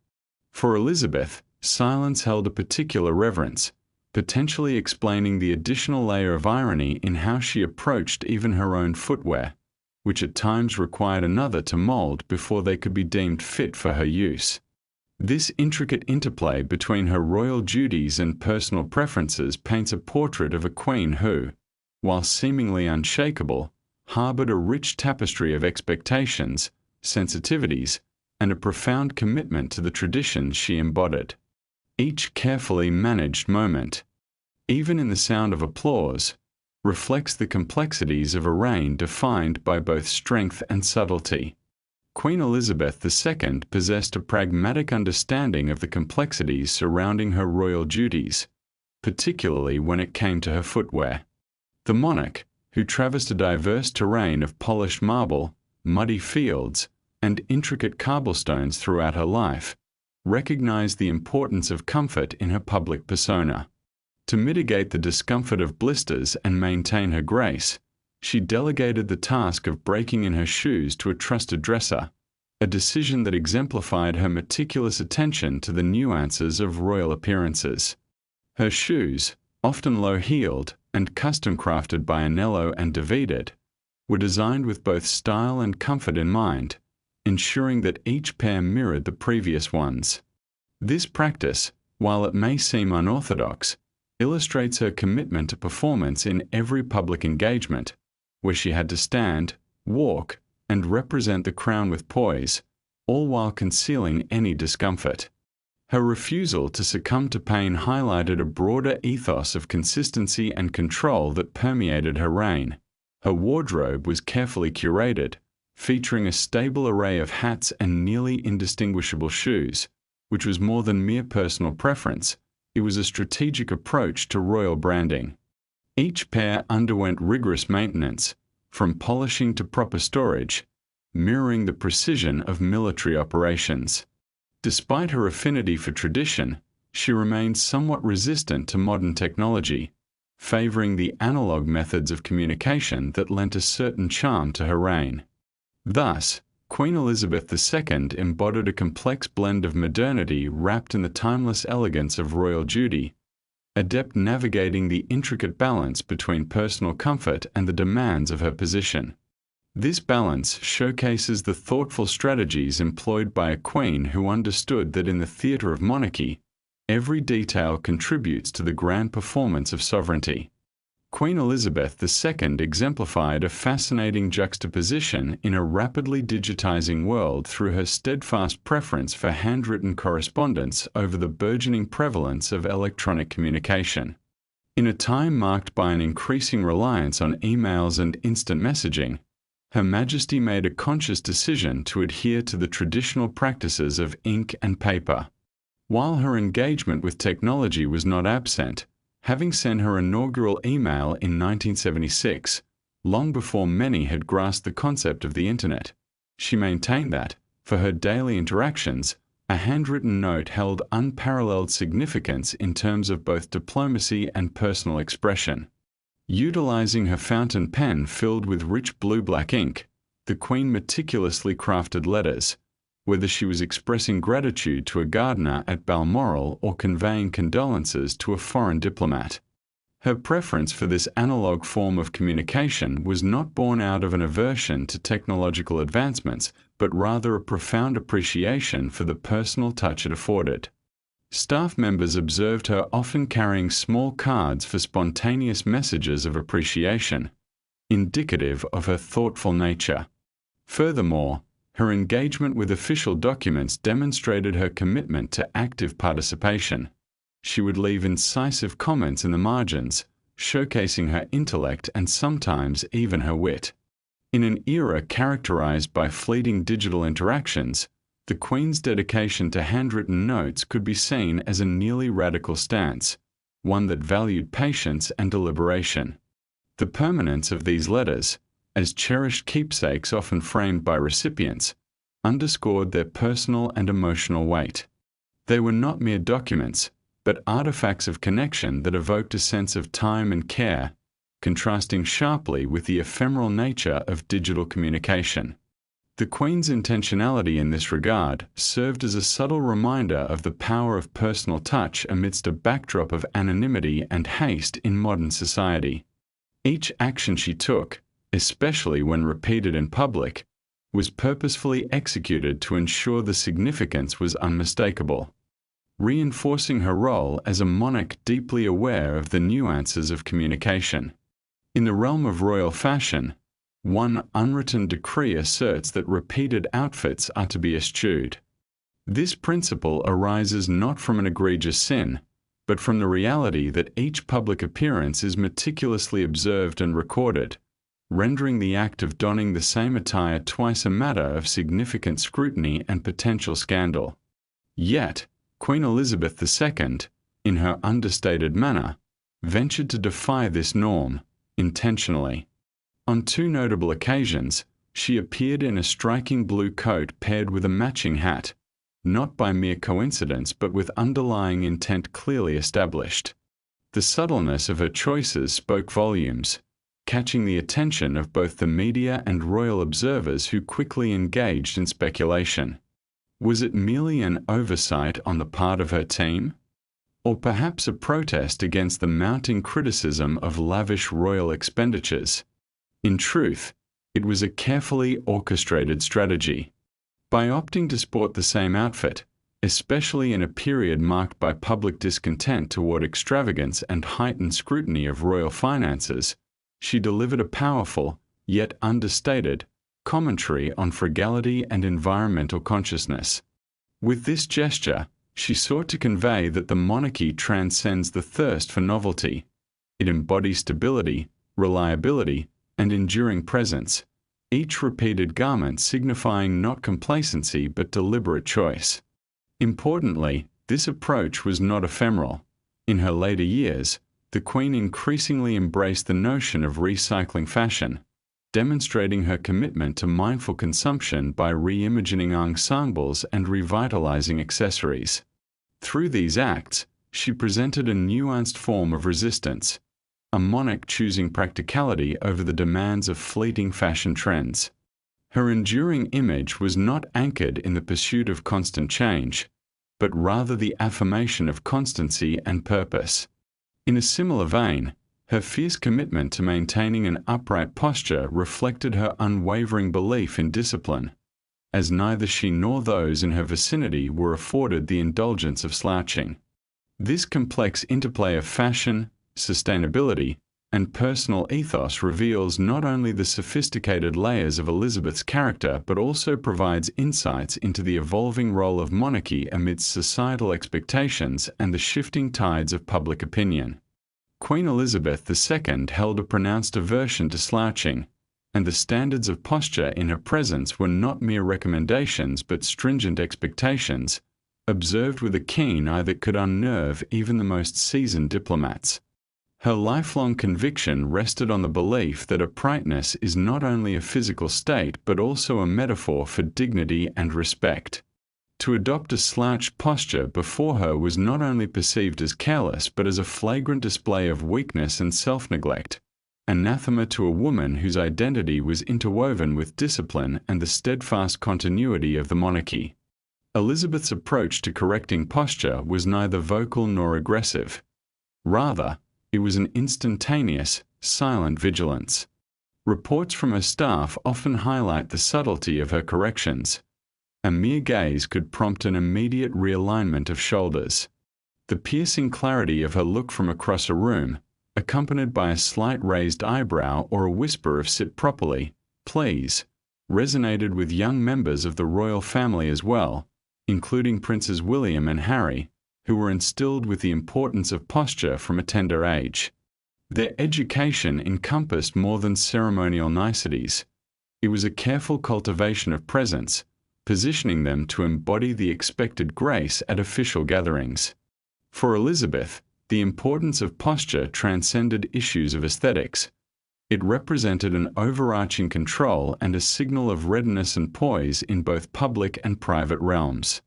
For Elizabeth, silence held a particular reverence, potentially explaining the additional layer of irony in how she approached even her own footwear, which at times required another to mold before they could be deemed fit for her use. This intricate interplay between her royal duties and personal preferences paints a portrait of a queen who, while seemingly unshakable, harbored a rich tapestry of expectations, sensitivities, and a profound commitment to the traditions she embodied. Each carefully managed moment, even in the sound of applause, reflects the complexities of a reign defined by both strength and subtlety. Queen Elizabeth II possessed a pragmatic understanding of the complexities surrounding her royal duties, particularly when it came to her footwear. The monarch, who traversed a diverse terrain of polished marble, muddy fields, and intricate cobblestones throughout her life, recognized the importance of comfort in her public persona. To mitigate the discomfort of blisters and maintain her grace, she delegated the task of breaking in her shoes to a trusted dresser, a decision that exemplified her meticulous attention to the nuances of royal appearances. Her shoes, often low-heeled and custom-crafted by Anello and Davided, were designed with both style and comfort in mind, ensuring that each pair mirrored the previous ones. This practice, while it may seem unorthodox, illustrates her commitment to performance in every public engagement, where she had to stand, walk, and represent the crown with poise, all while concealing any discomfort. Her refusal to succumb to pain highlighted a broader ethos of consistency and control that permeated her reign. Her wardrobe was carefully curated, featuring a stable array of hats and nearly indistinguishable shoes, which was more than mere personal preference. It was a strategic approach to royal branding. Each pair underwent rigorous maintenance, from polishing to proper storage, mirroring the precision of military operations. Despite her affinity for tradition, she remained somewhat resistant to modern technology, favoring the analog methods of communication that lent a certain charm to her reign. Thus, Queen Elizabeth II embodied a complex blend of modernity wrapped in the timeless elegance of royal duty, adept navigating the intricate balance between personal comfort and the demands of her position. This balance showcases the thoughtful strategies employed by a queen who understood that in the theatre of monarchy, every detail contributes to the grand performance of sovereignty. Queen Elizabeth II exemplified a fascinating juxtaposition in a rapidly digitizing world through her steadfast preference for handwritten correspondence over the burgeoning prevalence of electronic communication. In a time marked by an increasing reliance on emails and instant messaging, Her Majesty made a conscious decision to adhere to the traditional practices of ink and paper. While her engagement with technology was not absent, having sent her inaugural email in 1976, long before many had grasped the concept of the Internet, she maintained that, for her daily interactions, a handwritten note held unparalleled significance in terms of both diplomacy and personal expression. Utilizing her fountain pen filled with rich blue-black ink, the Queen meticulously crafted letters, whether she was expressing gratitude to a gardener at Balmoral or conveying condolences to a foreign diplomat. Her preference for this analog form of communication was not born out of an aversion to technological advancements, but rather a profound appreciation for the personal touch it afforded. Staff members observed her often carrying small cards for spontaneous messages of appreciation, indicative of her thoughtful nature. Furthermore, her engagement with official documents demonstrated her commitment to active participation. She would leave incisive comments in the margins, showcasing her intellect and sometimes even her wit. In an era characterized by fleeting digital interactions, the Queen's dedication to handwritten notes could be seen as a nearly radical stance, one that valued patience and deliberation. The permanence of these letters, as cherished keepsakes often framed by recipients, underscored their personal and emotional weight. They were not mere documents, but artifacts of connection that evoked a sense of time and care, contrasting sharply with the ephemeral nature of digital communication. The Queen's intentionality in this regard served as a subtle reminder of the power of personal touch amidst a backdrop of anonymity and haste in modern society. Each action she took, especially when repeated in public, was purposefully executed to ensure the significance was unmistakable, reinforcing her role as a monarch deeply aware of the nuances of communication. In the realm of royal fashion, one unwritten decree asserts that repeated outfits are to be eschewed. This principle arises not from an egregious sin, but from the reality that each public appearance is meticulously observed and recorded, rendering the act of donning the same attire twice a matter of significant scrutiny and potential scandal. Yet, Queen Elizabeth II, in her understated manner, ventured to defy this norm, intentionally. On two notable occasions, she appeared in a striking blue coat paired with a matching hat, not by mere coincidence but with underlying intent clearly established. The subtleness of her choices spoke volumes, catching the attention of both the media and royal observers who quickly engaged in speculation. Was it merely an oversight on the part of her team? Or perhaps a protest against the mounting criticism of lavish royal expenditures? In truth, it was a carefully orchestrated strategy. By opting to sport the same outfit, Especially in a period marked by public discontent toward extravagance and heightened scrutiny of royal finances, she delivered a powerful, yet understated, commentary on frugality and environmental consciousness. With this gesture, she sought to convey that the monarchy transcends the thirst for novelty. It embodies stability, reliability, and enduring presence, each repeated garment signifying not complacency but deliberate choice. Importantly, this approach was not ephemeral. In her later years, the Queen increasingly embraced the notion of recycling fashion, demonstrating her commitment to mindful consumption by reimagining ensembles and revitalizing accessories. Through these acts, she presented a nuanced form of resistance, a monarch choosing practicality over the demands of fleeting fashion trends. Her enduring image was not anchored in the pursuit of constant change, but rather the affirmation of constancy and purpose. In a similar vein, her fierce commitment to maintaining an upright posture reflected her unwavering belief in discipline, as neither she nor those in her vicinity were afforded the indulgence of slouching. This complex interplay of fashion, sustainability, and personal ethos reveals not only the sophisticated layers of Elizabeth's character but also provides insights into the evolving role of monarchy amidst societal expectations and the shifting tides of public opinion. Queen Elizabeth II held a pronounced aversion to slouching, and the standards of posture in her presence were not mere recommendations but stringent expectations, observed with a keen eye that could unnerve even the most seasoned diplomats. Her lifelong conviction rested on the belief that uprightness is not only a physical state but also a metaphor for dignity and respect. To adopt a slouched posture before her was not only perceived as careless but as a flagrant display of weakness and self-neglect, anathema to a woman whose identity was interwoven with discipline and the steadfast continuity of the monarchy. Elizabeth's approach to correcting posture was neither vocal nor aggressive. Rather, it was an instantaneous, silent vigilance. Reports from her staff often highlight the subtlety of her corrections. A mere gaze could prompt an immediate realignment of shoulders. The piercing clarity of her look from across a room, accompanied by a slight raised eyebrow or a whisper of "sit properly, please," resonated with young members of the royal family as well, including Princes William and Harry, who were instilled with the importance of posture from a tender age. Their education encompassed more than ceremonial niceties. It was a careful cultivation of presence, positioning them to embody the expected grace at official gatherings. For Elizabeth, the importance of posture transcended issues of aesthetics. It represented an overarching control and a signal of readiness and poise in both public and private realms.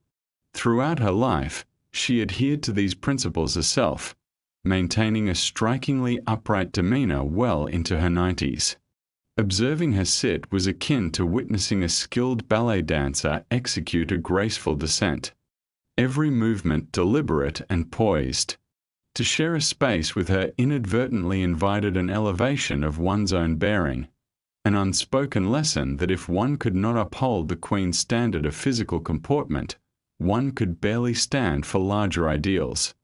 Throughout her life, she adhered to these principles herself, maintaining a strikingly upright demeanor well into her 90s. Observing her sit was akin to witnessing a skilled ballet dancer execute a graceful descent, every movement deliberate and poised. To share a space with her inadvertently invited an elevation of one's own bearing, an unspoken lesson that if one could not uphold the Queen's standard of physical comportment, one could barely stand for larger ideals.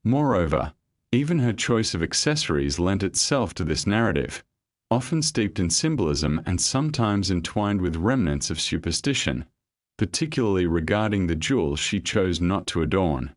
Moreover, even her choice of accessories lent itself to this narrative, often steeped in symbolism and sometimes entwined with remnants of superstition, particularly regarding the jewels she chose not to adorn.